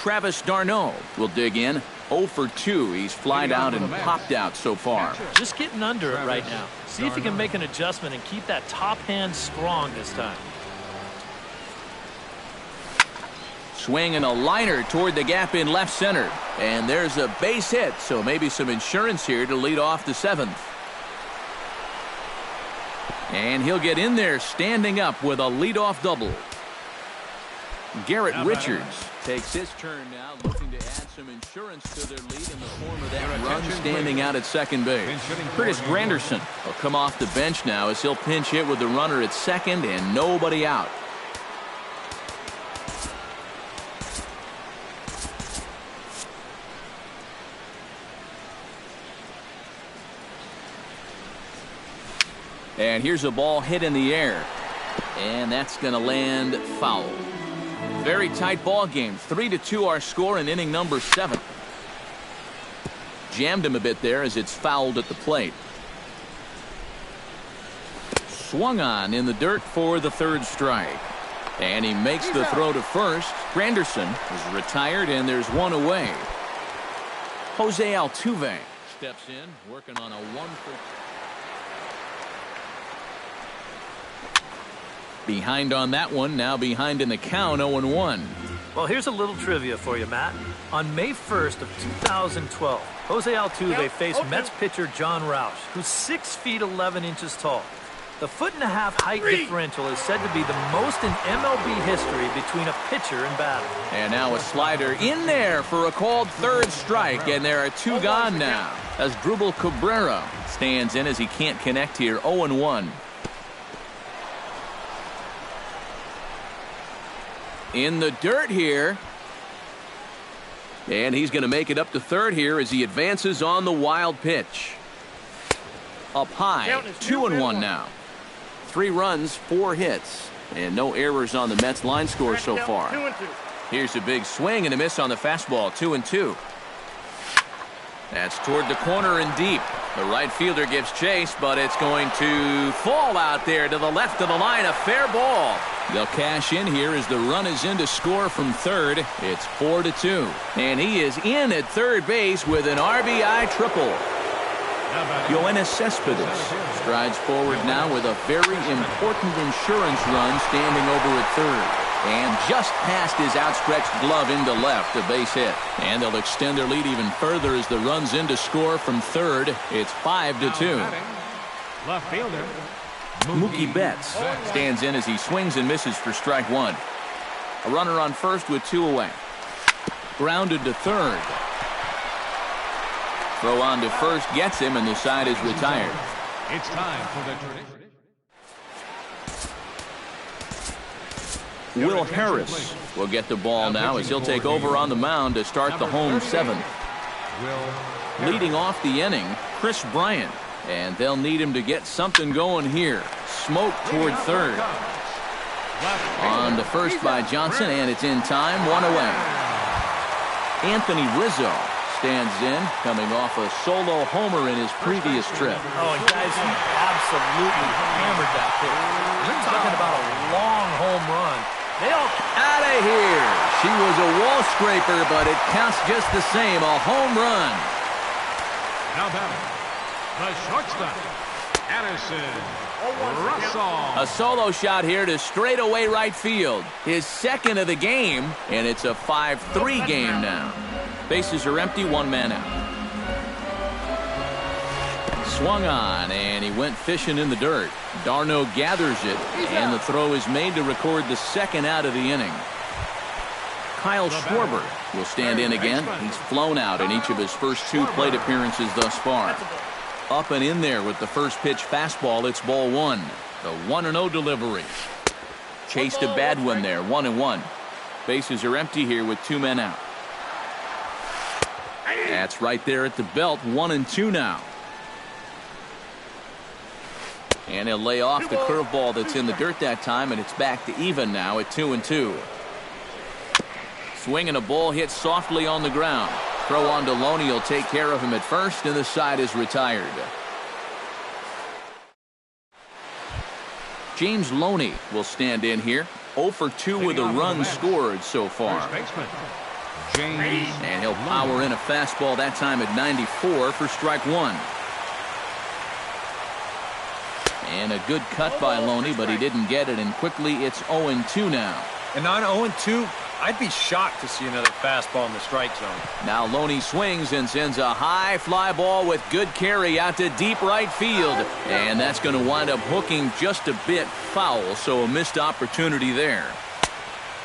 Travis d'Arnaud will dig in. 0 for 2. He's flied out and popped out so far. Just getting under it right now. See if he can make an adjustment and keep that top hand strong this time. Swing and a liner toward the gap in left center. And there's a base hit, so maybe some insurance here to lead off the seventh. And he'll get in there standing up with a leadoff double. Garrett Richards takes his turn now, looking to add some insurance to their lead in the form of that run standing out at second base. Curtis Granderson will come off the bench now as he'll pinch hit with the runner at second and nobody out. And here's a ball hit in the air. And that's going to land foul. Very tight ball game. 3-2 our score in inning number 7. Jammed him a bit there as it's fouled at the plate. Swung on in the dirt for the third strike. And he makes the throw to first. Granderson is retired and there's one away. Jose Altuve steps in, working on a 1 for... Behind on that one, now behind in the count, 0-1. Well, here's a little trivia for you, Matt. On May 1st of 2012, Jose Altuve faced Mets pitcher John Roush, who's 6 feet 11 inches tall. The 1.5-foot height differential is said to be the most in MLB history between a pitcher and batter. And now a slider in there for a called third strike, and there are 2 gone now. As Drupal Cabrera stands in as he can't connect here, 0-1. In the dirt here. And he's going to make it up to third here as he advances on the wild pitch. Up high, 2-1 now. 3 runs, 4 hits, and no errors on the Mets line score so far. Here's a big swing and a miss on the fastball, 2-2. That's toward the corner and deep. The right fielder gives chase, but it's going to fall out there to the left of the line. A fair ball. They'll cash in here as the run is in to score from third. It's 4-2. And he is in at third base with an RBI triple. Yoenis Cespedes strides forward now with a very important insurance run standing over at third. And just past his outstretched glove into left, a base hit. And they'll extend their lead even further as the run's in to score from third. It's 5-2. Left fielder Mookie Betts stands in as he swings and misses for strike 1. A runner on first with 2 away. Grounded to third. Throw on to first gets him, and the side is retired. It's time for the tradition. Will Harris will get the ball now as he'll take over on the mound to start the home 7th. Leading off the inning, Chris Bryant. And they'll need him to get something going here. Smoke toward third. On to first by Johnson, and it's in time, 1 away. Anthony Rizzo stands in, coming off a solo homer in his previous trip. Oh, and guys, he absolutely hammered that pitch. You're talking about a long home run. They all out of here. She was a wall scraper, but it counts just the same. A home run. Now batting, the shortstop, Addison Russell. A solo shot here to straightaway right field. His second of the game, and it's a 5-3 game now. Bases are empty, 1 man out. Swung on, and he went fishing in the dirt. d'Arnaud gathers it, and the throw is made to record the second out of the inning. Kyle Schwarber will stand in again. He's flown out in each of his first 2 plate appearances thus far. Up and in there with the first pitch fastball. It's ball 1. The 1-0 delivery. Chased a bad one there. 1-1. Bases are empty here with 2 men out. That's right there at the belt. 1-2 now. And he'll lay off the curveball that's in the dirt that time, and it's back to even now at 2-2. Swinging a ball hit softly on the ground. Throw on to Loney will take care of him at first, and the side is retired. James Loney will stand in here. 0 for 2 with a run scored so far. And he'll power in a fastball that time at 94 for strike 1. And a good cut by Loney, but he didn't get it, and quickly it's 0-2 now. And on 0-2, I'd be shocked to see another fastball in the strike zone. Now Loney swings and sends a high fly ball with good carry out to deep right field. And that's going to wind up hooking just a bit foul, so a missed opportunity there.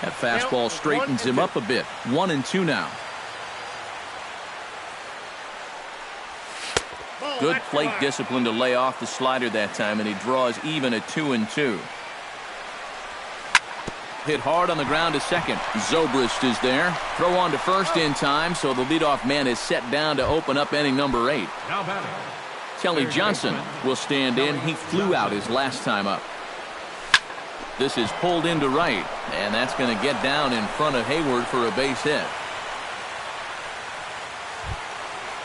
That fastball straightens him up a bit. 1-2 now. Good plate discipline to lay off the slider that time, and he draws even at 2-2. Hit hard on the ground to second. Zobrist is there. Throw on to first in time, so the leadoff man is set down to open up inning number 8. Kelly Johnson will stand in. He flew out his last time up. This is pulled into right, and that's going to get down in front of Hayward for a base hit.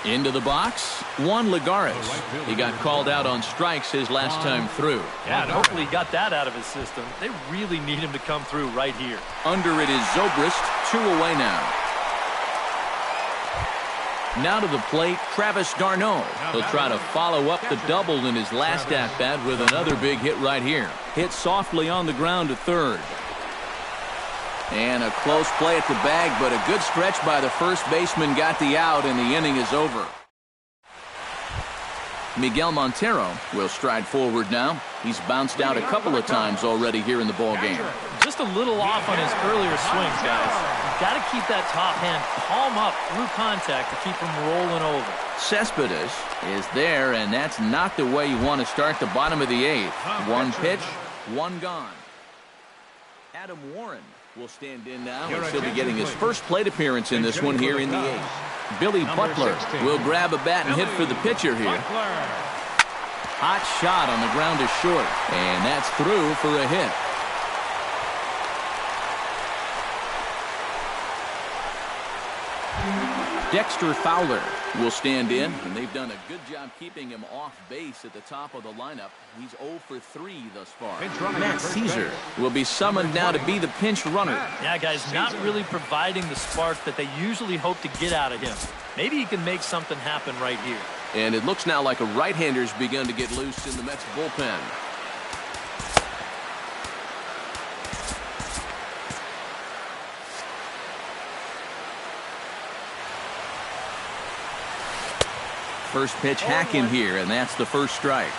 Into the box, Juan Lagares. He got called out on strikes his last time through. Yeah, and hopefully he got that out of his system. They really need him to come through right here. Under it is Zobrist, 2 away now. Now to the plate, Travis d'Arnaud. He'll try to follow up the double in his last at-bat with another big hit right here. Hit softly on the ground to third. And a close play at the bag, but a good stretch by the first baseman got the out, and the inning is over. Miguel Montero will stride forward now. He's bounced out a couple of times already here in the ball game. Just a little off on his earlier swings, guys. You've got to keep that top hand palm up through contact to keep him rolling over. Cespedes is there, and that's not the way you want to start the bottom of the 8th. 1 pitch, 1 gone. Adam Warren will stand in now, and he'll be getting his first plate appearance in this one here in the 8th. Billy Butler will grab a bat and hit for the pitcher here. Hot shot on the ground is short, and that's through for a hit. Dexter Fowler will stand in, and they've done a good job keeping him off base at the top of the lineup. He's 0 for 3 thus far. Matt Caesar will be summoned now to be the pinch runner. Yeah, guys, not really providing the spark that they usually hope to get out of him. Maybe he can make something happen right here. And it looks now like a right-hander's begun to get loose in the Mets bullpen. First pitch hack in here, and that's the first strike.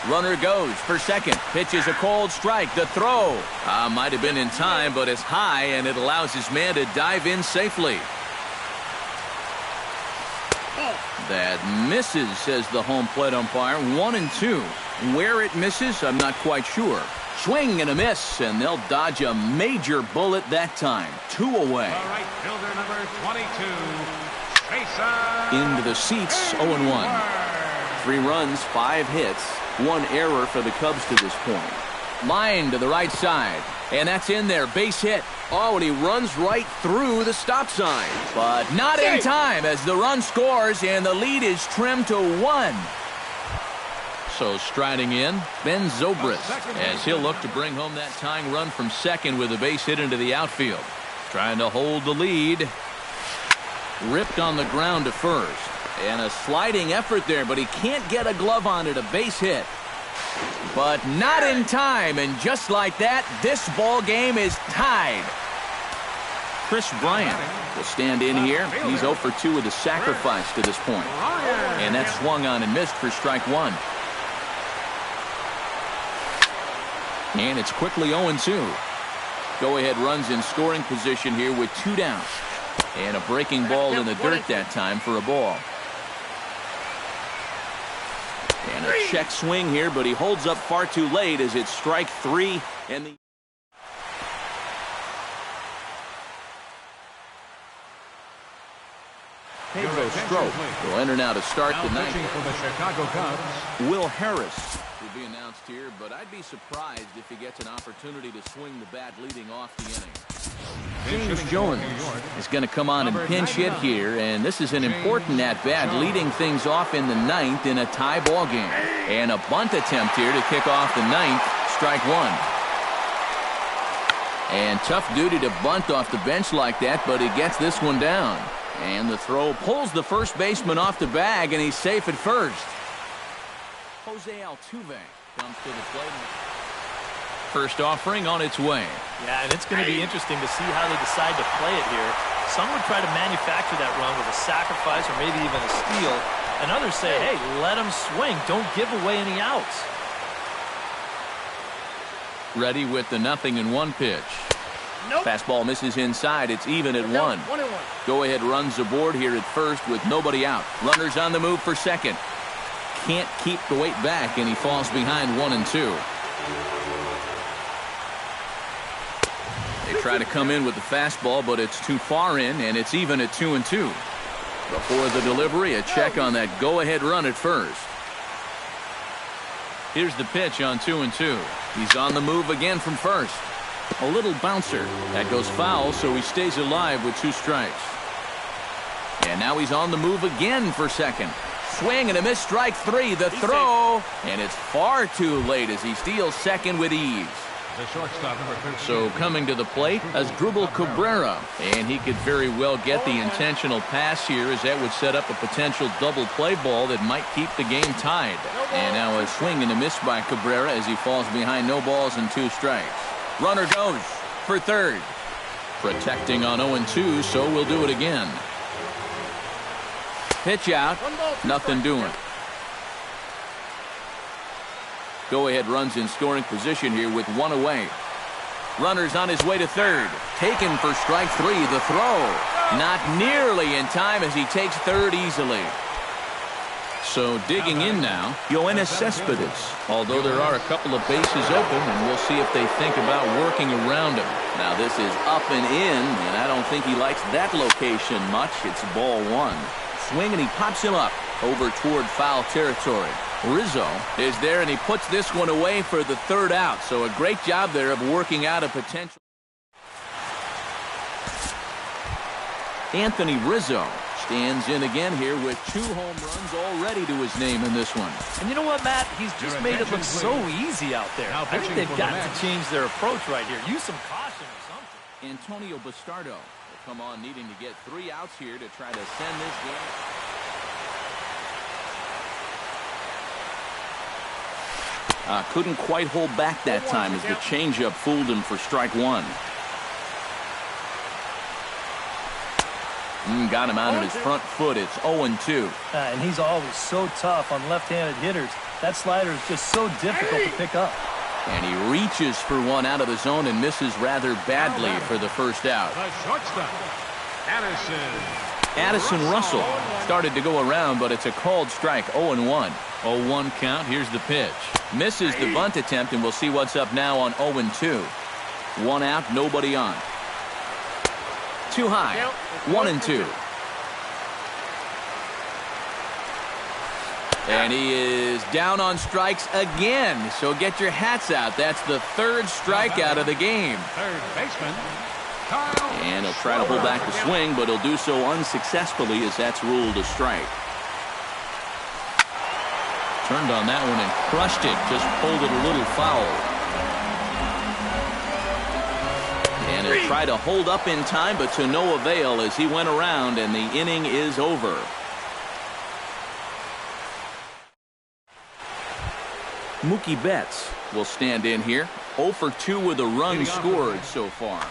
Runner goes for second. Pitch is a cold strike. The throw might have been in time, but it's high, and it allows his man to dive in safely. That misses, says the home plate umpire. 1-2. Where it misses, I'm not quite sure. Swing and a miss, and they'll dodge a major bullet that time. 2 away. All right, fielder number 22. Into the seats, 0-1. 3 runs, 5 hits, 1 error for the Cubs to this point. Line to the right side, and that's in there. Base hit. Oh, and he runs right through the stop sign. But not in time as the run scores, and the lead is trimmed to 1. So striding in, Ben Zobrist, as he'll look to bring home that tying run from second with a base hit into the outfield. Trying to hold the lead. Ripped on the ground to first. And a sliding effort there, but he can't get a glove on it. A base hit. But not in time, and just like that, this ball game is tied. Chris Bryant will stand in here. He's 0 for 2 with a sacrifice to this point. And that's swung on and missed for strike 1. And it's quickly 0-2. Go-ahead runs in scoring position here with 2 down. And a breaking ball in the dirt that time for a ball. And a check swing here, but he holds up far too late as it's strike 3. And the Pedro Strop will enter now to start the ninth. For the Chicago Cubs. Will Harris will be announced here, but I'd be surprised if he gets an opportunity to swing the bat leading off the inning. James Jones is going to come on and pinch hit here, and this is an important at-bat, leading things off in the 9th in a tie ball game. And a bunt attempt here to kick off the 9th, strike 1. And tough duty to bunt off the bench like that, but he gets this one down. And the throw pulls the first baseman off the bag, and he's safe at first. Jose Altuve comes to the plate. First offering on its way. Yeah, and it's going to be interesting to see how they decide to play it here. Some would try to manufacture that run with a sacrifice or maybe even a steal. And others say, hey, let them swing. Don't give away any outs. Ready with the 0-1 pitch. Nope. Fastball misses inside. It's even at 1. 1-1. Go-ahead runs aboard here at first with nobody out. Runners on the move for second. Can't keep the weight back, and he falls behind 1 and 2. They try to come in with the fastball, but it's too far in, and it's even at 2 and 2. Before the delivery, a check on that go-ahead run at first. Here's the pitch on 2 and 2. He's on the move again from first. A little bouncer. That goes foul, so he stays alive with 2 strikes. And now he's on the move again for second. Swing and a miss, strike 3. The throw, and it's far too late as he steals second with ease. The shortstop, number 13. So coming to the plate as Drupal Cabrera, and he could very well get the intentional pass here, as that would set up a potential double play ball that might keep the game tied. And now a swing and a miss by Cabrera as he falls behind 0 balls and 2 strikes. Runner goes for third. Protecting on 0-2, so we'll do it again. Pitch out, nothing doing. Go-ahead runs in scoring position here with 1 away. Runners on his way to third. Taken for strike 3. The throw. Not nearly in time as he takes third easily. So digging in now, Yoenis Cespedes. Although there are a couple of bases open, and we'll see if they think about working around him. Now this is up and in, and I don't think he likes that location much. It's ball 1. Swing, and he pops him up over toward foul territory. Rizzo is there, and he puts this one away for the 3rd out. So a great job there of working out a potential. Anthony Rizzo stands in again here with 2 home runs already to his name in this one. And you know what, Matt? He's just made it look so easy out there. I think they've got to change their approach right here. Use some caution or something. Antonio Bastardo will come on needing to get 3 outs here to try to send this game. Couldn't quite hold back that time as the changeup fooled him for strike 1. Got him out on his front foot. It's 0-2. And he's always so tough on left-handed hitters. That slider is just so difficult to pick up. And he reaches for one out of the zone and misses rather badly for the 1st out. The shortstop, Addison Russell started to go around, but it's a called strike. 0-1. 0-1 count. Here's the pitch. Misses the bunt attempt, and we'll see what's up now on 0-2. 1 out, nobody on. Too high. 1-2. And he is down on strikes again. So get your hats out. That's the 3rd strikeout of the game. Third baseman, And he'll try to hold back the swing, but he'll do so unsuccessfully as that's ruled a strike. Turned on that one and crushed it. Just pulled it a little foul. And he'll try to hold up in time, but to no avail as he went around, and the inning is over. Mookie Betts will stand in here. 0 for 2 with a run scored so far.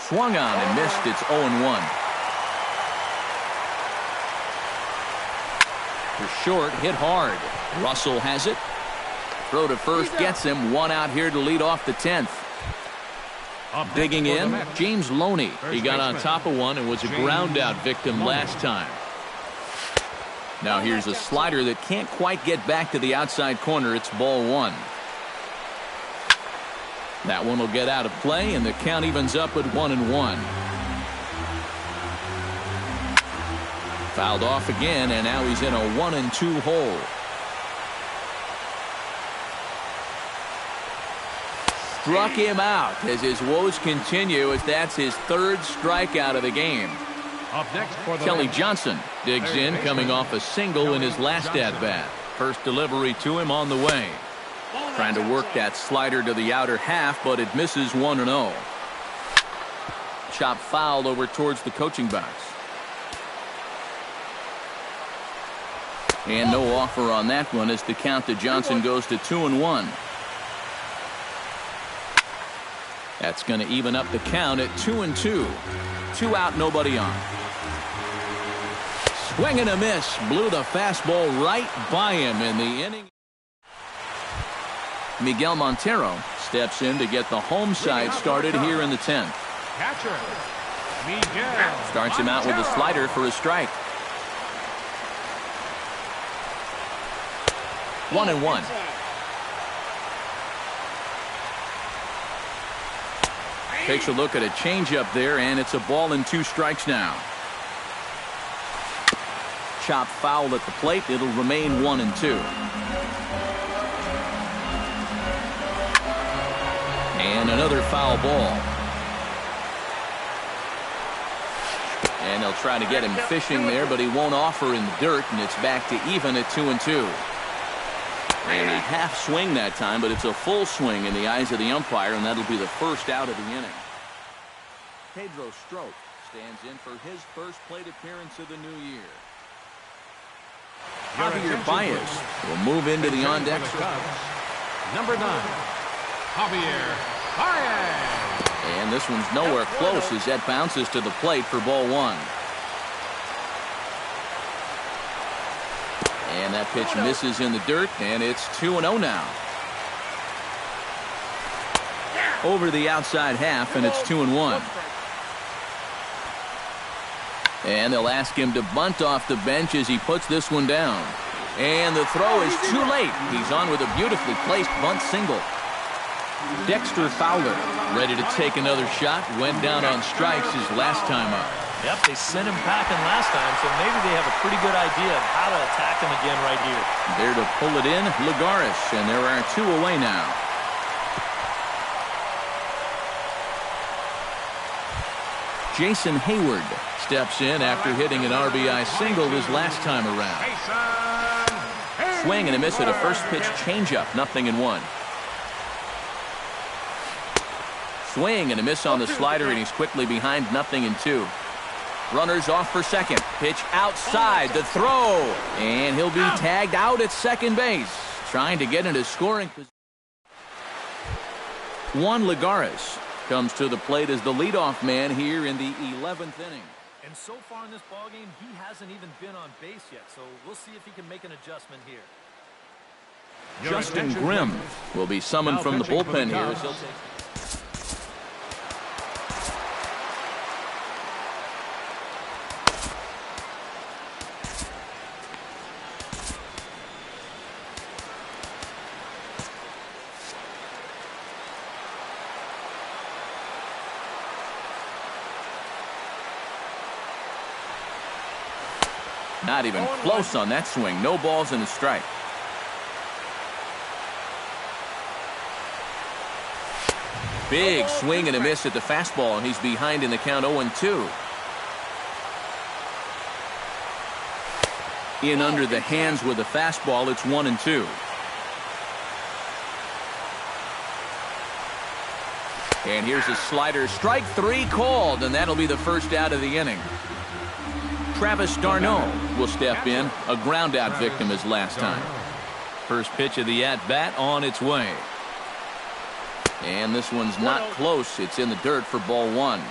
Swung on and missed. It's 0-1. short, hit hard. Russell has it. Throw to first gets him. One out here to lead off the 10th. Digging in, James Loney. He got on top of one and was a ground-out victim last time. Now here's a slider that can't quite get back to the outside corner. It's ball one. That one will get out of play, and the count evens up at 1-1. Fouled off again, and now he's in a 1-2 hole. Struck him out as his woes continue, as that's his third strikeout of the game. Up next for the Kelly Johnson digs in, coming off a single in his last at-bat. First delivery to him on the way. Trying to work that slider to the outer half, but it misses 1-0. Chop fouled over towards the coaching box. And no offer on that one as the count to Johnson goes to 2-1. That's going to even up the count at 2-2. 2 out, nobody on. Swing and a miss. Blew the fastball right by him in the inning. Miguel Montero steps in to get the home side started here in the 10th. catcher, Miguel. Starts him out with a slider for a strike. 1-1. Takes a look at a changeup there, and it's a ball and 2 strikes now. Chop foul at the plate. It'll remain 1-2. And another foul ball. And they'll try to get him fishing there, but he won't offer in the dirt, and it's back to even at 2-2. And a half swing that time, but it's a full swing in the eyes of the umpire, and that'll be the first out of the inning. Pedro Strop stands in for his first plate appearance of the new year. Javier Baez will move into the on-deck. Number 9, Javier Baez. And this one's nowhere close as that bounces to the plate for ball 1. And that pitch misses in the dirt, and it's 2-0 now. Over the outside half, and it's 2-1. And they'll ask him to bunt off the bench as he puts this one down. And the throw is too late. He's on with a beautifully placed bunt single. Dexter Fowler ready to take another shot. Went down on strikes his last time up. Yep, they sent him packing last time, so maybe they have a pretty good idea of how to attack him again right here. There to pull it in, Lagares, and there are 2 away now. Jason Hayward steps in after hitting an RBI single his last time around. Swing and a miss at a first pitch changeup, 0-1. Swing and a miss on the slider, and he's quickly behind 0-2. Runners off for second. Pitch outside. The throw. And he'll be tagged out at second base. Trying to get into scoring position. Juan Lagares comes to the plate as the leadoff man here in the 11th inning. And so far in this ballgame, he hasn't even been on base yet, so we'll see if he can make an adjustment here. Justin Grimm will be summoned from the bullpen here as he'll take. Not even close on that swing. No balls and a strike. Big swing and a miss at the fastball, and he's behind in the count 0-2. In under the hands with the fastball, it's 1-2. And here's a slider. Strike 3 called, and that'll be the first out of the inning. Travis d'Arnaud will step in, a ground-out victim his last time. First pitch of the at-bat on its way. And this one's not close. It's in the dirt for ball 1.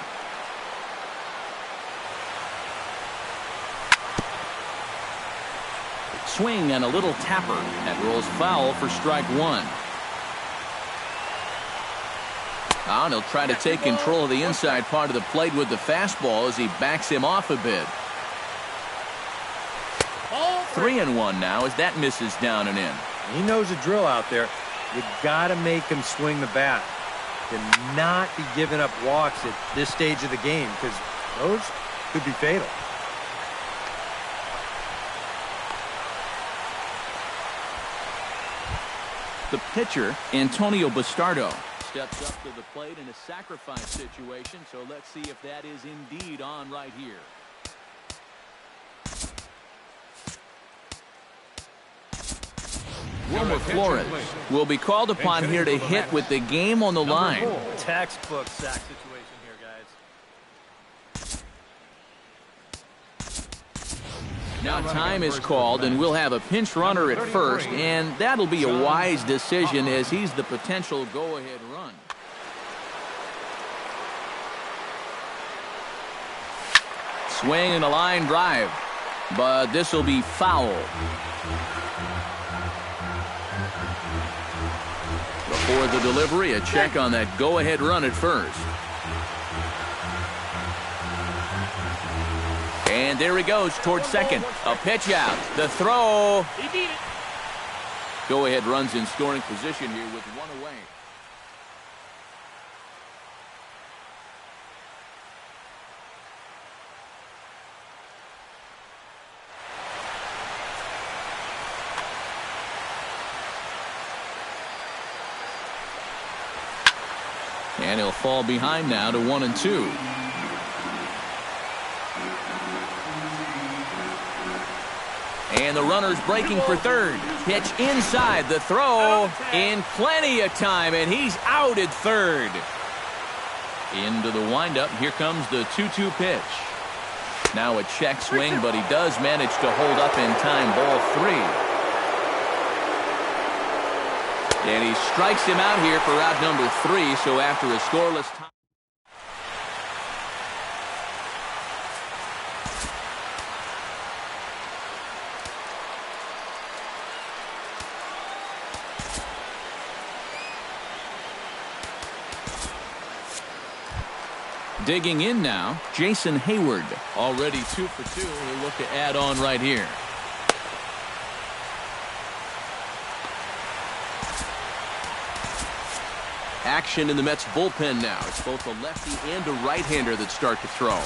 swing and a little tapper. That rolls foul for strike one. Now he'll try to take control of the inside part of the plate with the fastball as he backs him off a bit. 3-1 now as that misses down and in. He knows the drill out there. You got to make him swing the bat. Cannot be giving up walks at this stage of the game because those could be fatal. The pitcher, Antonio Bastardo, steps up to the plate in a sacrifice situation, so let's see if that is indeed on right here. Wilmer Flores will be called upon here to hit with the game on the line. Textbook sack situation here, guys. Now time is called, and we'll have a pinch runner at first, and that'll be a wise decision as he's the potential go-ahead run. Swing and a line drive, but this will be foul. Before the delivery, a check on that go-ahead run at first. And there he goes towards second. A pitch out. The throw. He beat it. Go-ahead runs in scoring position here with one away. And he'll fall behind now to 1-2. And the runner's breaking for third. Pitch inside. The throw in plenty of time, and he's out at third. Into the windup. Here comes the 2-2 pitch. Now a check swing, but he does manage to hold up in time. Ball 3. And he strikes him out here for out number 3. So after a scoreless tie. Digging in now, Jason Hayward. Already 2 for 2. He'll look to add on right here. Action in the Mets bullpen now. It's both a lefty and a right-hander that start to throw.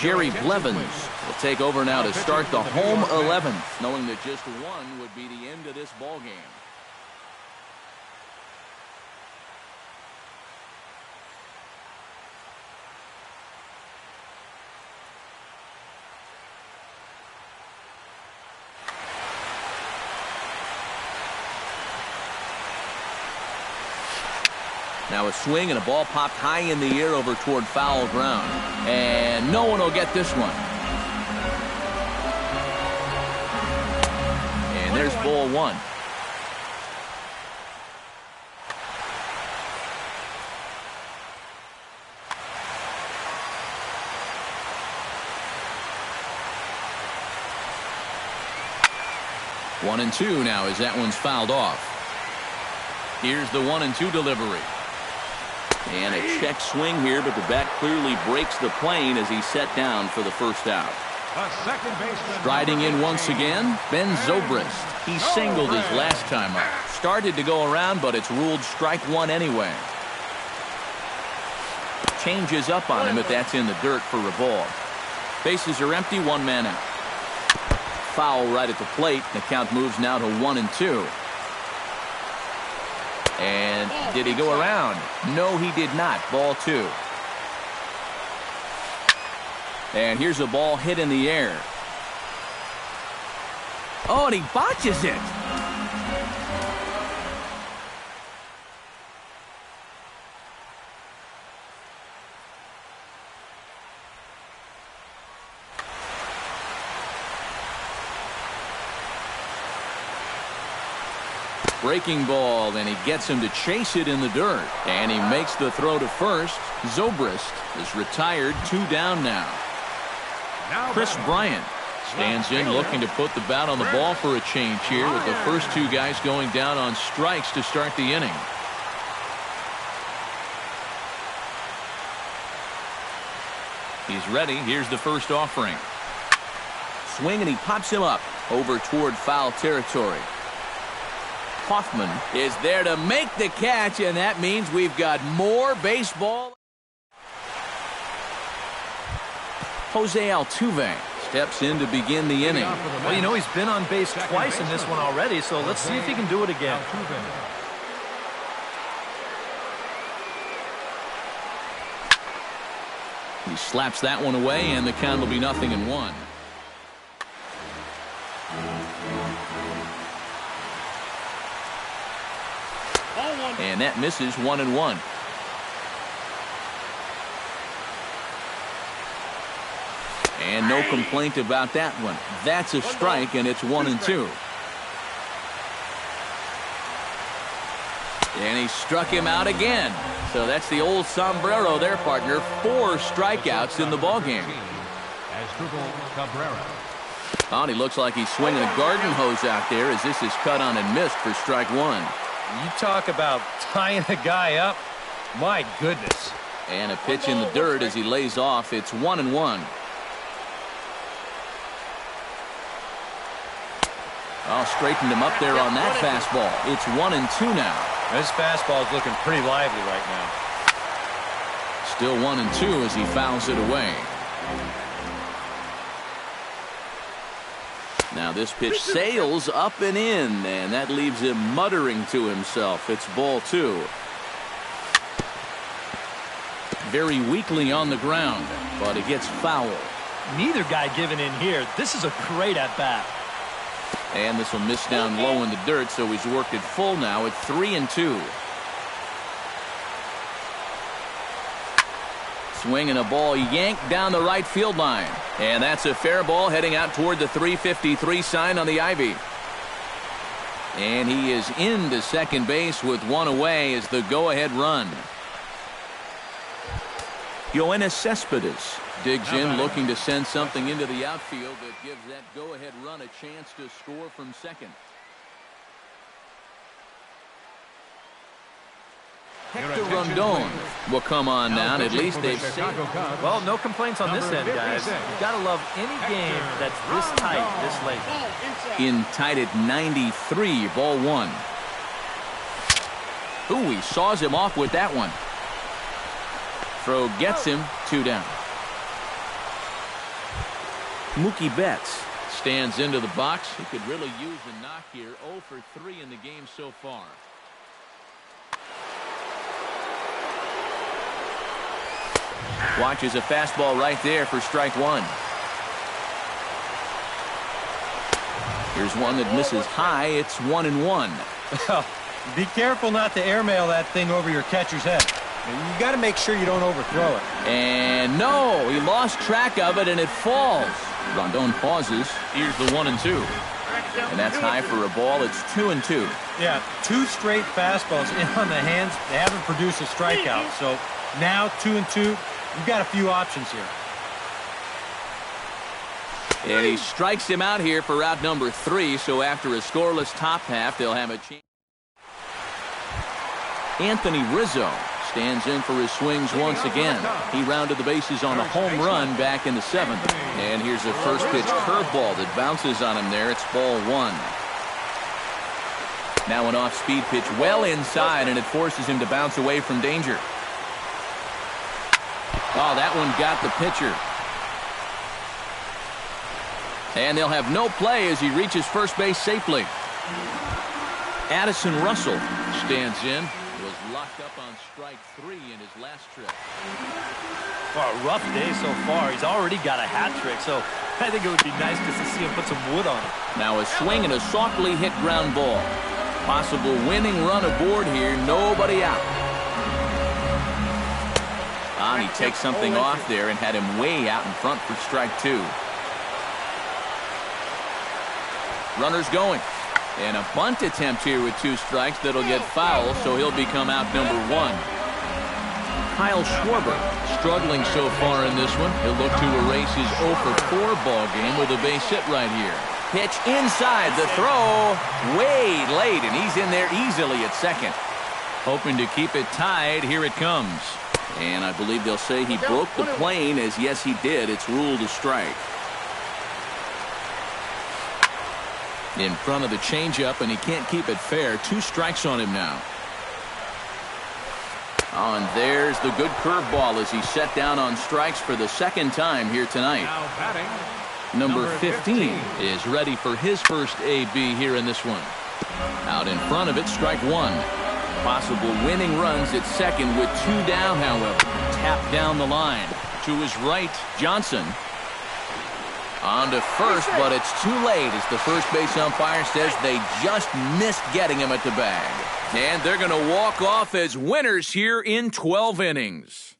Jerry Blevins will take over now to start the home 11th, knowing that just one would be the end of this ball game. Now a swing and a ball popped high in the air over toward foul ground. And no one will get this one. And there's ball 1. One and 2 now as that one's fouled off. Here's the 1-2 delivery. And a check swing here, but the bat clearly breaks the plane as he's set down for the first out. Striding in once again, Ben Zobrist. He singled his last time up. Started to go around, but it's ruled strike 1 anyway. Changes up on him if that's in the dirt for a ball. Bases are empty, 1 man out. Foul right at the plate. The count moves now to 1-2. And did he go around? No, he did not. Ball 2. And here's a ball hit in the air. Oh, and he botches it. Breaking ball, and he gets him to chase it in the dirt. And he makes the throw to first. Zobrist is retired, 2 down now. Chris Bryant Stands in, looking to put the bat on the ball for a change here, with the first two guys going down on strikes to start the inning. He's ready. Here's the first offering. Swing, and he pops him up over toward foul territory. Hoffman is there to make the catch, and that means we've got more baseball. Jose Altuve steps in to begin the inning. Well, you know, he's been on base twice in this one already, so let's see if he can do it again. He slaps that one away, and the count will be 0-1. And that misses 1-1. And no complaint about that one. That's a strike, and it's 1-2. And he struck him out again. So that's the old sombrero there, partner. 4 strikeouts in the ballgame. Oh, and he looks like he's swinging a garden hose out there, as this is cut on and missed for strike 1. You talk about tying a guy up. My goodness. And a pitch in the dirt as he lays off. It's 1-1. Oh, straightened him up there on that fastball. It's 1-2 now. This fastball is looking pretty lively right now. Still 1-2 as he fouls it away. Now this pitch sails up and in, and that leaves him muttering to himself. It's ball 2. Very weakly on the ground, but it gets foul. Neither guy giving in here. This is a great at-bat. And this will miss down low in the dirt, so he's worked it full now at 3-2. Swinging a ball yanked down the right field line. And that's a fair ball heading out toward the 353 sign on the ivy. And he is into second base with one away as the go-ahead run. Yoenis Cespedes digs in, looking to send something into the outfield that gives that go-ahead run a chance to score from second. Hector Rondon will come on now, and at least they've saved. Well, no complaints on this end, guys. You've got to love any game that's this tight, this late. In tied at 93, ball 1. Ooh, he saws him off with that one. Throw gets him, 2 down. Mookie Betts stands into the box. He could really use a knock here. 0 for 3 in the game so far. Watches a fastball right there for strike 1. Here's one that misses high. It's 1-1. Be careful not to airmail that thing over your catcher's head. You got to make sure you don't overthrow it. And no, he lost track of it, and it falls. Rondon pauses. Here's the 1-2. And that's high for a ball. It's 2-2. Yeah, 2 straight fastballs in on the hands. They haven't produced a strikeout. So now 2-2. You've got a few options here. And he strikes him out here for out number 3. So after a scoreless top half, they'll have a chance. Anthony Rizzo stands in for his swings once again. He rounded the bases on a home run back in the 7th. And here's a first pitch curveball that bounces on him there. It's ball 1. Now an off-speed pitch well inside, and it forces him to bounce away from danger. Oh, that one got the pitcher. And they'll have no play as he reaches first base safely. Addison Russell stands in. Was locked up on strike 3 in his last trip. Well, a rough day so far. He's already got a hat trick, so I think it would be nice just to see him put some wood on it. Now a swing and a softly hit ground ball. Possible winning run aboard here. Nobody out. And he takes something off there and had him way out in front for strike 2. Runners going. And a bunt attempt here with 2 strikes that'll get foul, so he'll become out number 1. Kyle Schwarber. Struggling so far in this one. He'll look to erase his 0 for 4 ball game with a base hit right here. Pitch inside, the throw way late, and he's in there easily at second. Hoping to keep it tied. Here it comes. And I believe they'll say he broke the plane, as yes he did. It's ruled a strike. In front of the changeup, and he can't keep it fair. 2 strikes on him now. Oh, and there's the good curveball as he's set down on strikes for the second time here tonight. Now batting, Number 15 is ready for his first AB here in this one. Out in front of it, strike 1. Possible winning runs at second with 2 down, however. Tapped down the line. To his right, Johnson. On to first, but it's too late as the first base umpire says they just missed getting him at the bag. And they're going to walk off as winners here in 12 innings.